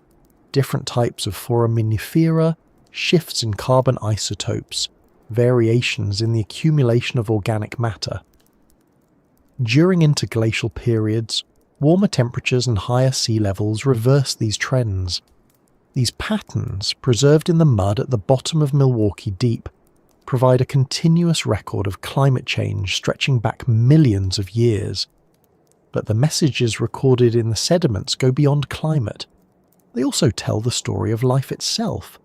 different types of foraminifera, shifts in carbon isotopes, variations in the accumulation of organic matter. During interglacial periods, warmer temperatures and higher sea levels reversed these trends. These patterns, preserved in the mud at the bottom of Milwaukee Deep, provide a continuous record of climate change stretching back millions of years. But the messages recorded in the sediments go beyond climate. They also tell the story of life itself.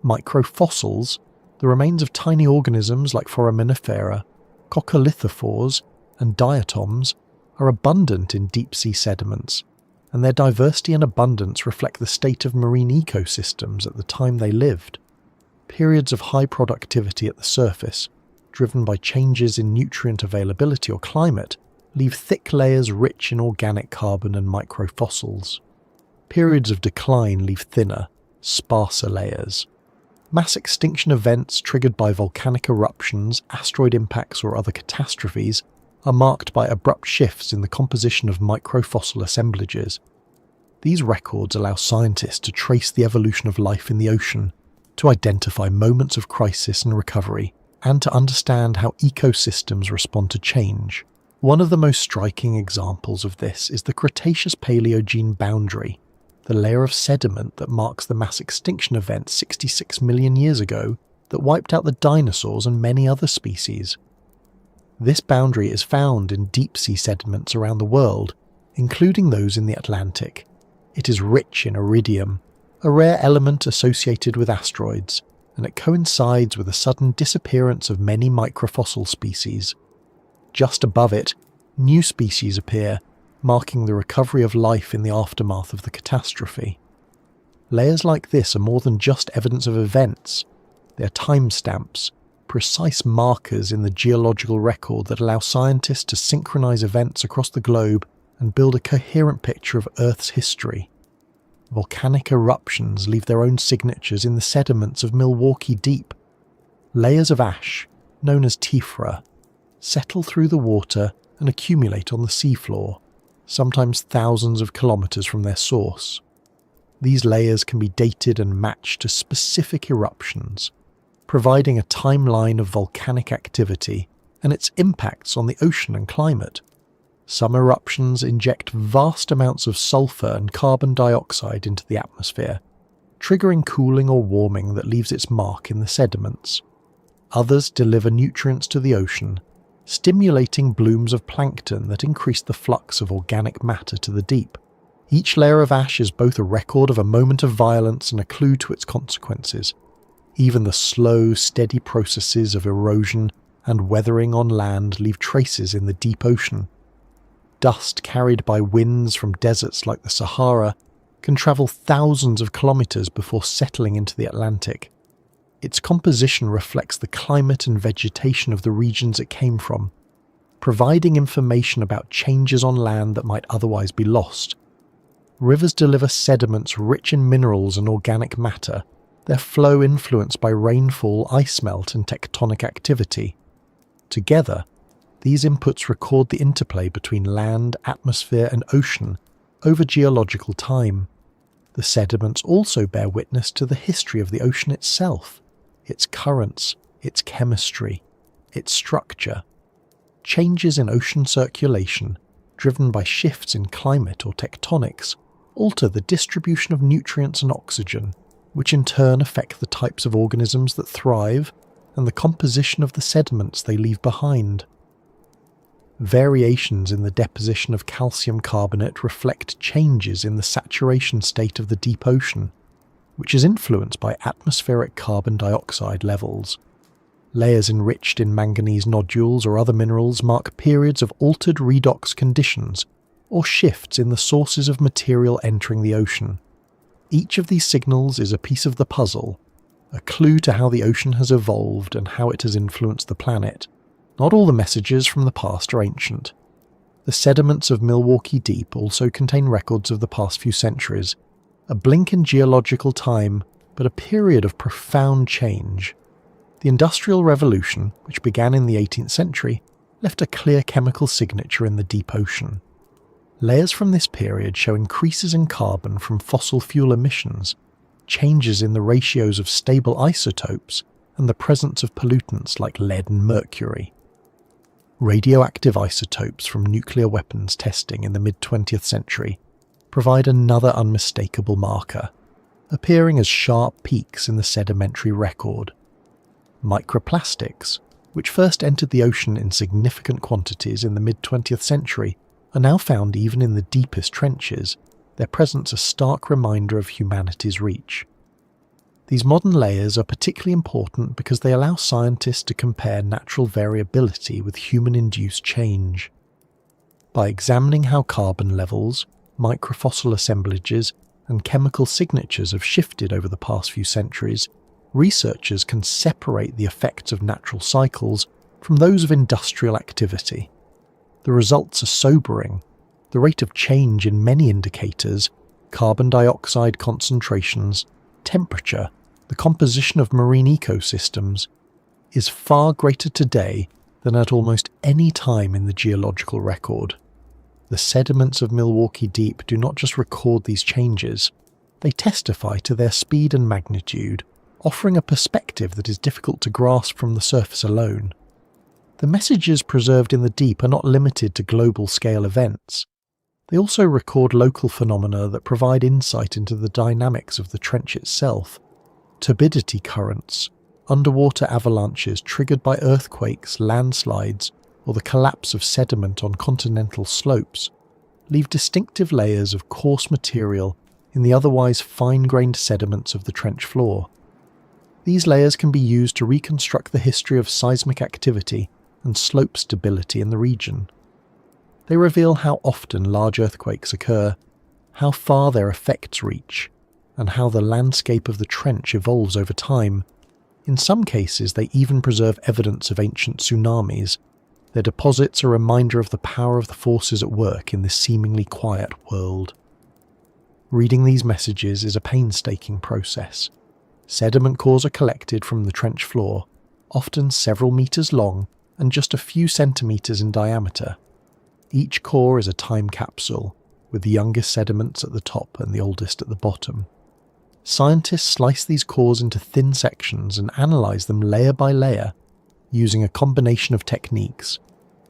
Microfossils, the remains of tiny organisms like foraminifera, coccolithophores, and diatoms, are abundant in deep-sea sediments, and their diversity and abundance reflect the state of marine ecosystems at the time they lived. Periods of high productivity at the surface, driven by changes in nutrient availability or climate, leave thick layers rich in organic carbon and microfossils. Periods of decline leave thinner, sparser layers. Mass extinction events triggered by volcanic eruptions, asteroid impacts or other catastrophes are marked by abrupt shifts in the composition of microfossil assemblages. These records allow scientists to trace the evolution of life in the ocean, to identify moments of crisis and recovery, and to understand how ecosystems respond to change. One of the most striking examples of this is the Cretaceous-Paleogene boundary, the layer of sediment that marks the mass extinction event 66 million years ago that wiped out the dinosaurs and many other species. This boundary is found in deep-sea sediments around the world, including those in the Atlantic. It is rich in iridium, a rare element associated with asteroids, and it coincides with the sudden disappearance of many microfossil species. Just above it, new species appear, marking the recovery of life in the aftermath of the catastrophe. Layers like this are more than just evidence of events. They are timestamps, precise markers in the geological record that allow scientists to synchronize events across the globe and build a coherent picture of Earth's history. Volcanic eruptions leave their own signatures in the sediments of Milwaukee Deep. Layers of ash, known as tephra, settle through the water and accumulate on the seafloor, sometimes thousands of kilometers from their source. These layers can be dated and matched to specific eruptions, providing a timeline of volcanic activity and its impacts on the ocean and climate. Some eruptions inject vast amounts of sulfur and carbon dioxide into the atmosphere, triggering cooling or warming that leaves its mark in the sediments. Others deliver nutrients to the ocean, stimulating blooms of plankton that increase the flux of organic matter to the deep. Each layer of ash is both a record of a moment of violence and a clue to its consequences. Even the slow, steady processes of erosion and weathering on land leave traces in the deep ocean. Dust carried by winds from deserts like the Sahara can travel thousands of kilometers before settling into the Atlantic. Its composition reflects the climate and vegetation of the regions it came from, providing information about changes on land that might otherwise be lost. Rivers deliver sediments rich in minerals and organic matter, their flow influenced by rainfall, ice melt, and tectonic activity. Together, these inputs record the interplay between land, atmosphere, and ocean over geological time. The sediments also bear witness to the history of the ocean itself, its currents, its chemistry, its structure. Changes in ocean circulation, driven by shifts in climate or tectonics, alter the distribution of nutrients and oxygen, which in turn affect the types of organisms that thrive and the composition of the sediments they leave behind. Variations in the deposition of calcium carbonate reflect changes in the saturation state of the deep ocean, which is influenced by atmospheric carbon dioxide levels. Layers enriched in manganese nodules or other minerals mark periods of altered redox conditions or shifts in the sources of material entering the ocean. Each of these signals is a piece of the puzzle, a clue to how the ocean has evolved and how it has influenced the planet. Not all the messages from the past are ancient. The sediments of Milwaukee Deep also contain records of the past few centuries, a blink in geological time, but a period of profound change. The Industrial Revolution, which began in the 18th century, left a clear chemical signature in the deep ocean. Layers from this period show increases in carbon from fossil fuel emissions, changes in the ratios of stable isotopes, and the presence of pollutants like lead and mercury. Radioactive isotopes from nuclear weapons testing in the mid-20th century provide another unmistakable marker, appearing as sharp peaks in the sedimentary record. Microplastics, which first entered the ocean in significant quantities in the mid-20th century, are now found even in the deepest trenches, their presence a stark reminder of humanity's reach. These modern layers are particularly important because they allow scientists to compare natural variability with human-induced change. By examining how carbon levels, microfossil assemblages, and chemical signatures have shifted over the past few centuries, researchers can separate the effects of natural cycles from those of industrial activity. The results are sobering. The rate of change in many indicators, carbon dioxide concentrations, temperature, the composition of marine ecosystems, is far greater today than at almost any time in the geological record. The sediments of Milwaukee Deep do not just record these changes, they testify to their speed and magnitude, offering a perspective that is difficult to grasp from the surface alone. The messages preserved in the deep are not limited to global-scale events. They also record local phenomena that provide insight into the dynamics of the trench itself. Turbidity currents, underwater avalanches triggered by earthquakes, landslides, or the collapse of sediment on continental slopes, leave distinctive layers of coarse material in the otherwise fine-grained sediments of the trench floor. These layers can be used to reconstruct the history of seismic activity and slope stability in the region. They reveal how often large earthquakes occur, how far their effects reach, and how the landscape of the trench evolves over time. In some cases, they even preserve evidence of ancient tsunamis. Their deposits are a reminder of the power of the forces at work in this seemingly quiet world. Reading these messages is a painstaking process. Sediment cores are collected from the trench floor, often several meters long and just a few centimeters in diameter. Each core is a time capsule, with the youngest sediments at the top and the oldest at the bottom. Scientists slice these cores into thin sections and analyze them layer by layer, using a combination of techniques: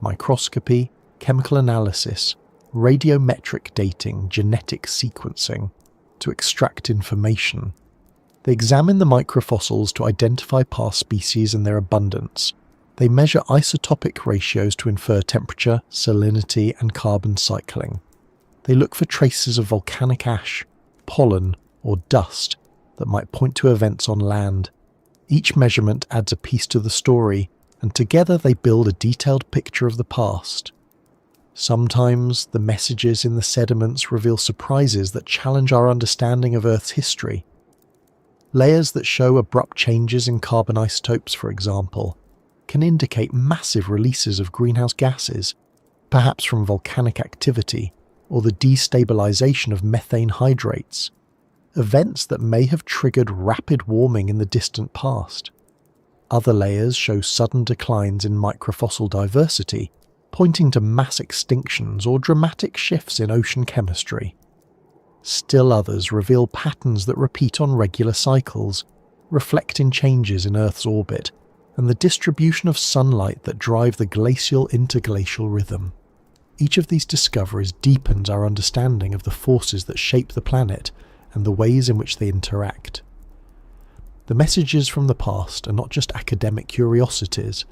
microscopy, chemical analysis, radiometric dating, genetic sequencing, to extract information. They examine the microfossils to identify past species and their abundance. They measure isotopic ratios to infer temperature, salinity, and carbon cycling. They look for traces of volcanic ash, pollen, or dust that might point to events on land. Each measurement adds a piece to the story, and together they build a detailed picture of the past. Sometimes the messages in the sediments reveal surprises that challenge our understanding of Earth's history. Layers that show abrupt changes in carbon isotopes, for example, can indicate massive releases of greenhouse gases, perhaps from volcanic activity or the destabilization of methane hydrates, events that may have triggered rapid warming in the distant past. Other layers show sudden declines in microfossil diversity, pointing to mass extinctions or dramatic shifts in ocean chemistry. Still others reveal patterns that repeat on regular cycles, reflecting changes in Earth's orbit and the distribution of sunlight that drive the glacial-interglacial rhythm. Each of these discoveries deepens our understanding of the forces that shape the planet and the ways in which they interact. The messages from the past are not just academic curiosities,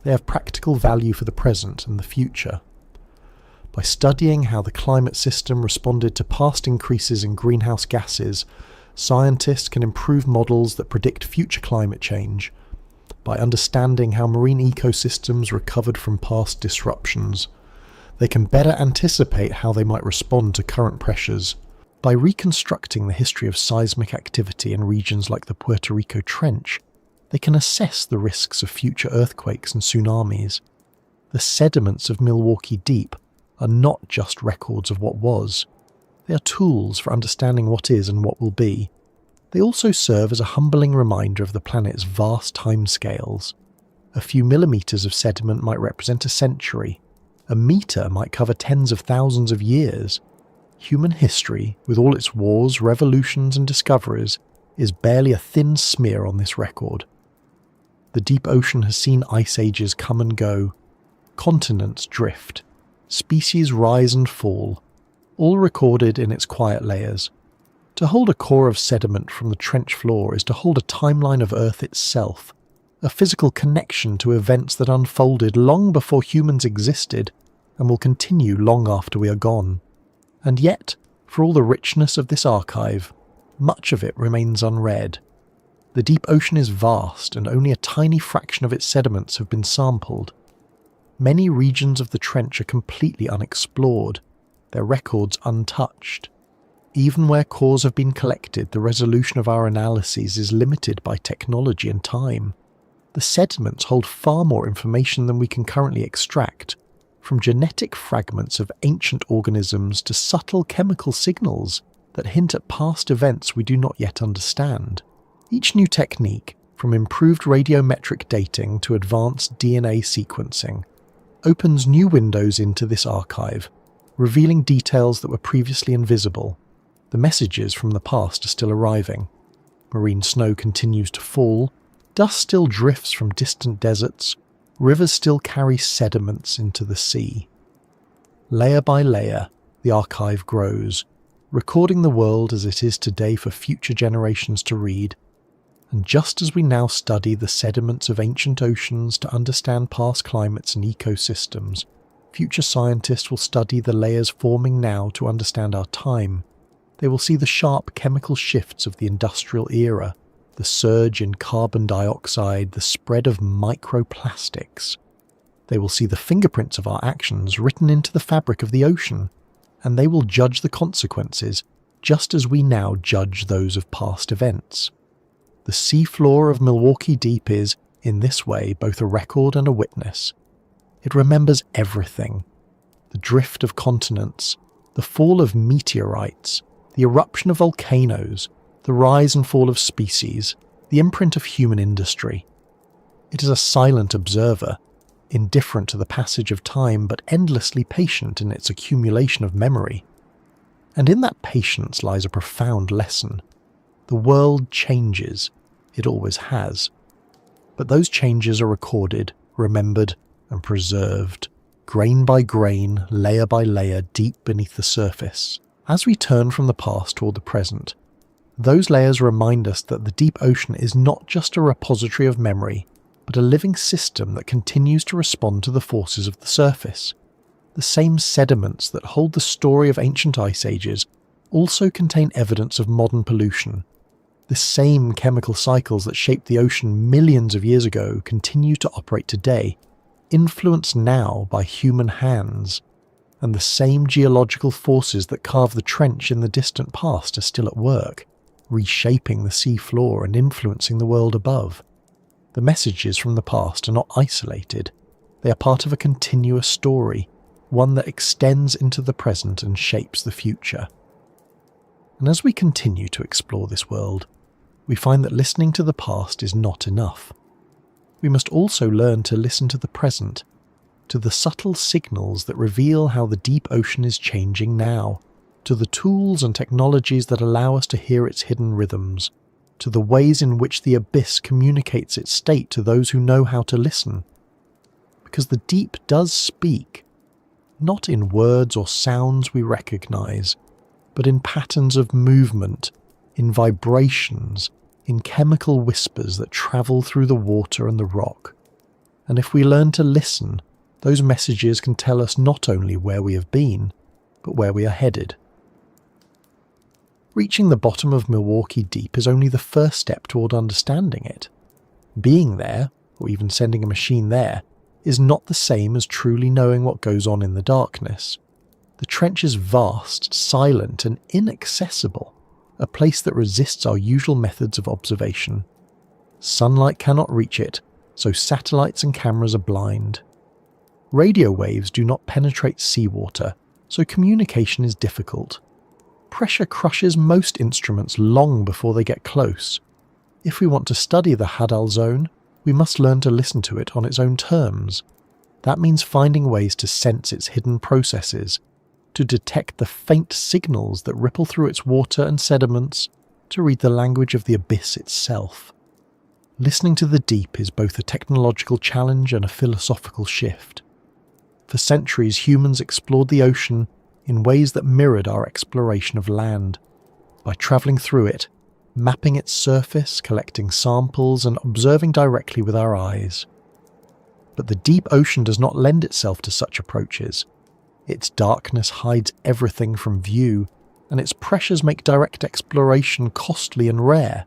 they have practical value for the present and the future. By studying how the climate system responded to past increases in greenhouse gases, scientists can improve models that predict future climate change. By understanding how marine ecosystems recovered from past disruptions, they can better anticipate how they might respond to current pressures. By reconstructing the history of seismic activity in regions like the Puerto Rico Trench, they can assess the risks of future earthquakes and tsunamis. The sediments of Milwaukee Deep are not just records of what was. They are tools for understanding what is and what will be. They also serve as a humbling reminder of the planet's vast timescales. A few millimeters of sediment might represent a century. A meter might cover tens of thousands of years. Human history, with all its wars, revolutions and discoveries, is barely a thin smear on this record. The deep ocean has seen ice ages come and go. Continents drift. Species rise and fall, all recorded in its quiet layers. To hold a core of sediment from the trench floor is to hold a timeline of Earth itself, a physical connection to events that unfolded long before humans existed and will continue long after we are gone. And yet, for all the richness of this archive, much of it remains unread. The deep ocean is vast and only a tiny fraction of its sediments have been sampled. Many regions of the trench are completely unexplored, their records untouched. Even where cores have been collected, the resolution of our analyses is limited by technology and time. The sediments hold far more information than we can currently extract, from genetic fragments of ancient organisms to subtle chemical signals that hint at past events we do not yet understand. Each new technique, from improved radiometric dating to advanced DNA sequencing, opens new windows into this archive, revealing details that were previously invisible. The messages from the past are still arriving. Marine snow continues to fall, dust still drifts from distant deserts, rivers still carry sediments into the sea. Layer by layer, the archive grows, recording the world as it is today for future generations to read. And just as we now study the sediments of ancient oceans to understand past climates and ecosystems, future scientists will study the layers forming now to understand our time. They will see the sharp chemical shifts of the industrial era, the surge in carbon dioxide, the spread of microplastics. They will see the fingerprints of our actions written into the fabric of the ocean, and they will judge the consequences just as we now judge those of past events. The seafloor of Milwaukee Deep is, in this way, both a record and a witness. It remembers everything. The drift of continents, the fall of meteorites, the eruption of volcanoes, the rise and fall of species, the imprint of human industry. It is a silent observer, indifferent to the passage of time but endlessly patient in its accumulation of memory. And in that patience lies a profound lesson. The world changes. It always has. But those changes are recorded, remembered, and preserved, grain by grain, layer by layer, deep beneath the surface. As we turn from the past toward the present, those layers remind us that the deep ocean is not just a repository of memory, but a living system that continues to respond to the forces of the surface. The same sediments that hold the story of ancient ice ages also contain evidence of modern pollution. The same chemical cycles that shaped the ocean millions of years ago continue to operate today, influenced now by human hands. And the same geological forces that carved the trench in the distant past are still at work, reshaping the sea floor and influencing the world above. The messages from the past are not isolated. They are part of a continuous story, one that extends into the present and shapes the future. And as we continue to explore this world, we find that listening to the past is not enough. We must also learn to listen to the present, to the subtle signals that reveal how the deep ocean is changing now, to the tools and technologies that allow us to hear its hidden rhythms, to the ways in which the abyss communicates its state to those who know how to listen. Because the deep does speak, not in words or sounds we recognize, but in patterns of movement, in vibrations, in chemical whispers that travel through the water and the rock. And if we learn to listen, those messages can tell us not only where we have been, but where we are headed. Reaching the bottom of Milwaukee Deep is only the first step toward understanding it. Being there, or even sending a machine there, is not the same as truly knowing what goes on in the darkness. The trench is vast, silent, and inaccessible, a place that resists our usual methods of observation. Sunlight cannot reach it, so satellites and cameras are blind. Radio waves do not penetrate seawater, so communication is difficult. Pressure crushes most instruments long before they get close. If we want to study the Hadal zone, we must learn to listen to it on its own terms. That means finding ways to sense its hidden processes, to detect the faint signals that ripple through its water and sediments, to read the language of the abyss itself. Listening to the deep is both a technological challenge and a philosophical shift. For centuries, humans explored the ocean in ways that mirrored our exploration of land. By travelling through it, mapping its surface, collecting samples, and observing directly with our eyes. But the deep ocean does not lend itself to such approaches. Its darkness hides everything from view, and its pressures make direct exploration costly and rare.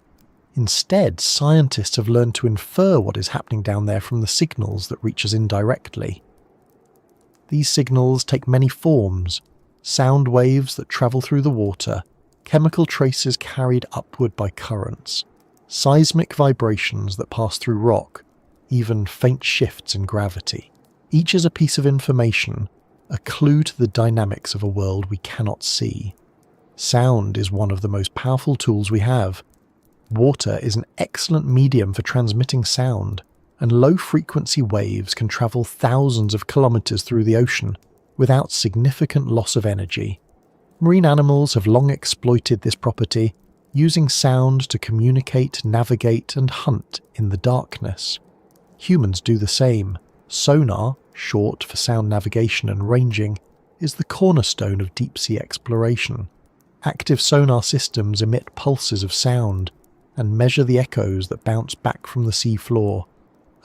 Instead, scientists have learned to infer what is happening down there from the signals that reach us indirectly. These signals take many forms: sound waves that travel through the water, chemical traces carried upward by currents, seismic vibrations that pass through rock, even faint shifts in gravity. Each is a piece of information, a clue to the dynamics of a world we cannot see. Sound is one of the most powerful tools we have. Water is an excellent medium for transmitting sound, and low-frequency waves can travel thousands of kilometers through the ocean without significant loss of energy. Marine animals have long exploited this property, using sound to communicate, navigate, and hunt in the darkness. Humans do the same. Sonar, short for sound navigation and ranging, is the cornerstone of deep-sea exploration. Active sonar systems emit pulses of sound and measure the echoes that bounce back from the sea floor,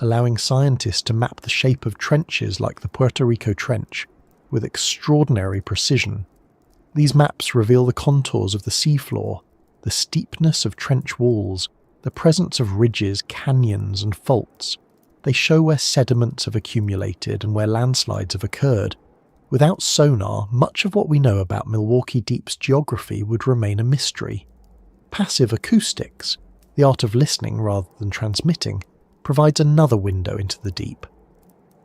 allowing scientists to map the shape of trenches like the Puerto Rico Trench with extraordinary precision. These maps reveal the contours of the seafloor, the steepness of trench walls, the presence of ridges, canyons, and faults. They show where sediments have accumulated and where landslides have occurred. Without sonar, much of what we know about Milwaukee Deep's geography would remain a mystery. Passive acoustics, the art of listening rather than transmitting, provides another window into the deep.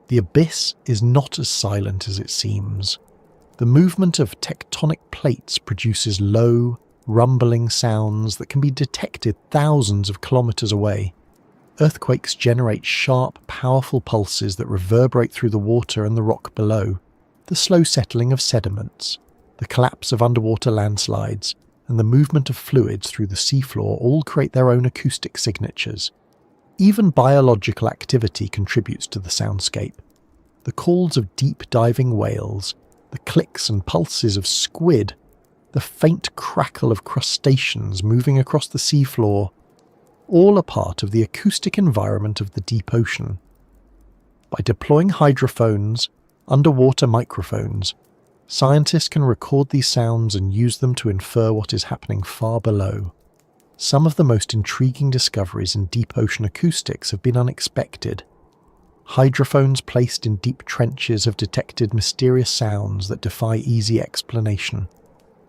The abyss is not as silent as it seems. The movement of tectonic plates produces low, rumbling sounds that can be detected thousands of kilometers away. Earthquakes generate sharp, powerful pulses that reverberate through the water and the rock below. The slow settling of sediments, the collapse of underwater landslides, and the movement of fluids through the seafloor all create their own acoustic signatures. Even biological activity contributes to the soundscape. The calls of deep-diving whales, the clicks and pulses of squid, the faint crackle of crustaceans moving across the seafloor, all are part of the acoustic environment of the deep ocean. By deploying hydrophones, underwater microphones, scientists can record these sounds and use them to infer what is happening far below. Some of the most intriguing discoveries in deep ocean acoustics have been unexpected. Hydrophones placed in deep trenches have detected mysterious sounds that defy easy explanation.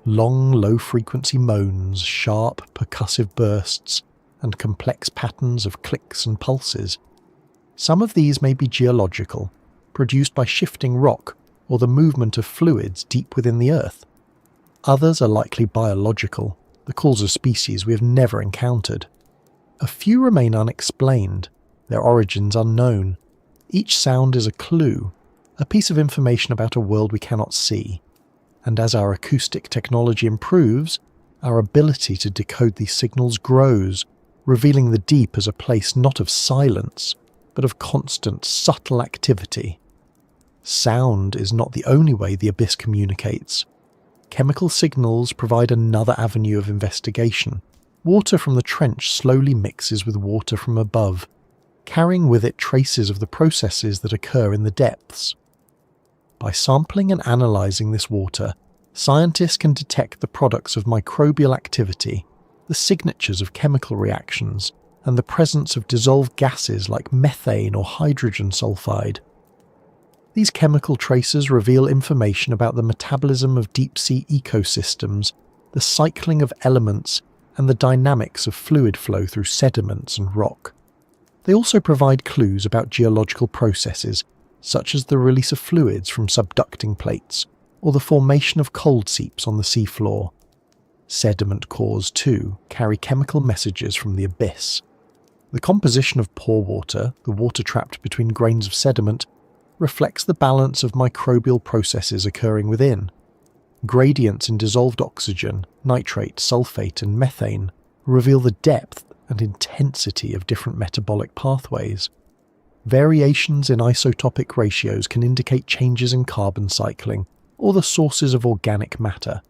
Long, low-frequency moans, sharp, percussive bursts, and complex patterns of clicks and pulses. Some of these may be geological, produced by shifting rock or the movement of fluids deep within the earth. Others are likely biological, the calls of species we have never encountered. A few remain unexplained, their origins unknown. Each sound is a clue, a piece of information about a world we cannot see. And as our acoustic technology improves, our ability to decode these signals grows, revealing the deep as a place not of silence, but of constant, subtle activity. Sound is not the only way the abyss communicates. Chemical signals provide another avenue of investigation. Water from the trench slowly mixes with water from above, carrying with it traces of the processes that occur in the depths. By sampling and analysing this water, scientists can detect the products of microbial activity, the signatures of chemical reactions, and the presence of dissolved gases like methane or hydrogen sulfide. These chemical traces reveal information about the metabolism of deep-sea ecosystems, the cycling of elements, and the dynamics of fluid flow through sediments and rock. They also provide clues about geological processes, such as the release of fluids from subducting plates or the formation of cold seeps on the seafloor. Sediment cores, too, carry chemical messages from the abyss. The composition of pore water, the water trapped between grains of sediment, reflects the balance of microbial processes occurring within. Gradients in dissolved oxygen, nitrate, sulfate, and methane reveal the depth and intensity of different metabolic pathways. Variations in isotopic ratios can indicate changes in carbon cycling or the sources of organic matter.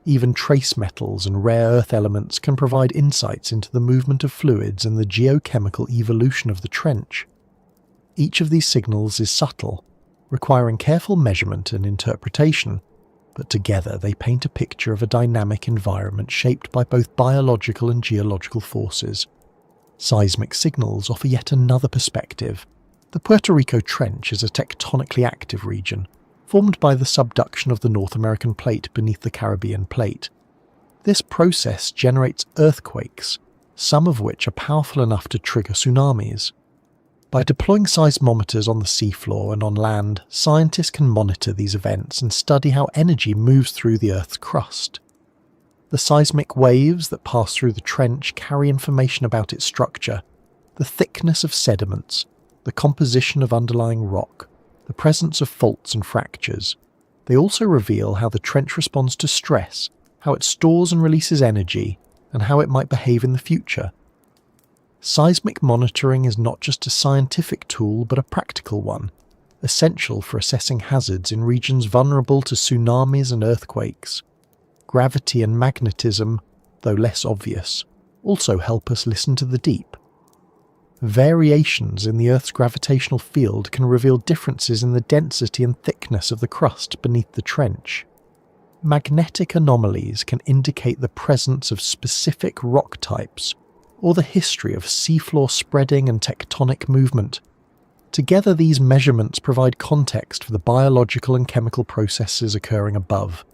Even trace metals and rare earth elements can provide insights into the movement of fluids and the geochemical evolution of the trench. Each of these signals is subtle, requiring careful measurement and interpretation, but together they paint a picture of a dynamic environment shaped by both biological and geological forces. Seismic signals offer yet another perspective. The Puerto Rico Trench is a tectonically active region, formed by the subduction of the North American plate beneath the Caribbean plate. This process generates earthquakes, some of which are powerful enough to trigger tsunamis. By deploying seismometers on the seafloor and on land, scientists can monitor these events and study how energy moves through the Earth's crust. The seismic waves that pass through the trench carry information about its structure, the thickness of sediments, the composition of underlying rock, the presence of faults and fractures. They also reveal how the trench responds to stress, how it stores and releases energy, and how it might behave in the future. Seismic monitoring is not just a scientific tool but a practical one, essential for assessing hazards in regions vulnerable to tsunamis and earthquakes. Gravity and magnetism, though less obvious, also help us listen to the deep. Variations in the Earth's gravitational field can reveal differences in the density and thickness of the crust beneath the trench. Magnetic anomalies can indicate the presence of specific rock types or the history of seafloor spreading and tectonic movement. Together, these measurements provide context for the biological and chemical processes occurring above.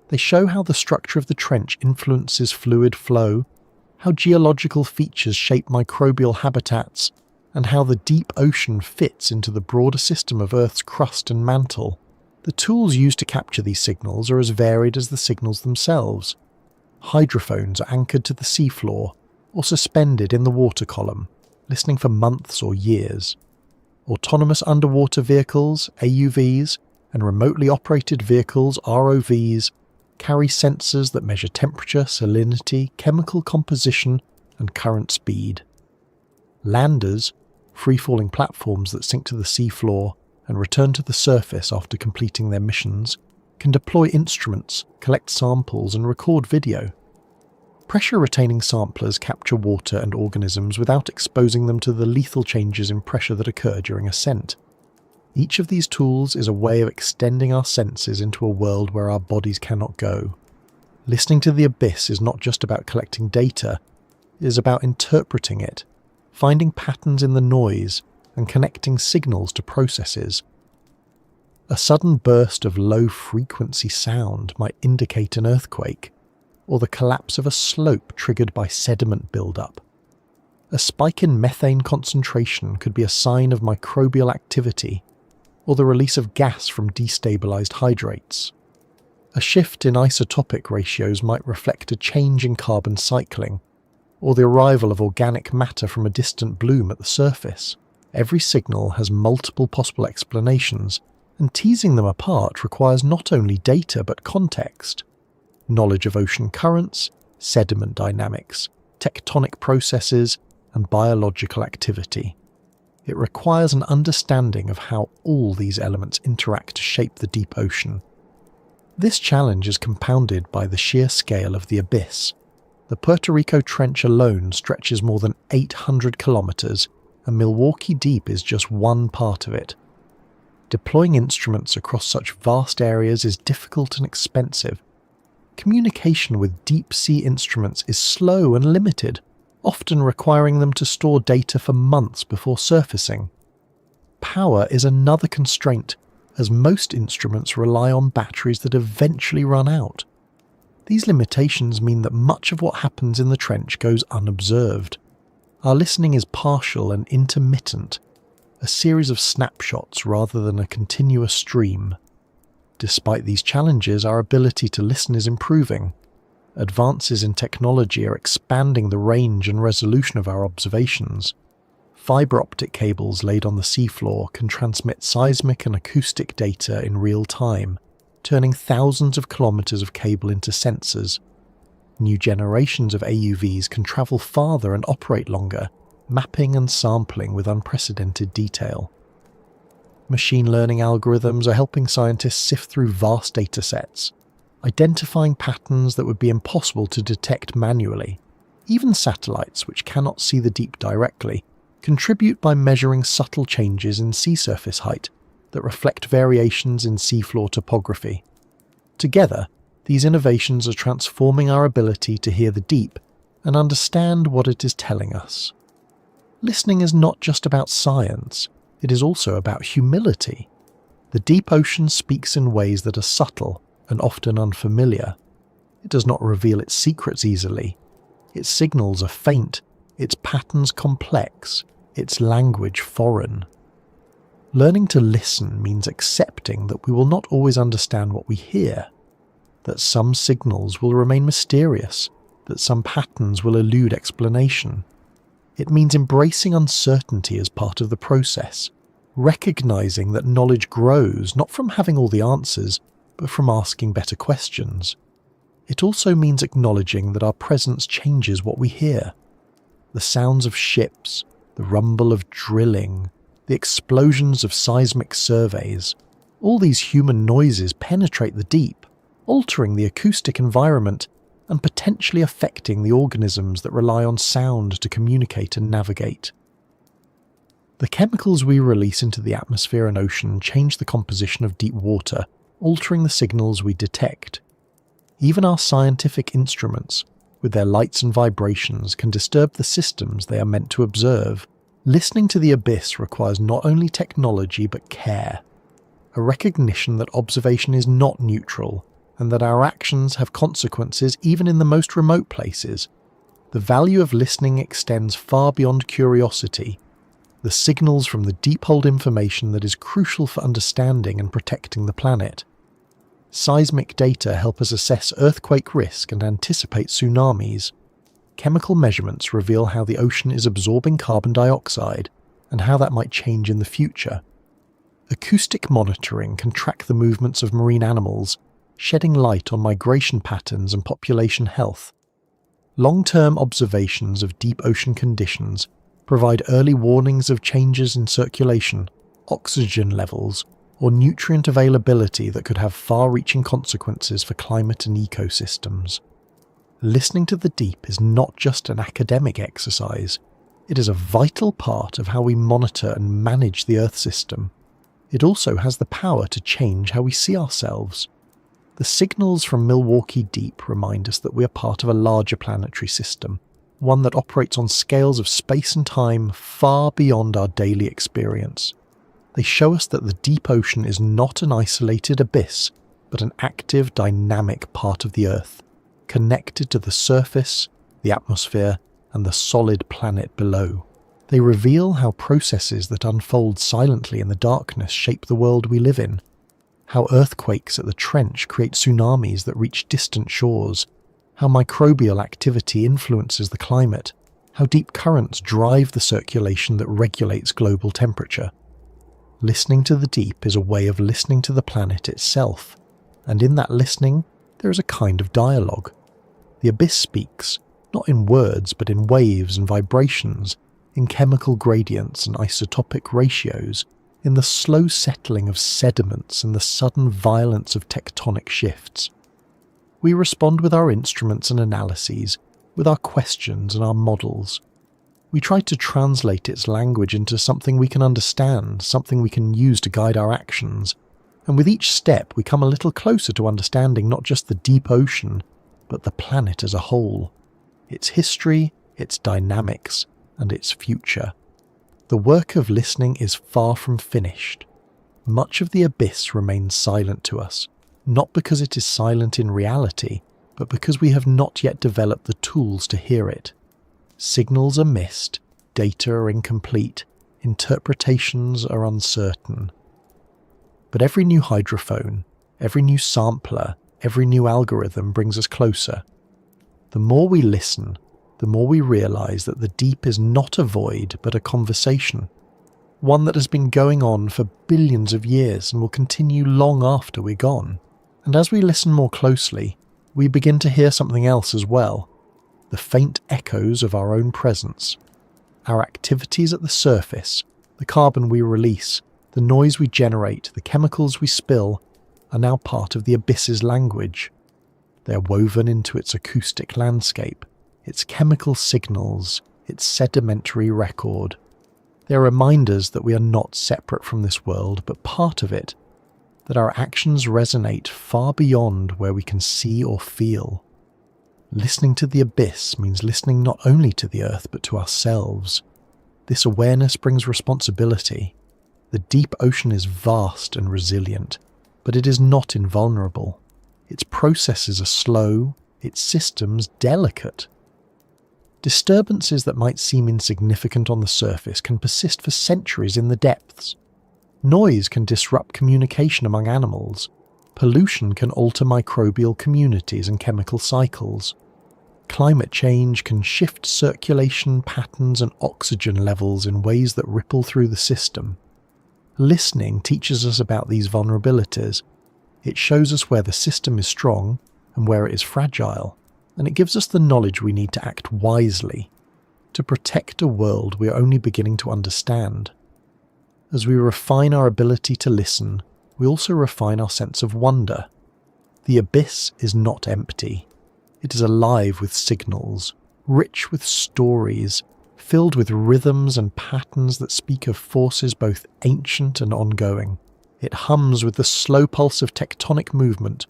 They show how the structure of the trench influences fluid flow, how geological features shape microbial habitats, and how the deep ocean fits into the broader system of Earth's crust and mantle. The tools used to capture these signals are as varied as the signals themselves. Hydrophones are anchored to the seafloor or suspended in the water column, listening for months or years. Autonomous underwater vehicles, AUVs, and remotely operated vehicles, ROVs, carry sensors that measure temperature, salinity, chemical composition, and current speed. Landers, free-falling platforms that sink to the seafloor and return to the surface after completing their missions, can deploy instruments, collect samples, and record video. Pressure-retaining samplers capture water and organisms without exposing them to the lethal changes in pressure that occur during ascent. Each of these tools is a way of extending our senses into a world where our bodies cannot go. Listening to the abyss is not just about collecting data, it is about interpreting it, finding patterns in the noise, and connecting signals to processes. A sudden burst of low-frequency sound might indicate an earthquake, or the collapse of a slope triggered by sediment buildup. A spike in methane concentration could be a sign of microbial activity, or the release of gas from destabilized hydrates. A shift in isotopic ratios might reflect a change in carbon cycling, or the arrival of organic matter from a distant bloom at the surface. Every signal has multiple possible explanations, and teasing them apart requires not only data but context. Knowledge of ocean currents, sediment dynamics, tectonic processes, and biological activity. It requires an understanding of how all these elements interact to shape the deep ocean. This challenge is compounded by the sheer scale of the abyss. The Puerto Rico Trench alone stretches more than 800 kilometers, and Milwaukee Deep is just one part of it. Deploying instruments across such vast areas is difficult and expensive. Communication with deep-sea instruments is slow and limited, often requiring them to store data for months before surfacing. Power is another constraint, as most instruments rely on batteries that eventually run out. These limitations mean that much of what happens in the trench goes unobserved. Our listening is partial and intermittent. a series of snapshots rather than a continuous stream. Despite these challenges, our ability to listen is improving. Advances in technology are expanding the range and resolution of our observations. Fibre optic cables laid on the seafloor can transmit seismic and acoustic data in real time, turning thousands of kilometres of cable into sensors. New generations of AUVs can travel farther and operate longer, mapping and sampling with unprecedented detail. Machine learning algorithms are helping scientists sift through vast data sets, identifying patterns that would be impossible to detect manually. Even satellites, which cannot see the deep directly, contribute by measuring subtle changes in sea surface height that reflect variations in seafloor topography. Together, these innovations are transforming our ability to hear the deep and understand what it is telling us. Listening is not just about science, it is also about humility. The deep ocean speaks in ways that are subtle and often unfamiliar. It does not reveal its secrets easily. Its signals are faint, its patterns complex, its language foreign. Learning to listen means accepting that we will not always understand what we hear, that some signals will remain mysterious, that some patterns will elude explanation. It means embracing uncertainty as part of the process, recognizing that knowledge grows not from having all the answers, but from asking better questions. It also means acknowledging that our presence changes what we hear. The sounds of ships, the rumble of drilling, the explosions of seismic surveys, all these human noises penetrate the deep, altering the acoustic environment and potentially affecting the organisms that rely on sound to communicate and navigate. The chemicals we release into the atmosphere and ocean change the composition of deep water, altering the signals we detect. Even our scientific instruments, with their lights and vibrations, can disturb the systems they are meant to observe. Listening to the abyss requires not only technology but care, a recognition that observation is not neutral, and that our actions have consequences even in the most remote places. The value of listening extends far beyond curiosity. The signals from the deep hold information that is crucial for understanding and protecting the planet. Seismic data help us assess earthquake risk and anticipate tsunamis. Chemical measurements reveal how the ocean is absorbing carbon dioxide and how that might change in the future. Acoustic monitoring can track the movements of marine animals, shedding light on migration patterns and population health. Long-term observations of deep ocean conditions provide early warnings of changes in circulation, oxygen levels, or nutrient availability that could have far-reaching consequences for climate and ecosystems. Listening to the deep is not just an academic exercise, it is a vital part of how we monitor and manage the Earth system. It also has the power to change how we see ourselves. The signals from Milwaukee Deep remind us that we are part of a larger planetary system, one that operates on scales of space and time far beyond our daily experience. They show us that the deep ocean is not an isolated abyss, but an active, dynamic part of the Earth, connected to the surface, the atmosphere, and the solid planet below. They reveal how processes that unfold silently in the darkness shape the world we live in, how earthquakes at the trench create tsunamis that reach distant shores, how microbial activity influences the climate, how deep currents drive the circulation that regulates global temperature. Listening to the deep is a way of listening to the planet itself, and in that listening, there is a kind of dialogue. The abyss speaks, not in words but in waves and vibrations, in chemical gradients and isotopic ratios, in the slow settling of sediments and the sudden violence of tectonic shifts. We respond with our instruments and analyses, with our questions and our models. We try to translate its language into something we can understand, something we can use to guide our actions, and with each step we come a little closer to understanding not just the deep ocean, but the planet as a whole, its history, its dynamics, and its future. The work of listening is far from finished. Much of the abyss remains silent to us, not because it is silent in reality, but because we have not yet developed the tools to hear it. Signals are missed, data are incomplete, interpretations are uncertain. But every new hydrophone, every new sampler, every new algorithm brings us closer. The more we listen, the more we realise that the deep is not a void but a conversation, one that has been going on for billions of years and will continue long after we're gone. And as we listen more closely, we begin to hear something else as well, the faint echoes of our own presence. Our activities at the surface, the carbon we release, the noise we generate, the chemicals we spill, are now part of the abyss's language. They are woven into its acoustic landscape, its chemical signals, its sedimentary record. They are reminders that we are not separate from this world, but part of it, that our actions resonate far beyond where we can see or feel. Listening to the abyss means listening not only to the earth, but to ourselves. This awareness brings responsibility. The deep ocean is vast and resilient, but it is not invulnerable. Its processes are slow, its systems delicate. Disturbances that might seem insignificant on the surface can persist for centuries in the depths. Noise can disrupt communication among animals. Pollution can alter microbial communities and chemical cycles. Climate change can shift circulation patterns and oxygen levels in ways that ripple through the system. Listening teaches us about these vulnerabilities. It shows us where the system is strong and where it is fragile, and it gives us the knowledge we need to act wisely, to protect a world we are only beginning to understand. As we refine our ability to listen, we also refine our sense of wonder. The abyss is not empty. It is alive with signals, rich with stories, filled with rhythms and patterns that speak of forces both ancient and ongoing. It hums with the slow pulse of tectonic movement,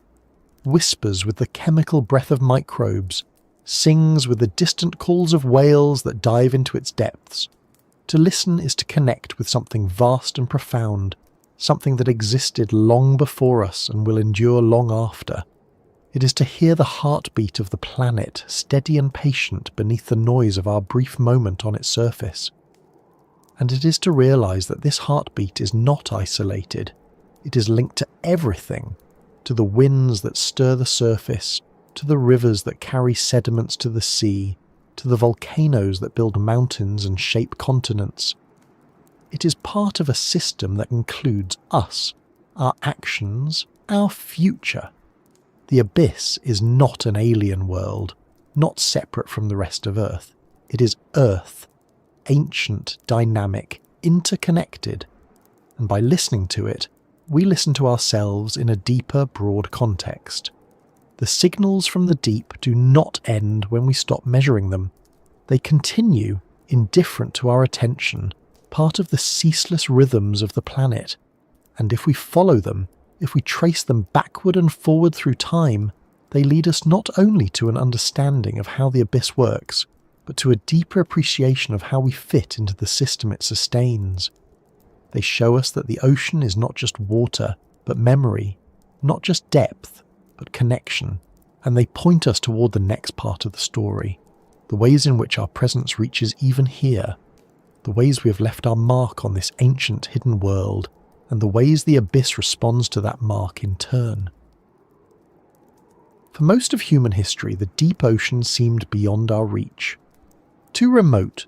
whispers with the chemical breath of microbes, sings with the distant calls of whales that dive into its depths. To listen is to connect with something vast and profound, something that existed long before us and will endure long after. It is to hear the heartbeat of the planet, steady and patient beneath the noise of our brief moment on its surface. And it is to realise that this heartbeat is not isolated. It is linked to everything, to the winds that stir the surface, to the rivers that carry sediments to the sea, to the volcanoes that build mountains and shape continents. It is part of a system that includes us, our actions, our future. The abyss is not an alien world, not separate from the rest of Earth. It is Earth, ancient, dynamic, interconnected. And by listening to it, we listen to ourselves in a deeper, broad context. The signals from the deep do not end when we stop measuring them. They continue, indifferent to our attention, part of the ceaseless rhythms of the planet. And if we follow them, if we trace them backward and forward through time, they lead us not only to an understanding of how the abyss works, but to a deeper appreciation of how we fit into the system it sustains. They show us that the ocean is not just water, but memory, not just depth, but connection, and they point us toward the next part of the story, the ways in which our presence reaches even here, the ways we have left our mark on this ancient hidden world, and the ways the abyss responds to that mark in turn. For most of human history, the deep ocean seemed beyond our reach. Too remote,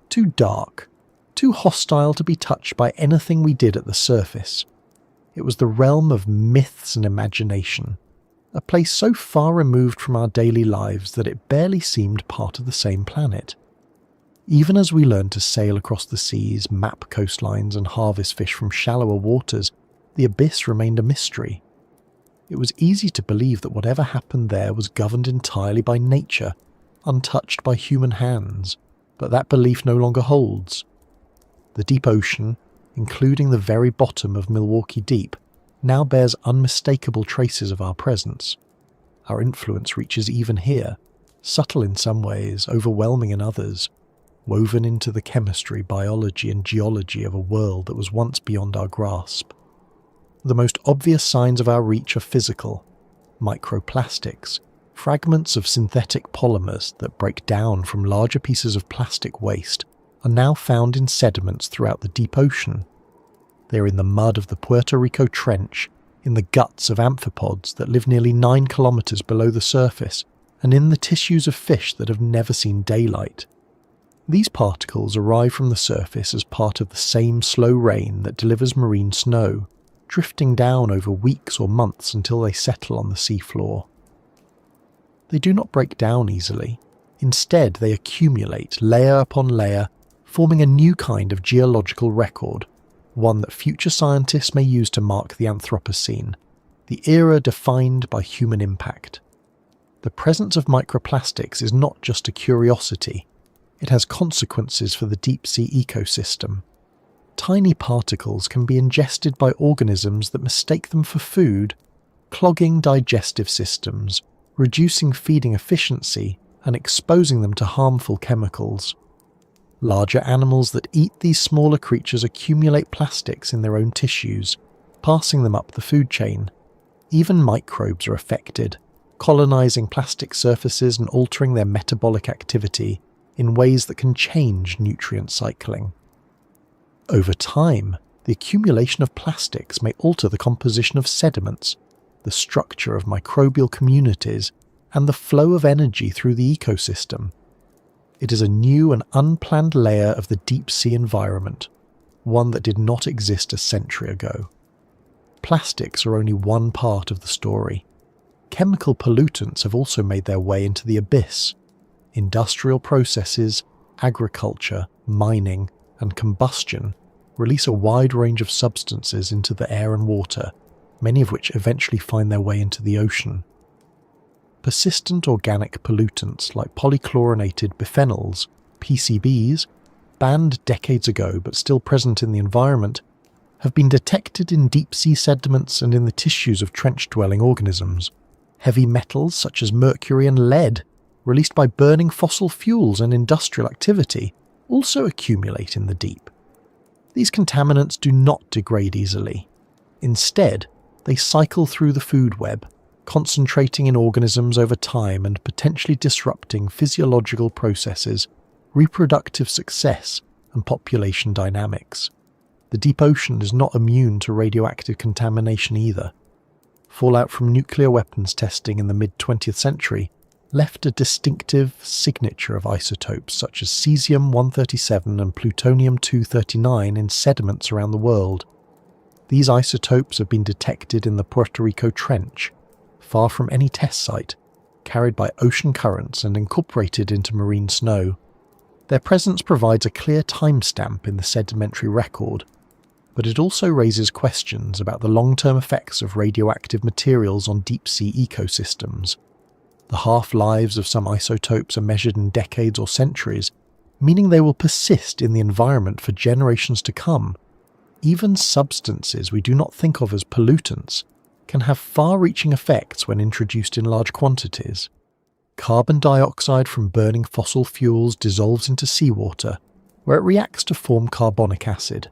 too dark, too hostile to be touched by anything we did at the surface. It was the realm of myths and imagination, a place so far removed from our daily lives that it barely seemed part of the same planet. Even as we learned to sail across the seas, map coastlines and harvest fish from shallower waters, the abyss remained a mystery. It was easy to believe that whatever happened there was governed entirely by nature, untouched by human hands, but that belief no longer holds. The deep ocean, including the very bottom of Milwaukee Deep, now bears unmistakable traces of our presence. Our influence reaches even here, subtle in some ways, overwhelming in others, woven into the chemistry, biology and geology of a world that was once beyond our grasp. The most obvious signs of our reach are physical: microplastics, fragments of synthetic polymers that break down from larger pieces of plastic waste are now found in sediments throughout the deep ocean. They are in the mud of the Puerto Rico Trench, in the guts of amphipods that live nearly 9 kilometers below the surface, and in the tissues of fish that have never seen daylight. These particles arrive from the surface as part of the same slow rain that delivers marine snow, drifting down over weeks or months until they settle on the seafloor. They do not break down easily. Instead, they accumulate layer upon layer, forming a new kind of geological record, one that future scientists may use to mark the Anthropocene, the era defined by human impact. The presence of microplastics is not just a curiosity, it has consequences for the deep-sea ecosystem. Tiny particles can be ingested by organisms that mistake them for food, clogging digestive systems, reducing feeding efficiency, and exposing them to harmful chemicals. Larger animals that eat these smaller creatures accumulate plastics in their own tissues, passing them up the food chain. Even microbes are affected, colonizing plastic surfaces and altering their metabolic activity in ways that can change nutrient cycling. Over time, the accumulation of plastics may alter the composition of sediments, the structure of microbial communities, and the flow of energy through the ecosystem. It is a new and unplanned layer of the deep-sea environment, one that did not exist a century ago. Plastics are only one part of the story. Chemical pollutants have also made their way into the abyss. Industrial processes, agriculture, mining, and combustion release a wide range of substances into the air and water, many of which eventually find their way into the ocean. Persistent organic pollutants like polychlorinated biphenyls, PCBs, banned decades ago but still present in the environment, have been detected in deep-sea sediments and in the tissues of trench-dwelling organisms. Heavy metals such as mercury and lead, released by burning fossil fuels and industrial activity, also accumulate in the deep. These contaminants do not degrade easily. Instead, they cycle through the food web, concentrating in organisms over time and potentially disrupting physiological processes, reproductive success, and population dynamics. The deep ocean is not immune to radioactive contamination either. Fallout from nuclear weapons testing in the mid-20th century left a distinctive signature of isotopes such as cesium-137 and plutonium-239 in sediments around the world. These isotopes have been detected in the Puerto Rico Trench, far from any test site, carried by ocean currents and incorporated into marine snow. Their presence provides a clear timestamp in the sedimentary record, but it also raises questions about the long-term effects of radioactive materials on deep-sea ecosystems. The half-lives of some isotopes are measured in decades or centuries, meaning they will persist in the environment for generations to come. Even substances we do not think of as pollutants can have far-reaching effects when introduced in large quantities. Carbon dioxide from burning fossil fuels dissolves into seawater, where it reacts to form carbonic acid.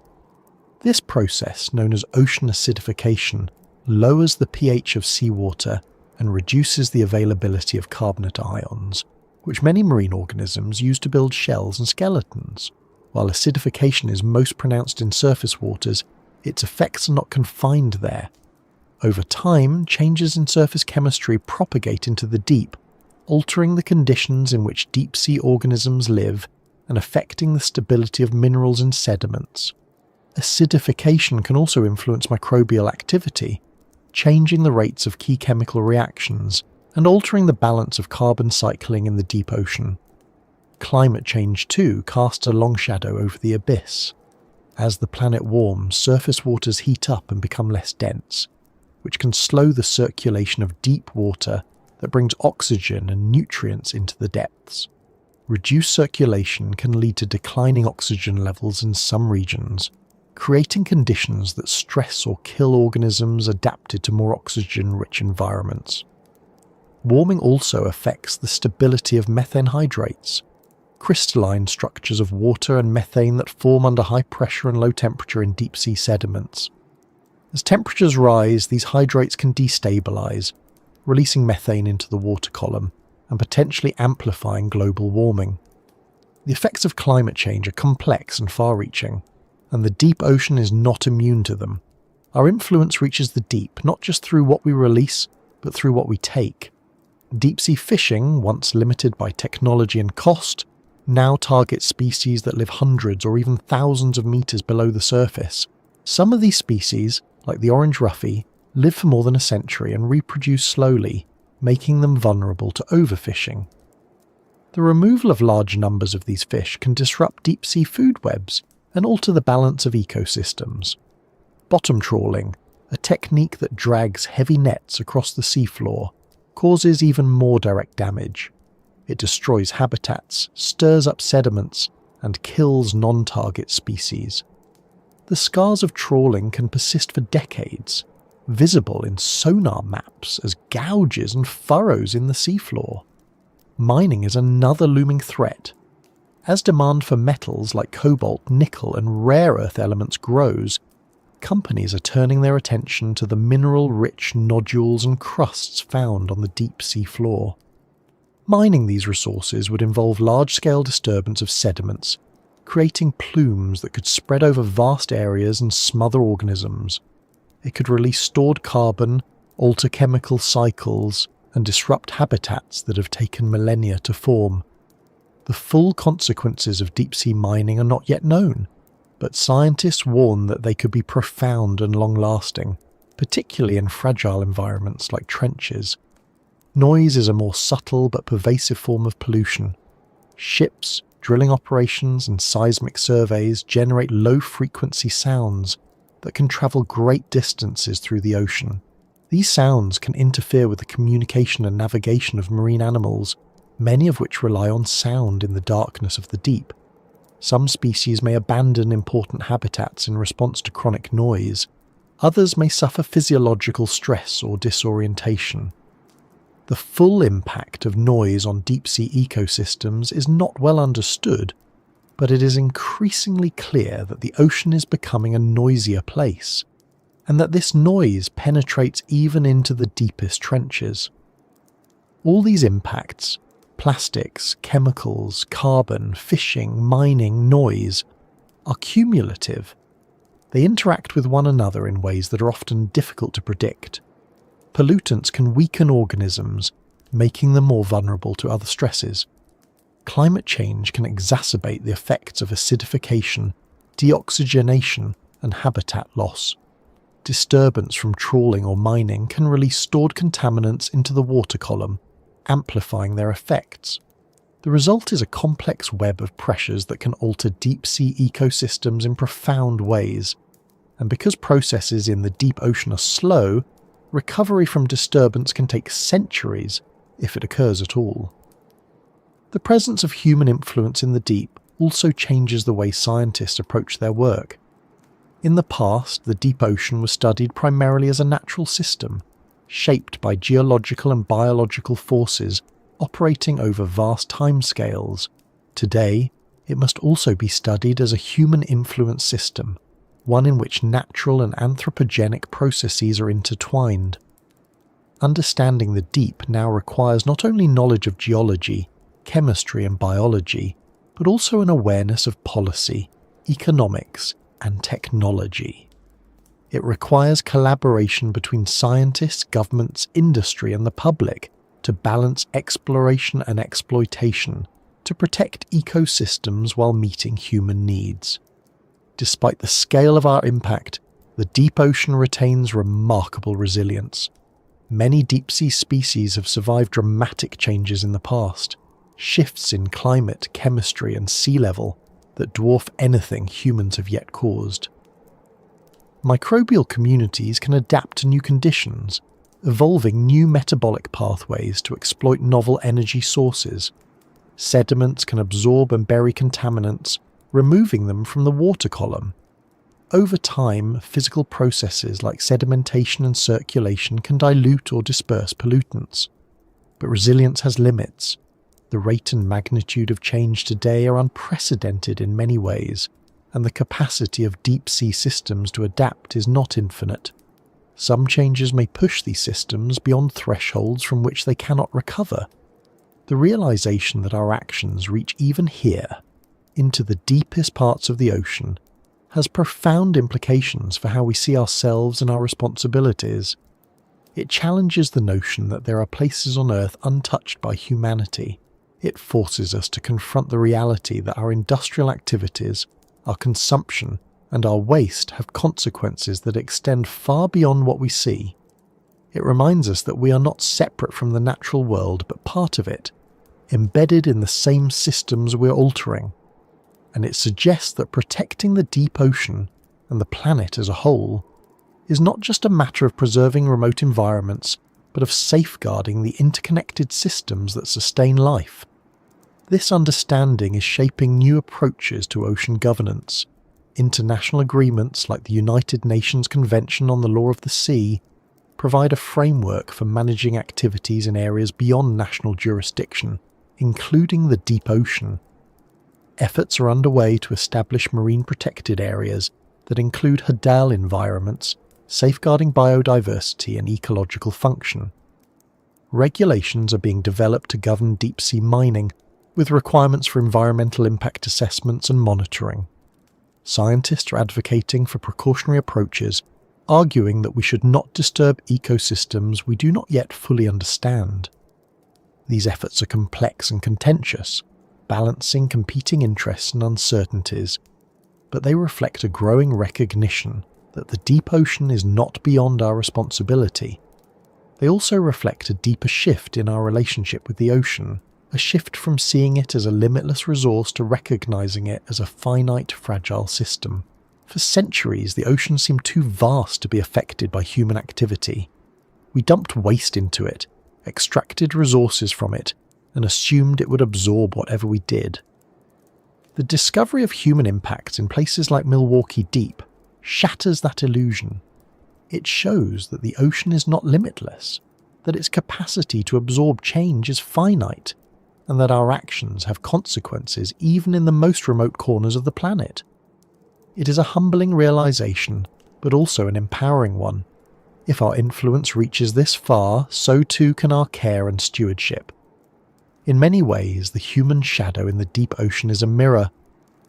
This process, known as ocean acidification, lowers the pH of seawater and reduces the availability of carbonate ions, which many marine organisms use to build shells and skeletons. While acidification is most pronounced in surface waters, its effects are not confined there. Over time, changes in surface chemistry propagate into the deep, altering the conditions in which deep-sea organisms live and affecting the stability of minerals and sediments. Acidification can also influence microbial activity, changing the rates of key chemical reactions and altering the balance of carbon cycling in the deep ocean. Climate change, too, casts a long shadow over the abyss. As the planet warms, surface waters heat up and become less dense, which can slow the circulation of deep water that brings oxygen and nutrients into the depths. Reduced circulation can lead to declining oxygen levels in some regions, creating conditions that stress or kill organisms adapted to more oxygen-rich environments. Warming also affects the stability of methane hydrates, crystalline structures of water and methane that form under high pressure and low temperature in deep-sea sediments. As temperatures rise, these hydrates can destabilize, releasing methane into the water column and potentially amplifying global warming. The effects of climate change are complex and far-reaching, and the deep ocean is not immune to them. Our influence reaches the deep not just through what we release, but through what we take. Deep-sea fishing, once limited by technology and cost, now targets species that live hundreds or even thousands of meters below the surface. Some of these species, like the orange ruffy, live for more than a century and reproduce slowly, making them vulnerable to overfishing. The removal of large numbers of these fish can disrupt deep-sea food webs and alter the balance of ecosystems. Bottom trawling, a technique that drags heavy nets across the seafloor, causes even more direct damage. It destroys habitats, stirs up sediments, and kills non-target species. The scars of trawling can persist for decades, visible in sonar maps as gouges and furrows in the seafloor. Mining is another looming threat. As demand for metals like cobalt, nickel, and rare earth elements grows, companies are turning their attention to the mineral-rich nodules and crusts found on the deep sea floor. Mining these resources would involve large-scale disturbance of sediments, creating plumes that could spread over vast areas and smother organisms. It could release stored carbon, alter chemical cycles, and disrupt habitats that have taken millennia to form. The full consequences of deep-sea mining are not yet known, but scientists warn that they could be profound and long-lasting, particularly in fragile environments like trenches. Noise is a more subtle but pervasive form of pollution. Ships, drilling operations, and seismic surveys generate low-frequency sounds that can travel great distances through the ocean. These sounds can interfere with the communication and navigation of marine animals, many of which rely on sound in the darkness of the deep. Some species may abandon important habitats in response to chronic noise. Others may suffer physiological stress or disorientation. The full impact of noise on deep-sea ecosystems is not well understood, but it is increasingly clear that the ocean is becoming a noisier place, and that this noise penetrates even into the deepest trenches. All these impacts, plastics, chemicals, carbon, fishing, mining, noise, are cumulative. They interact with one another in ways that are often difficult to predict. Pollutants can weaken organisms, making them more vulnerable to other stresses. Climate change can exacerbate the effects of acidification, deoxygenation, and habitat loss. Disturbance from trawling or mining can release stored contaminants into the water column, amplifying their effects. The result is a complex web of pressures that can alter deep-sea ecosystems in profound ways, and because processes in the deep ocean are slow, recovery from disturbance can take centuries, if it occurs at all. The presence of human influence in the deep also changes the way scientists approach their work. In the past, the deep ocean was studied primarily as a natural system, shaped by geological and biological forces operating over vast timescales. Today, it must also be studied as a human-influence system, one in which natural and anthropogenic processes are intertwined. Understanding the deep now requires not only knowledge of geology, chemistry and biology, but also an awareness of policy, economics, and technology. It requires collaboration between scientists, governments, industry, and the public to balance exploration and exploitation to protect ecosystems while meeting human needs. Despite the scale of our impact, the deep ocean retains remarkable resilience. Many deep-sea species have survived dramatic changes in the past, shifts in climate, chemistry, and sea level that dwarf anything humans have yet caused. Microbial communities can adapt to new conditions, evolving new metabolic pathways to exploit novel energy sources. Sediments can absorb and bury contaminants, removing them from the water column. Over time, physical processes like sedimentation and circulation can dilute or disperse pollutants. But resilience has limits. The rate and magnitude of change today are unprecedented in many ways, and the capacity of deep-sea systems to adapt is not infinite. Some changes may push these systems beyond thresholds from which they cannot recover. The realization that our actions reach even here into the deepest parts of the ocean has profound implications for how we see ourselves and our responsibilities. It challenges the notion that there are places on Earth untouched by humanity. It forces us to confront the reality that our industrial activities, our consumption, and our waste have consequences that extend far beyond what we see. It reminds us that we are not separate from the natural world but part of it, embedded in the same systems we're altering. And it suggests that protecting the deep ocean and the planet as a whole is not just a matter of preserving remote environments, but of safeguarding the interconnected systems that sustain life. This understanding is shaping new approaches to ocean governance. International agreements like the United Nations Convention on the Law of the Sea provide a framework for managing activities in areas beyond national jurisdiction, including the deep ocean. Efforts are underway to establish marine protected areas that include hadal environments, safeguarding biodiversity and ecological function. Regulations are being developed to govern deep-sea mining, with requirements for environmental impact assessments and monitoring. Scientists are advocating for precautionary approaches, arguing that we should not disturb ecosystems we do not yet fully understand. These efforts are complex and contentious, balancing competing interests and uncertainties, but they reflect a growing recognition that the deep ocean is not beyond our responsibility. They also reflect a deeper shift in our relationship with the ocean, a shift from seeing it as a limitless resource to recognizing it as a finite, fragile system. For centuries, the ocean seemed too vast to be affected by human activity. We dumped waste into it, extracted resources from it, and assumed it would absorb whatever we did. The discovery of human impacts in places like Milwaukee Deep shatters that illusion. It shows that the ocean is not limitless, that its capacity to absorb change is finite, and that our actions have consequences even in the most remote corners of the planet. It is a humbling realization, but also an empowering one. If our influence reaches this far, so too can our care and stewardship. In many ways, the human shadow in the deep ocean is a mirror.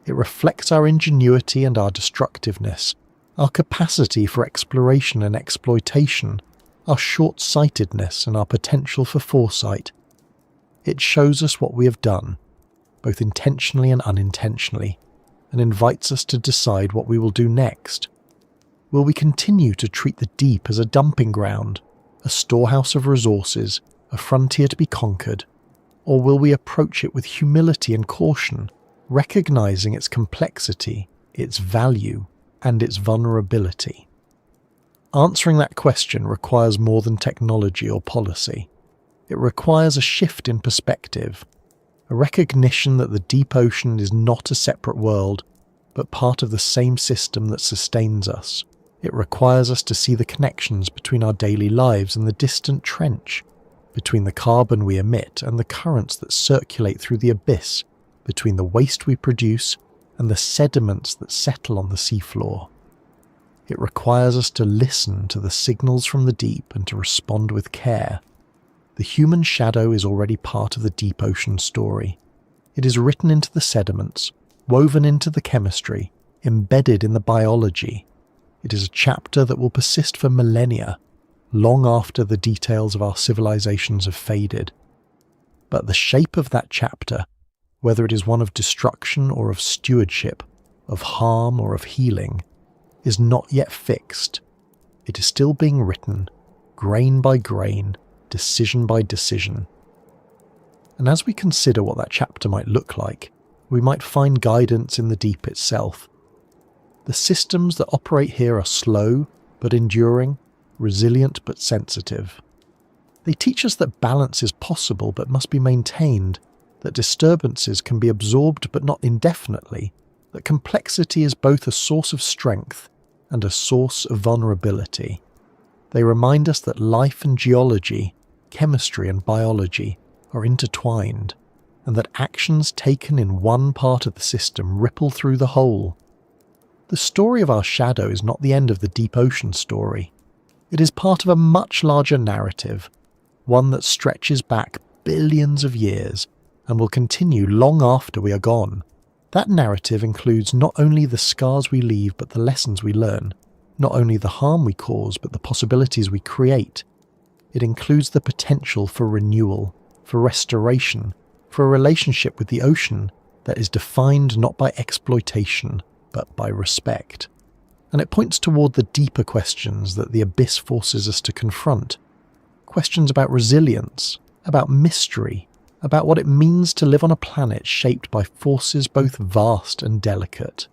It reflects our ingenuity and our destructiveness, our capacity for exploration and exploitation, our short-sightedness and our potential for foresight. It shows us what we have done, both intentionally and unintentionally, and invites us to decide what we will do next. Will we continue to treat the deep as a dumping ground, a storehouse of resources, a frontier to be conquered, or will we approach it with humility and caution, recognizing its complexity, its value, and its vulnerability? Answering that question requires more than technology or policy. It requires a shift in perspective, a recognition that the deep ocean is not a separate world, but part of the same system that sustains us. It requires us to see the connections between our daily lives and the distant trench, between the carbon we emit and the currents that circulate through the abyss, between the waste we produce and the sediments that settle on the seafloor. It requires us to listen to the signals from the deep and to respond with care. The human shadow is already part of the deep ocean story. It is written into the sediments, woven into the chemistry, embedded in the biology. It is a chapter that will persist for millennia, long after the details of our civilizations have faded. But the shape of that chapter, whether it is one of destruction or of stewardship, of harm or of healing, is not yet fixed. It is still being written, grain by grain, decision by decision. And as we consider what that chapter might look like, we might find guidance in the deep itself. The systems that operate here are slow but enduring, resilient but sensitive. They teach us that balance is possible but must be maintained, that disturbances can be absorbed but not indefinitely, that complexity is both a source of strength and a source of vulnerability. They remind us that life and geology, chemistry and biology are intertwined, and that actions taken in one part of the system ripple through the whole. The story of our shadow is not the end of the deep ocean story. It is part of a much larger narrative, one that stretches back billions of years and will continue long after we are gone. That narrative includes not only the scars we leave but the lessons we learn, not only the harm we cause but the possibilities we create. It includes the potential for renewal, for restoration, for a relationship with the ocean that is defined not by exploitation but by respect. And it points toward the deeper questions that the abyss forces us to confront. Questions about resilience, about mystery, about what it means to live on a planet shaped by forces both vast and delicate.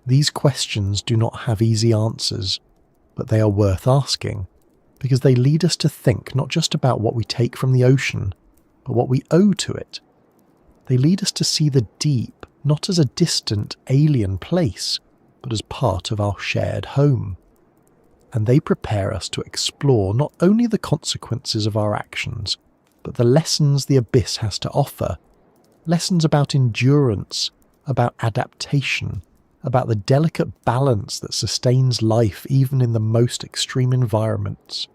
These questions do not have easy answers, but they are worth asking, because they lead us to think not just about what we take from the ocean, but what we owe to it. They lead us to see the deep not as a distant, alien place, but as part of our shared home. And they prepare us to explore not only the consequences of our actions, but the lessons the abyss has to offer. Lessons about endurance, about adaptation, about the delicate balance that sustains life even in the most extreme environments.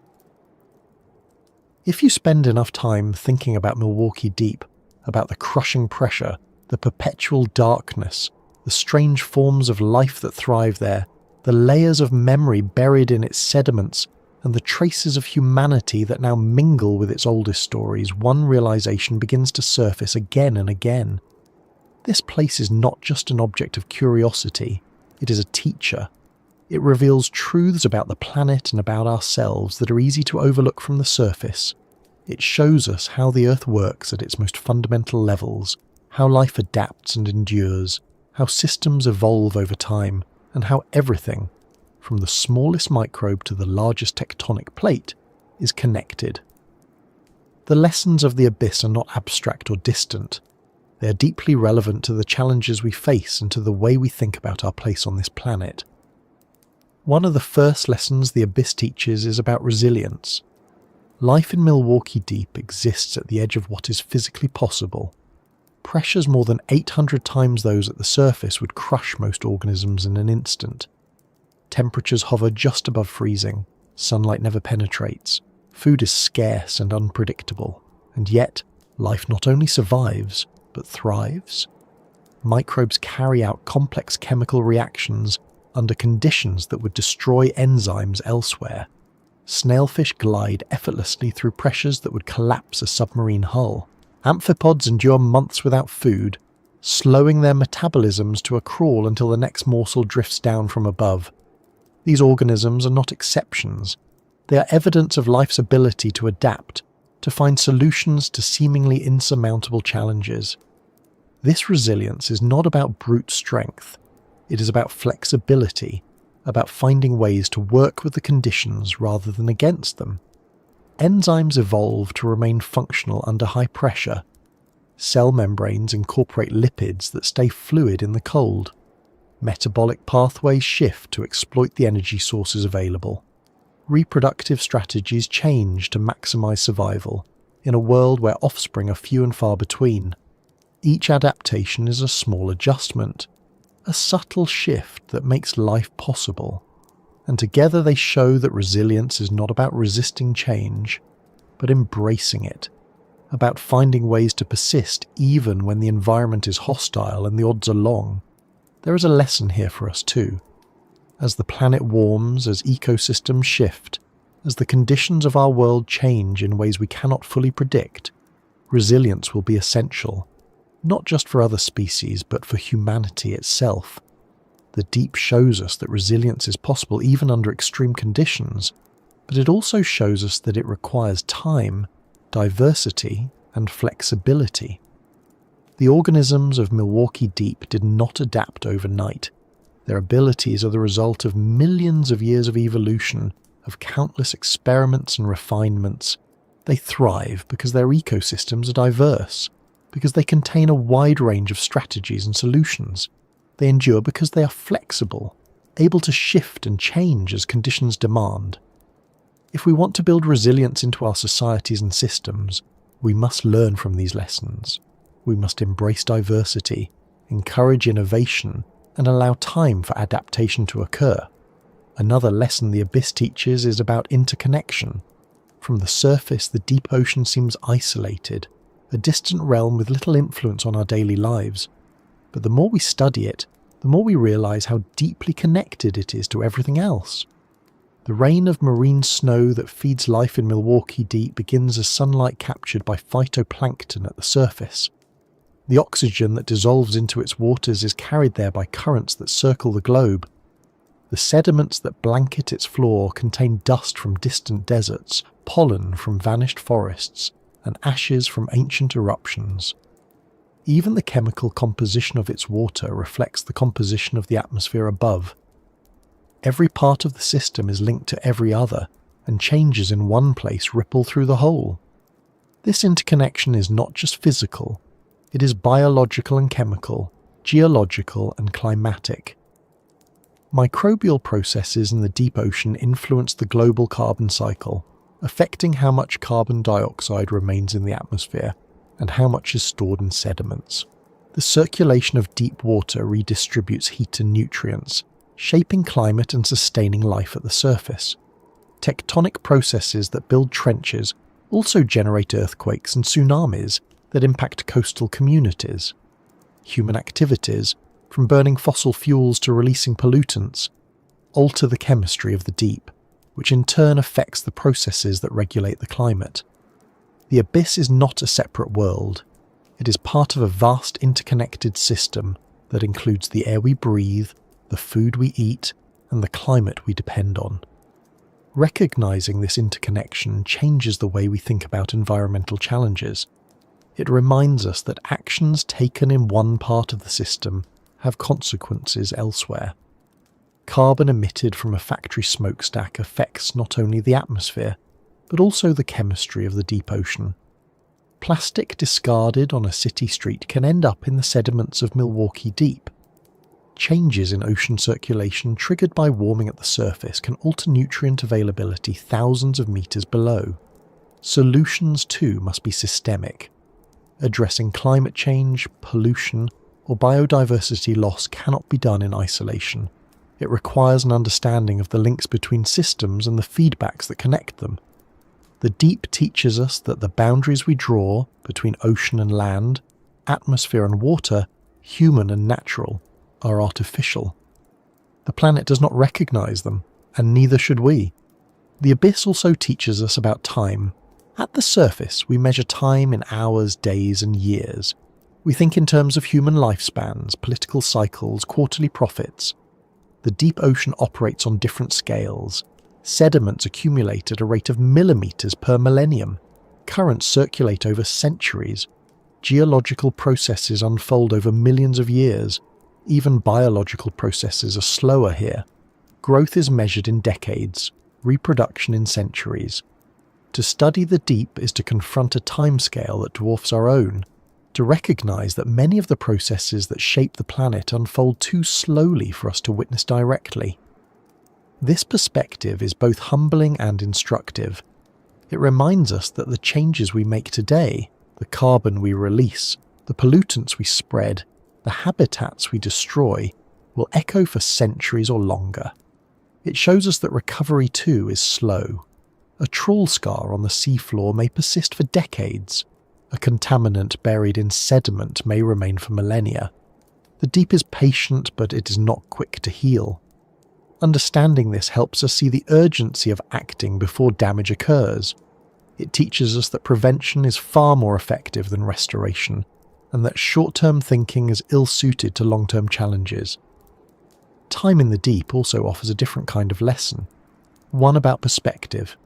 If you spend enough time thinking about Milwaukee Deep, about the crushing pressure, the perpetual darkness, the strange forms of life that thrive there, the layers of memory buried in its sediments, and the traces of humanity that now mingle with its oldest stories, one realization begins to surface again and again. This place is not just an object of curiosity, it is a teacher. It reveals truths about the planet and about ourselves that are easy to overlook from the surface. It shows us how the Earth works at its most fundamental levels, how life adapts and endures, how systems evolve over time, and how everything, from the smallest microbe to the largest tectonic plate, is connected. The lessons of the abyss are not abstract or distant. They are deeply relevant to the challenges we face and to the way we think about our place on this planet. One of the first lessons the abyss teaches is about resilience. Life in Milwaukee Deep exists at the edge of what is physically possible. Pressures more than 800 times those at the surface would crush most organisms in an instant. Temperatures hover just above freezing, sunlight never penetrates, food is scarce and unpredictable, and yet life not only survives, but thrives. Microbes carry out complex chemical reactions under conditions that would destroy enzymes elsewhere. Snailfish glide effortlessly through pressures that would collapse a submarine hull. Amphipods endure months without food, slowing their metabolisms to a crawl until the next morsel drifts down from above. These organisms are not exceptions. They are evidence of life's ability to adapt, to find solutions to seemingly insurmountable challenges. This resilience is not about brute strength. It is about flexibility, about finding ways to work with the conditions rather than against them. Enzymes evolve to remain functional under high pressure. Cell membranes incorporate lipids that stay fluid in the cold. Metabolic pathways shift to exploit the energy sources available. Reproductive strategies change to maximize survival in a world where offspring are few and far between. Each adaptation is a small adjustment, a subtle shift that makes life possible. And together they show that resilience is not about resisting change, but embracing it, about finding ways to persist even when the environment is hostile and the odds are long. There is a lesson here for us too. As the planet warms, as ecosystems shift, as the conditions of our world change in ways we cannot fully predict, resilience will be essential, not just for other species, but for humanity itself. The deep shows us that resilience is possible even under extreme conditions, but it also shows us that it requires time, diversity, and flexibility. The organisms of Milwaukee Deep did not adapt overnight. Their abilities are the result of millions of years of evolution, of countless experiments and refinements. They thrive because their ecosystems are diverse, because they contain a wide range of strategies and solutions. They endure because they are flexible, able to shift and change as conditions demand. If we want to build resilience into our societies and systems, we must learn from these lessons. We must embrace diversity, encourage innovation, and allow time for adaptation to occur. Another lesson the abyss teaches is about interconnection. From the surface, the deep ocean seems isolated, a distant realm with little influence on our daily lives. But the more we study it, the more we realise how deeply connected it is to everything else. The rain of marine snow that feeds life in Milwaukee Deep begins as sunlight captured by phytoplankton at the surface. The oxygen that dissolves into its waters is carried there by currents that circle the globe. The sediments that blanket its floor contain dust from distant deserts, pollen from vanished forests, and ashes from ancient eruptions. Even the chemical composition of its water reflects the composition of the atmosphere above. Every part of the system is linked to every other, and changes in one place ripple through the whole. This interconnection is not just physical, it is biological and chemical, geological and climatic. Microbial processes in the deep ocean influence the global carbon cycle, affecting how much carbon dioxide remains in the atmosphere and how much is stored in sediments. The circulation of deep water redistributes heat and nutrients, shaping climate and sustaining life at the surface. Tectonic processes that build trenches also generate earthquakes and tsunamis that impact coastal communities. Human activities, from burning fossil fuels to releasing pollutants, alter the chemistry of the deep, which in turn affects the processes that regulate the climate. The abyss is not a separate world. It is part of a vast interconnected system that includes the air we breathe, the food we eat, and the climate we depend on. Recognizing this interconnection changes the way we think about environmental challenges. It reminds us that actions taken in one part of the system have consequences elsewhere. Carbon emitted from a factory smokestack affects not only the atmosphere, but also the chemistry of the deep ocean. Plastic discarded on a city street can end up in the sediments of Milwaukee Deep. Changes in ocean circulation triggered by warming at the surface can alter nutrient availability thousands of meters below. Solutions, too, must be systemic. Addressing climate change, pollution, or biodiversity loss cannot be done in isolation. It requires an understanding of the links between systems and the feedbacks that connect them. The deep teaches us that the boundaries we draw between ocean and land, atmosphere and water, human and natural, are artificial. The planet does not recognize them, and neither should we. The abyss also teaches us about time. At the surface, we measure time in hours, days, and years. We think in terms of human lifespans, political cycles, quarterly profits. The deep ocean operates on different scales. Sediments accumulate at a rate of millimeters per millennium. Currents circulate over centuries. Geological processes unfold over millions of years. Even biological processes are slower here. Growth is measured in decades, reproduction in centuries. To study the deep is to confront a timescale that dwarfs our own, to recognize that many of the processes that shape the planet unfold too slowly for us to witness directly. This perspective is both humbling and instructive. It reminds us that the changes we make today, the carbon we release, the pollutants we spread, the habitats we destroy, will echo for centuries or longer. It shows us that recovery too is slow. A trawl scar on the seafloor may persist for decades. A contaminant buried in sediment may remain for millennia. The deep is patient, but it is not quick to heal. Understanding this helps us see the urgency of acting before damage occurs. It teaches us that prevention is far more effective than restoration, and that short-term thinking is ill-suited to long-term challenges. Time in the deep also offers a different kind of lesson, one about perspective.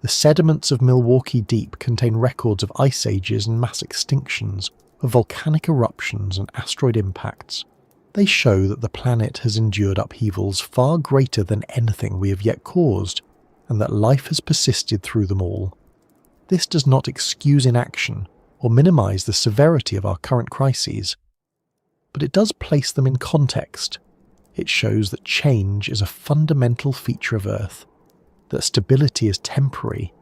The sediments of Milwaukee Deep contain records of ice ages and mass extinctions, of volcanic eruptions and asteroid impacts. They show that the planet has endured upheavals far greater than anything we have yet caused, and that life has persisted through them all. This does not excuse inaction or minimize the severity of our current crises, but it does place them in context. It shows that change is a fundamental feature of Earth, that stability is temporary,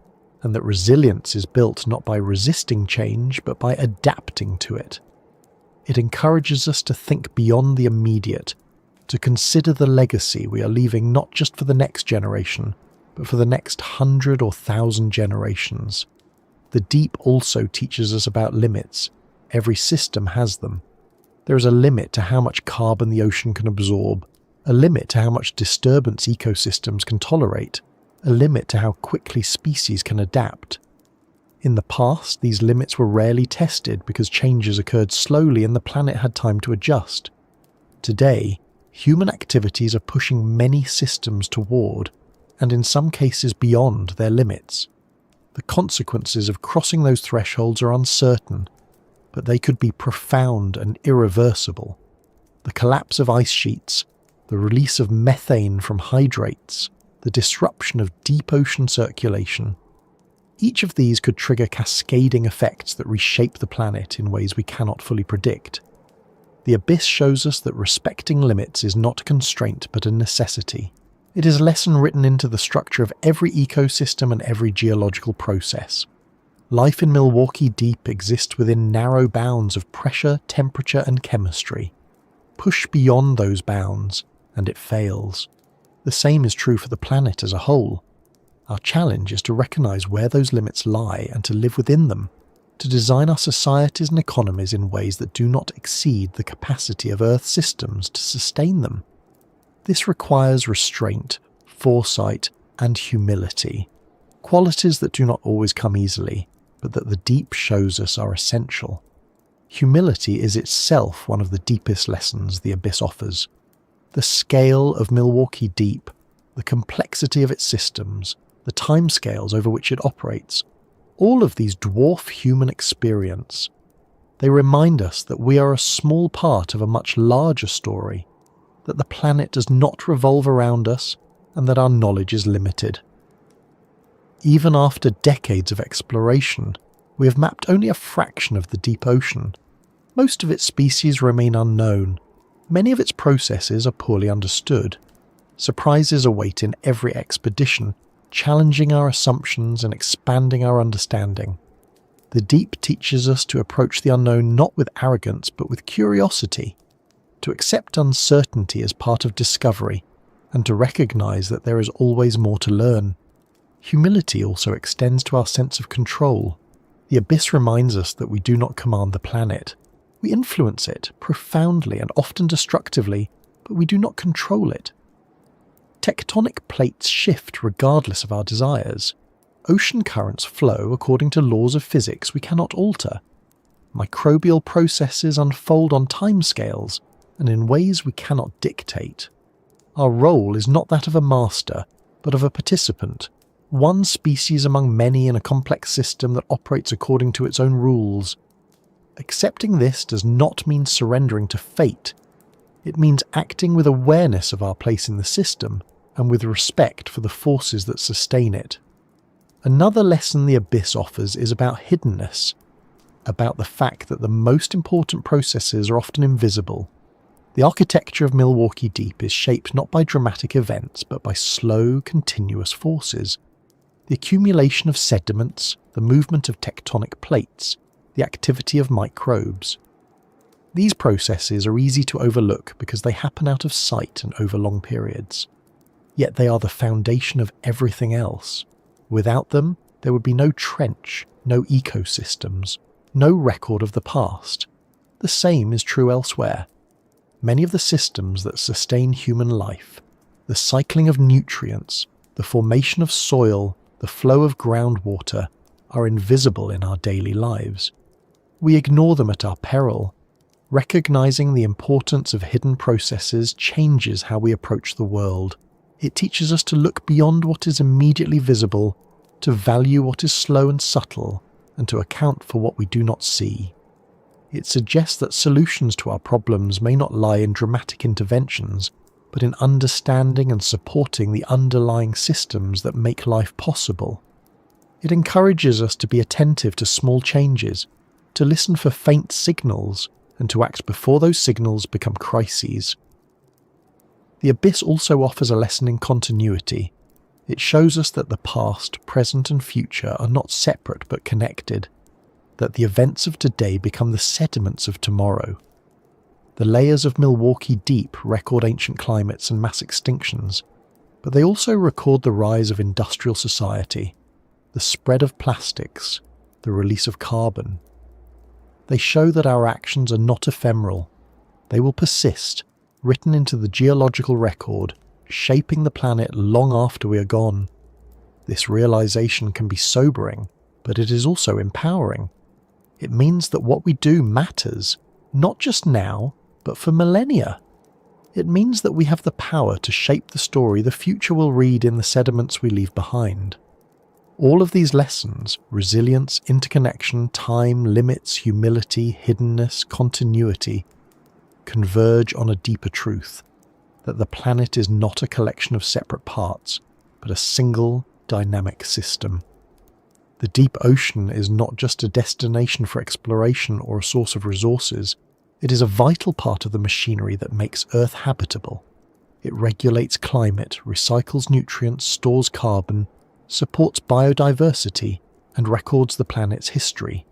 and that resilience is built not by resisting change but by adapting to it. It encourages us to think beyond the immediate, to consider the legacy we are leaving not just for the next generation, but for the next 100 or 1,000 generations. The deep also teaches us about limits. Every system has them. There is a limit to how much carbon the ocean can absorb, a limit to how much disturbance ecosystems can tolerate, a limit to how quickly species can adapt. In the past, these limits were rarely tested because changes occurred slowly and the planet had time to adjust. Today, human activities are pushing many systems toward, and in some cases beyond, their limits. The consequences of crossing those thresholds are uncertain, but they could be profound and irreversible. The collapse of ice sheets, the release of methane from hydrates, the disruption of deep ocean circulation. Each of these could trigger cascading effects that reshape the planet in ways we cannot fully predict. The abyss shows us that respecting limits is not a constraint but a necessity. It is a lesson written into the structure of every ecosystem and every geological process. Life in Milwaukee Deep exists within narrow bounds of pressure, temperature, and chemistry. Push beyond those bounds, and it fails. The same is true for the planet as a whole. Our challenge is to recognize where those limits lie and to live within them, to design our societies and economies in ways that do not exceed the capacity of Earth's systems to sustain them. This requires restraint, foresight, and humility, qualities that do not always come easily, but that the deep shows us are essential. Humility is itself one of the deepest lessons the abyss offers. The scale of Milwaukee Deep, the complexity of its systems, the timescales over which it operates, all of these dwarf human experience. They remind us that we are a small part of a much larger story, that the planet does not revolve around us, and that our knowledge is limited. Even after decades of exploration, we have mapped only a fraction of the deep ocean. Most of its species remain unknown. Many of its processes are poorly understood. Surprises await in every expedition, challenging our assumptions and expanding our understanding. The deep teaches us to approach the unknown not with arrogance but with curiosity, to accept uncertainty as part of discovery, and to recognize that there is always more to learn. Humility also extends to our sense of control. The abyss reminds us that we do not command the planet. We influence it profoundly and often destructively, but we do not control it. Tectonic plates shift regardless of our desires. Ocean currents flow according to laws of physics we cannot alter. Microbial processes unfold on timescales and in ways we cannot dictate. Our role is not that of a master, but of a participant, one species among many in a complex system that operates according to its own rules. Accepting this does not mean surrendering to fate. It means acting with awareness of our place in the system and with respect for the forces that sustain it. Another lesson the abyss offers is about hiddenness, about the fact that the most important processes are often invisible. The architecture of Milwaukee Deep is shaped not by dramatic events but by slow, continuous forces. The accumulation of sediments, the movement of tectonic plates, the activity of microbes. These processes are easy to overlook because they happen out of sight and over long periods. Yet they are the foundation of everything else. Without them, there would be no trench, no ecosystems, no record of the past. The same is true elsewhere. Many of the systems that sustain human life, the cycling of nutrients, the formation of soil, the flow of groundwater, are invisible in our daily lives. We ignore them at our peril. Recognizing the importance of hidden processes changes how we approach the world. It teaches us to look beyond what is immediately visible, to value what is slow and subtle, and to account for what we do not see. It suggests that solutions to our problems may not lie in dramatic interventions, but in understanding and supporting the underlying systems that make life possible. It encourages us to be attentive to small changes, to listen for faint signals, and to act before those signals become crises. The abyss also offers a lesson in continuity. It shows us that the past, present, and future are not separate but connected, that the events of today become the sediments of tomorrow. The layers of Milwaukee Deep record ancient climates and mass extinctions, but they also record the rise of industrial society, the spread of plastics, the release of carbon. They show that our actions are not ephemeral, They will persist, written into the geological record, shaping the planet long after we are gone. This realization can be sobering, but it is also empowering. It means that what we do matters, not just now, but for millennia. It means that we have the power to shape the story the future will read in the sediments we leave behind. All of these lessons, resilience, interconnection, time, limits, humility, hiddenness, continuity, converge on a deeper truth, that the planet is not a collection of separate parts, but a single, dynamic system. The deep ocean is not just a destination for exploration or a source of resources. It is a vital part of the machinery that makes Earth habitable. It regulates climate, recycles nutrients, stores carbon, supports biodiversity, and records the planet's history.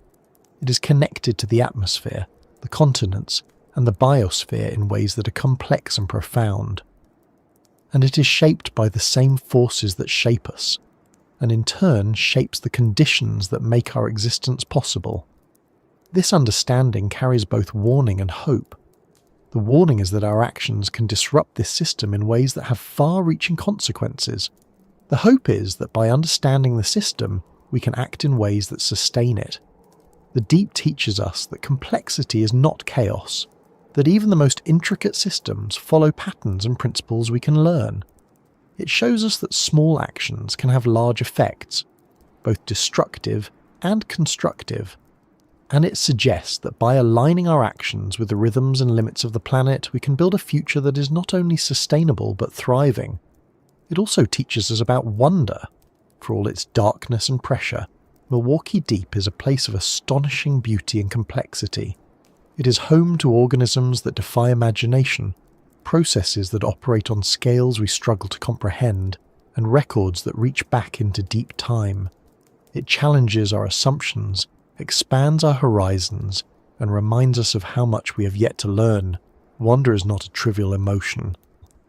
It is connected to the atmosphere, the continents, and the biosphere in ways that are complex and profound. And it is shaped by the same forces that shape us, and in turn shapes the conditions that make our existence possible. This understanding carries both warning and hope. The warning is that our actions can disrupt this system in ways that have far-reaching consequences. The hope is that by understanding the system, we can act in ways that sustain it. The deep teaches us that complexity is not chaos, that even the most intricate systems follow patterns and principles we can learn. It shows us that small actions can have large effects, both destructive and constructive. And it suggests that by aligning our actions with the rhythms and limits of the planet, we can build a future that is not only sustainable but thriving. It also teaches us about wonder. For all its darkness and pressure, Milwaukee Deep is a place of astonishing beauty and complexity. It is home to organisms that defy imagination, processes that operate on scales we struggle to comprehend, and records that reach back into deep time. It challenges our assumptions, expands our horizons, and reminds us of how much we have yet to learn. Wonder is not a trivial emotion.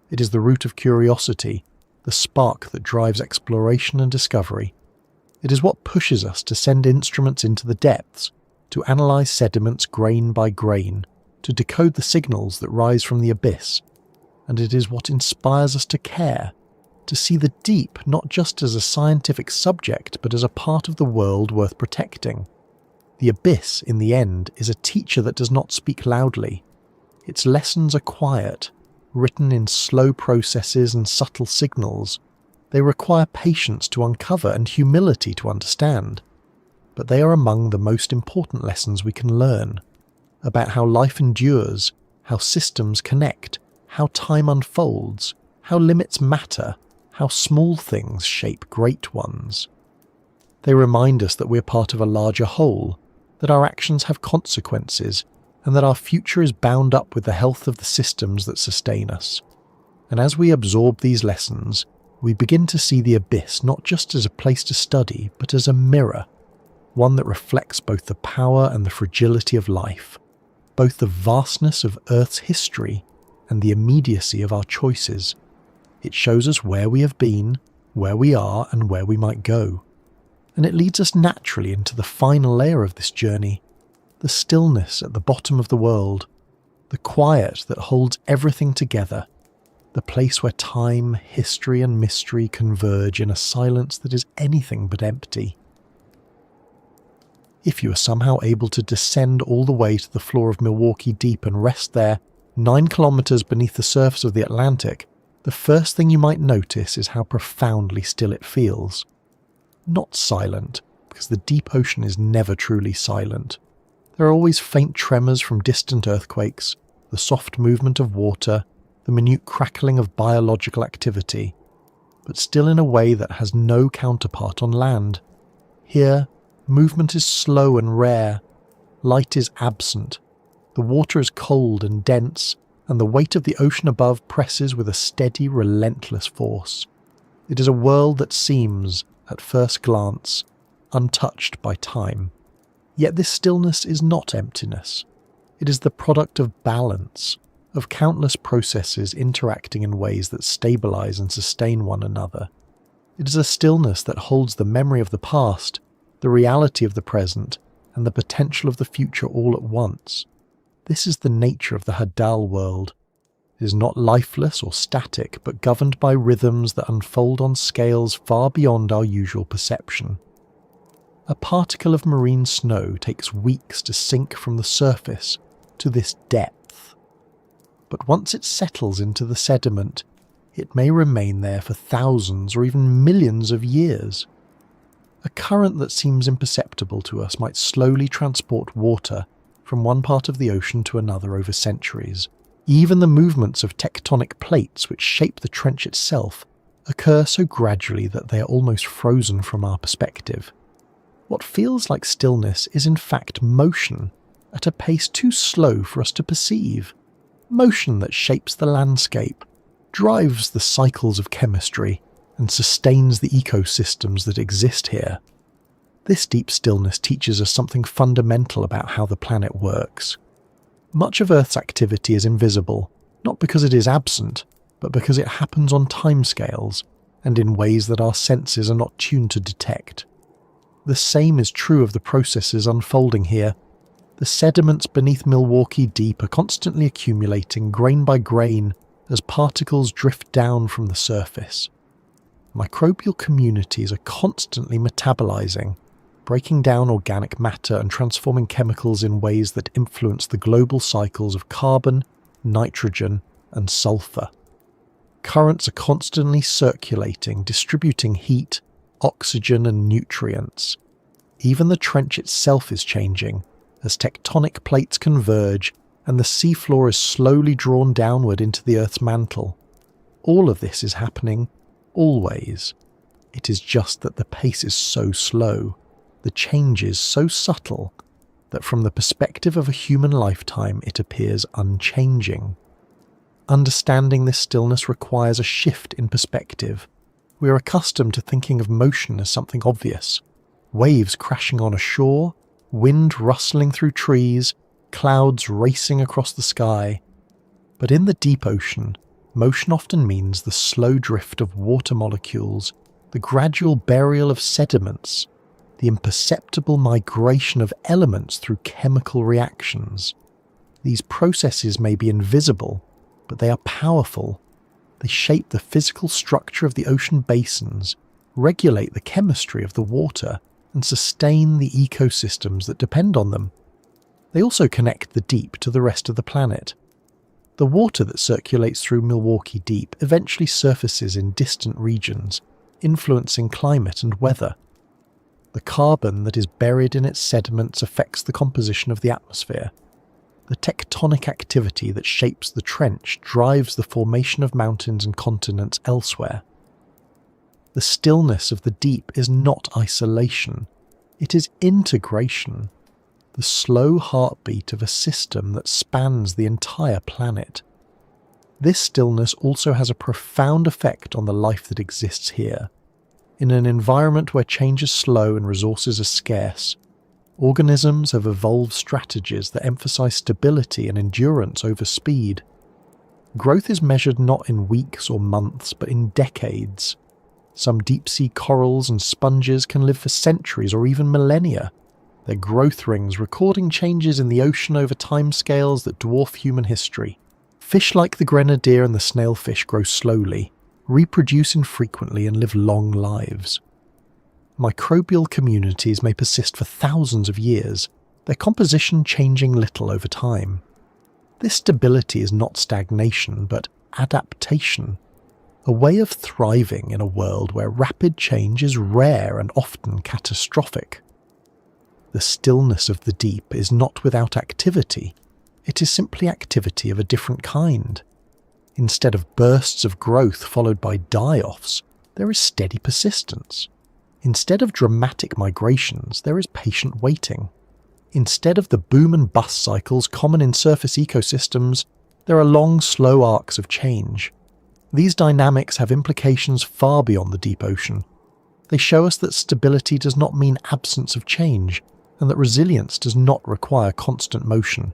It is the root of curiosity, the spark that drives exploration and discovery. It is what pushes us to send instruments into the depths, to analyze sediments grain by grain, to decode the signals that rise from the abyss. And it is what inspires us to care, to see the deep not just as a scientific subject but as a part of the world worth protecting. The abyss, in the end, is a teacher that does not speak loudly. Its lessons are quiet, written in slow processes and subtle signals. They require patience to uncover and humility to understand. But they are among the most important lessons we can learn, about how life endures, how systems connect, how time unfolds, how limits matter, how small things shape great ones. They remind us that we are part of a larger whole, that our actions have consequences, and that our future is bound up with the health of the systems that sustain us. And as we absorb these lessons, we begin to see the abyss not just as a place to study, but as a mirror, one that reflects both the power and the fragility of life, both the vastness of Earth's history and the immediacy of our choices. It shows us where we have been, where we are, and where we might go. And it leads us naturally into the final layer of this journey, the stillness at the bottom of the world, the quiet that holds everything together, the place where time, history, and mystery converge in a silence that is anything but empty. If you are somehow able to descend all the way to the floor of Milwaukee Deep and rest there, 9 kilometers beneath the surface of the Atlantic, the first thing you might notice is how profoundly still it feels. Not silent, because the deep ocean is never truly silent. There are always faint tremors from distant earthquakes, the soft movement of water, the minute crackling of biological activity, but still in a way that has no counterpart on land. Here, movement is slow and rare, light is absent, the water is cold and dense, and the weight of the ocean above presses with a steady, relentless force. It is a world that seems, at first glance, untouched by time. Yet this stillness is not emptiness. It is the product of balance, of countless processes interacting in ways that stabilize and sustain one another. It is a stillness that holds the memory of the past, the reality of the present, and the potential of the future all at once. This is the nature of the Hadal world. It is not lifeless or static, but governed by rhythms that unfold on scales far beyond our usual perception. A particle of marine snow takes weeks to sink from the surface to this depth. But once it settles into the sediment, it may remain there for thousands or even millions of years. A current that seems imperceptible to us might slowly transport water from one part of the ocean to another over centuries. Even the movements of tectonic plates which shape the trench itself occur so gradually that they are almost frozen from our perspective. What feels like stillness is in fact motion, at a pace too slow for us to perceive. Motion that shapes the landscape, drives the cycles of chemistry, and sustains the ecosystems that exist here. This deep stillness teaches us something fundamental about how the planet works. Much of Earth's activity is invisible, not because it is absent, but because it happens on timescales, and in ways that our senses are not tuned to detect. The same is true of the processes unfolding here. The sediments beneath Milwaukee Deep are constantly accumulating grain by grain as particles drift down from the surface. Microbial communities are constantly metabolizing, breaking down organic matter and transforming chemicals in ways that influence the global cycles of carbon, nitrogen, and sulfur. Currents are constantly circulating, distributing heat, oxygen, and nutrients. Even the trench itself is changing, as tectonic plates converge and the seafloor is slowly drawn downward into the Earth's mantle. All of this is happening, always. It is just that the pace is so slow, the change is so subtle, that from the perspective of a human lifetime it appears unchanging. Understanding this stillness requires a shift in perspective. We are accustomed to thinking of motion as something obvious. Waves crashing on a shore, wind rustling through trees, clouds racing across the sky. But in the deep ocean, motion often means the slow drift of water molecules, the gradual burial of sediments, the imperceptible migration of elements through chemical reactions. These processes may be invisible, but they are powerful. They shape the physical structure of the ocean basins, regulate the chemistry of the water, and sustain the ecosystems that depend on them. They also connect the deep to the rest of the planet. The water that circulates through Milwaukee Deep eventually surfaces in distant regions, influencing climate and weather. The carbon that is buried in its sediments affects the composition of the atmosphere. The tectonic activity that shapes the trench drives the formation of mountains and continents elsewhere. The stillness of the deep is not isolation, it is integration, the slow heartbeat of a system that spans the entire planet. This stillness also has a profound effect on the life that exists here. In an environment where change is slow and resources are scarce, organisms have evolved strategies that emphasize stability and endurance over speed. Growth is measured not in weeks or months, but in decades. Some deep-sea corals and sponges can live for centuries or even millennia, their growth rings recording changes in the ocean over timescales that dwarf human history. Fish like the grenadier and the snailfish grow slowly, reproduce infrequently, and live long lives. Microbial communities may persist for thousands of years, their composition changing little over time. This stability is not stagnation, but adaptation, a way of thriving in a world where rapid change is rare and often catastrophic. The stillness of the deep is not without activity, it is simply activity of a different kind. Instead of bursts of growth followed by die-offs, there is steady persistence. Instead of dramatic migrations, there is patient waiting. Instead of the boom and bust cycles common in surface ecosystems, there are long, slow arcs of change. These dynamics have implications far beyond the deep ocean. They show us that stability does not mean absence of change, and that resilience does not require constant motion.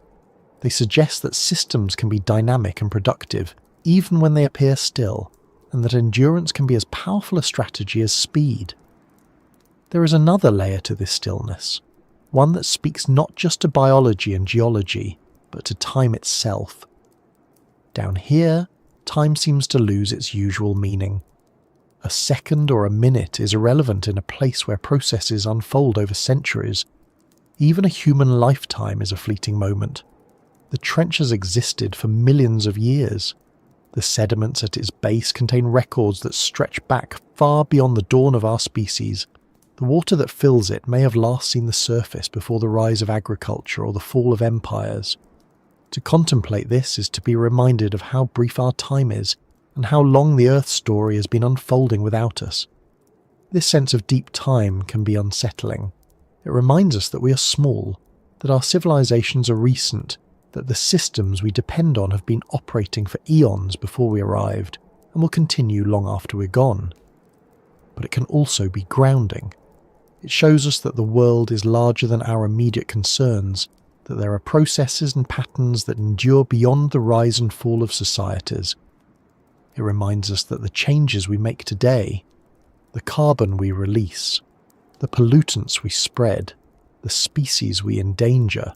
They suggest that systems can be dynamic and productive, even when they appear still, and that endurance can be as powerful a strategy as speed. There is another layer to this stillness, one that speaks not just to biology and geology, but to time itself. Down here, time seems to lose its usual meaning. A second or a minute is irrelevant in a place where processes unfold over centuries. Even a human lifetime is a fleeting moment. The trench has existed for millions of years. The sediments at its base contain records that stretch back far beyond the dawn of our species. The water that fills it may have last seen the surface before the rise of agriculture or the fall of empires. To contemplate this is to be reminded of how brief our time is and how long the Earth's story has been unfolding without us. This sense of deep time can be unsettling. It reminds us that we are small, that our civilizations are recent, that the systems we depend on have been operating for eons before we arrived and will continue long after we're gone. But it can also be grounding. It shows us that the world is larger than our immediate concerns, that there are processes and patterns that endure beyond the rise and fall of societies. It reminds us that the changes we make today, the carbon we release, the pollutants we spread, the species we endanger,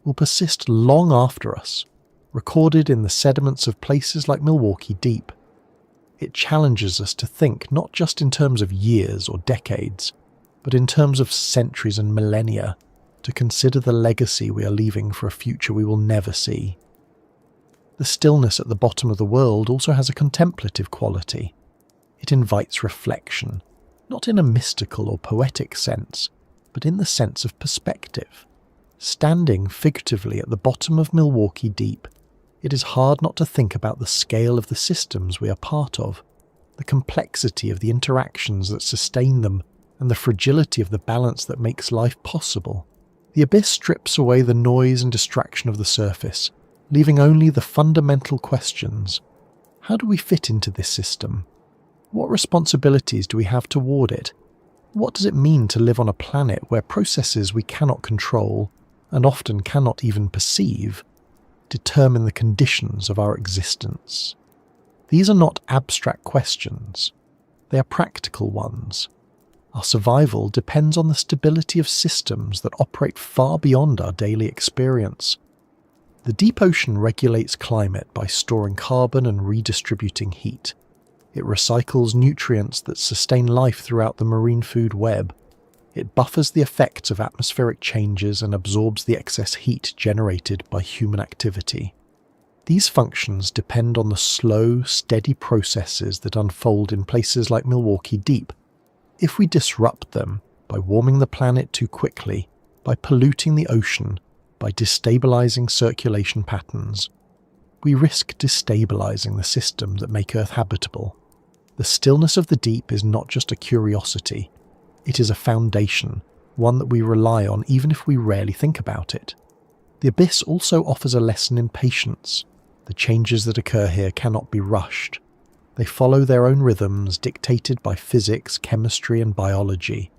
will persist long after us, recorded in the sediments of places like Milwaukee Deep. It challenges us to think not just in terms of years or decades, but in terms of centuries and millennia, to consider the legacy we are leaving for a future we will never see. The stillness at the bottom of the world also has a contemplative quality. It invites reflection, not in a mystical or poetic sense, but in the sense of perspective. Standing figuratively at the bottom of Milwaukee Deep, it is hard not to think about the scale of the systems we are part of, the complexity of the interactions that sustain them, and the fragility of the balance that makes life possible. The abyss strips away the noise and distraction of the surface, leaving only the fundamental questions. How do we fit into this system? What responsibilities do we have toward it? What does it mean to live on a planet where processes we cannot control, and often cannot even perceive, determine the conditions of our existence? These are not abstract questions. They are practical ones. Our survival depends on the stability of systems that operate far beyond our daily experience. The deep ocean regulates climate by storing carbon and redistributing heat. It recycles nutrients that sustain life throughout the marine food web. It buffers the effects of atmospheric changes and absorbs the excess heat generated by human activity. These functions depend on the slow, steady processes that unfold in places like Milwaukee Deep. If we disrupt them by warming the planet too quickly, by polluting the ocean, by destabilizing circulation patterns, we risk destabilizing the systems that make Earth habitable. The stillness of the deep is not just a curiosity. It is a foundation, one that we rely on even if we rarely think about it. The abyss also offers a lesson in patience. The changes that occur here cannot be rushed. They follow their own rhythms dictated by physics, chemistry, and biology.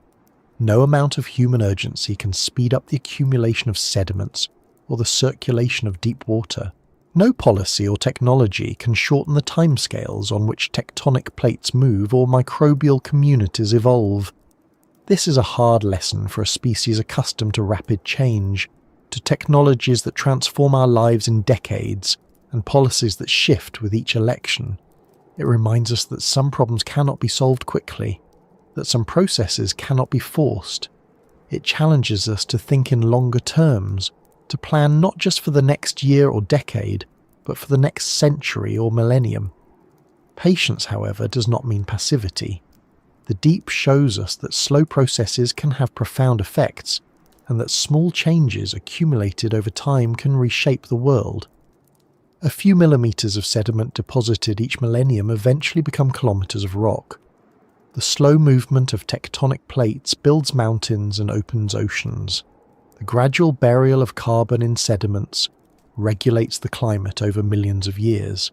No amount of human urgency can speed up the accumulation of sediments or the circulation of deep water. No policy or technology can shorten the timescales on which tectonic plates move or microbial communities evolve. This is a hard lesson for a species accustomed to rapid change, to technologies that transform our lives in decades, and policies that shift with each election. It reminds us that some problems cannot be solved quickly, that some processes cannot be forced. It challenges us to think in longer terms, to plan not just for the next year or decade, but for the next century or millennium. Patience, however, does not mean passivity. The deep shows us that slow processes can have profound effects, and that small changes accumulated over time can reshape the world. A few millimeters of sediment deposited each millennium eventually become kilometers of rock. The slow movement of tectonic plates builds mountains and opens oceans. The gradual burial of carbon in sediments regulates the climate over millions of years.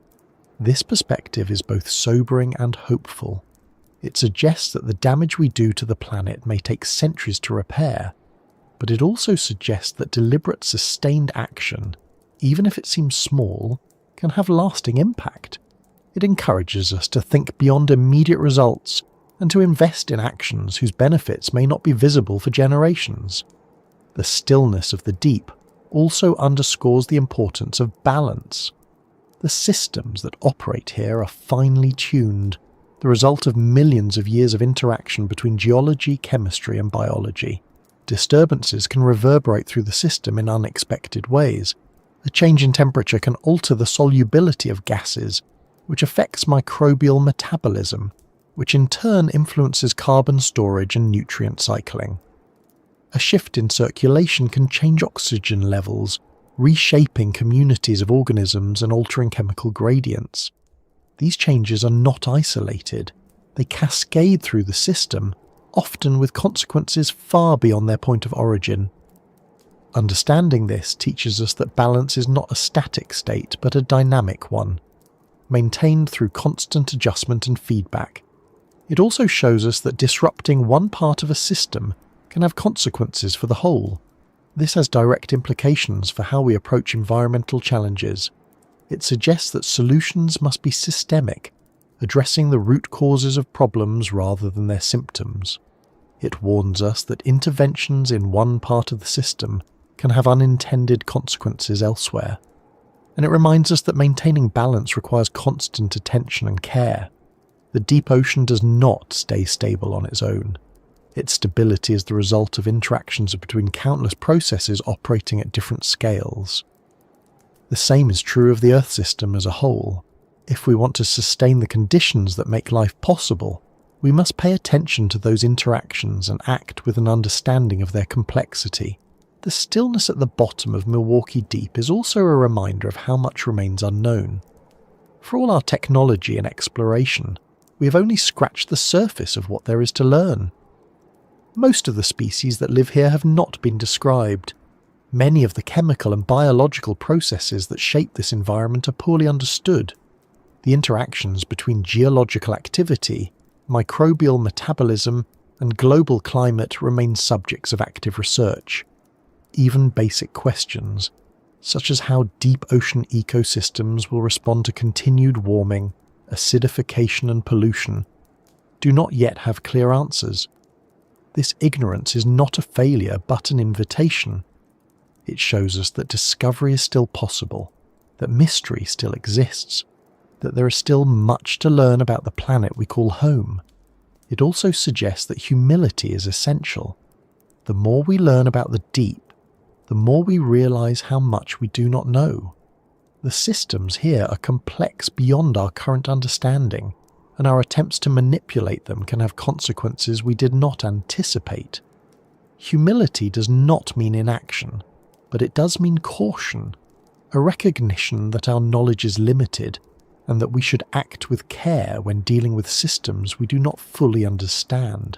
This perspective is both sobering and hopeful. It suggests that the damage we do to the planet may take centuries to repair, but it also suggests that deliberate, sustained action, even if it seems small, can have lasting impact. It encourages us to think beyond immediate results and to invest in actions whose benefits may not be visible for generations. The stillness of the deep also underscores the importance of balance. The systems that operate here are finely tuned, the result of millions of years of interaction between geology, chemistry, and biology. Disturbances can reverberate through the system in unexpected ways. A change in temperature can alter the solubility of gases, which affects microbial metabolism, which in turn influences carbon storage and nutrient cycling. A shift in circulation can change oxygen levels, reshaping communities of organisms and altering chemical gradients. These changes are not isolated. They cascade through the system, often with consequences far beyond their point of origin. Understanding this teaches us that balance is not a static state but a dynamic one, maintained through constant adjustment and feedback. It also shows us that disrupting one part of a system can have consequences for the whole. This has direct implications for how we approach environmental challenges. It suggests that solutions must be systemic, addressing the root causes of problems rather than their symptoms. It warns us that interventions in one part of the system can have unintended consequences elsewhere. And it reminds us that maintaining balance requires constant attention and care. The deep ocean does not stay stable on its own. Its stability is the result of interactions between countless processes operating at different scales. The same is true of the Earth system as a whole. If we want to sustain the conditions that make life possible, we must pay attention to those interactions and act with an understanding of their complexity. The stillness at the bottom of Milwaukee Deep is also a reminder of how much remains unknown. For all our technology and exploration, we have only scratched the surface of what there is to learn. Most of the species that live here have not been described. Many of the chemical and biological processes that shape this environment are poorly understood. The interactions between geological activity, microbial metabolism, and global climate remain subjects of active research. Even basic questions, such as how deep ocean ecosystems will respond to continued warming, acidification and pollution, do not yet have clear answers. This ignorance is not a failure but an invitation. It shows us that discovery is still possible, that mystery still exists, that there is still much to learn about the planet we call home. It also suggests that humility is essential. The more we learn about the deep, the more we realize how much we do not know. The systems here are complex beyond our current understanding, and our attempts to manipulate them can have consequences we did not anticipate. Humility does not mean inaction, but it does mean caution, a recognition that our knowledge is limited and that we should act with care when dealing with systems we do not fully understand.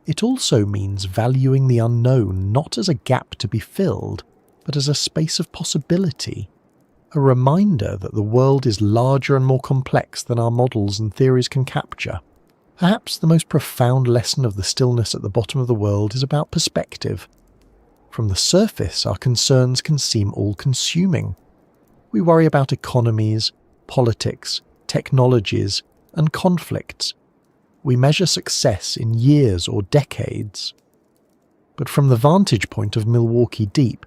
It also means valuing the unknown not as a gap to be filled, but as a space of possibility, a reminder that the world is larger and more complex than our models and theories can capture. Perhaps the most profound lesson of the stillness at the bottom of the world is about perspective. From the surface, our concerns can seem all-consuming. We worry about economies, politics, technologies, and conflicts. We measure success in years or decades. But from the vantage point of Milwaukee Deep,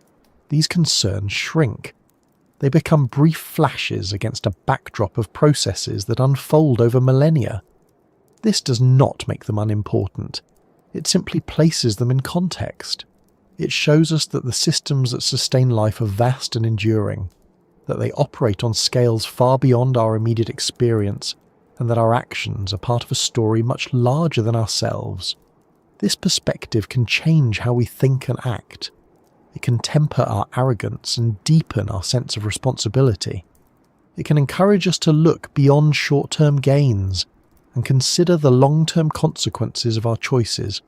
these concerns shrink. They become brief flashes against a backdrop of processes that unfold over millennia. This does not make them unimportant. It simply places them in context. It shows us that the systems that sustain life are vast and enduring, that they operate on scales far beyond our immediate experience, and that our actions are part of a story much larger than ourselves. This perspective can change how we think and act. It can temper our arrogance and deepen our sense of responsibility. It can encourage us to look beyond short-term gains and consider the long-term consequences of our choices.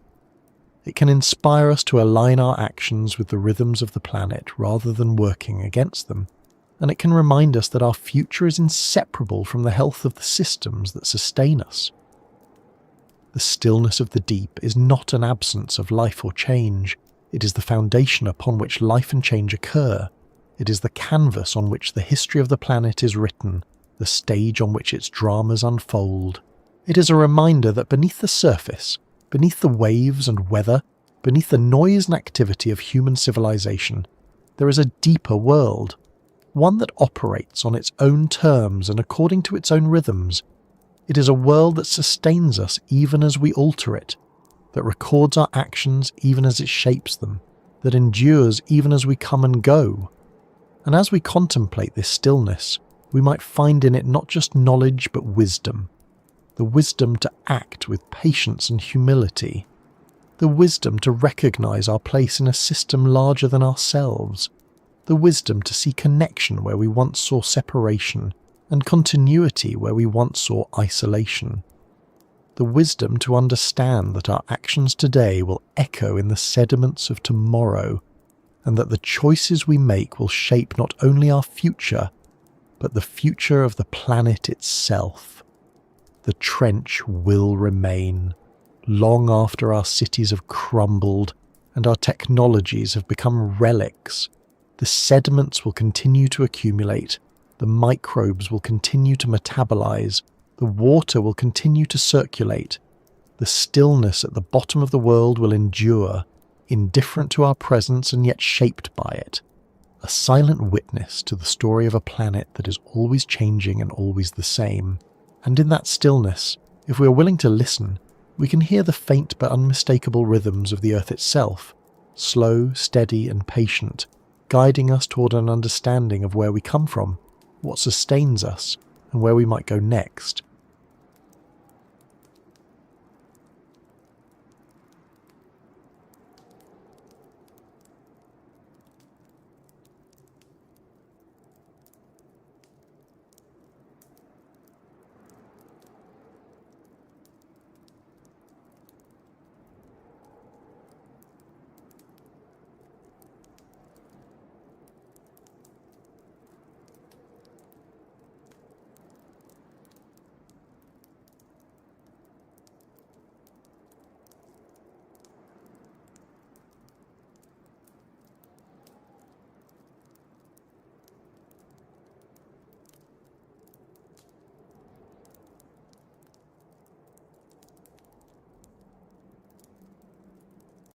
It can inspire us to align our actions with the rhythms of the planet rather than working against them. And it can remind us that our future is inseparable from the health of the systems that sustain us. The stillness of the deep is not an absence of life or change. It is the foundation upon which life and change occur. It is the canvas on which the history of the planet is written, the stage on which its dramas unfold. It is a reminder that beneath the surface, beneath the waves and weather, beneath the noise and activity of human civilization, there is a deeper world, one that operates on its own terms and according to its own rhythms. It is a world that sustains us even as we alter it, that records our actions even as it shapes them, that endures even as we come and go. And as we contemplate this stillness, we might find in it not just knowledge but wisdom, the wisdom to act with patience and humility, the wisdom to recognize our place in a system larger than ourselves, the wisdom to see connection where we once saw separation and continuity where we once saw isolation, the wisdom to understand that our actions today will echo in the sediments of tomorrow, and that the choices we make will shape not only our future, but the future of the planet itself. The trench will remain, long after our cities have crumbled and our technologies have become relics. The sediments will continue to accumulate, the microbes will continue to metabolize, the water will continue to circulate, the stillness at the bottom of the world will endure, indifferent to our presence and yet shaped by it, a silent witness to the story of a planet that is always changing and always the same. And in that stillness, if we are willing to listen, we can hear the faint but unmistakable rhythms of the earth itself, slow, steady and patient, guiding us toward an understanding of where we come from, what sustains us, and where we might go next.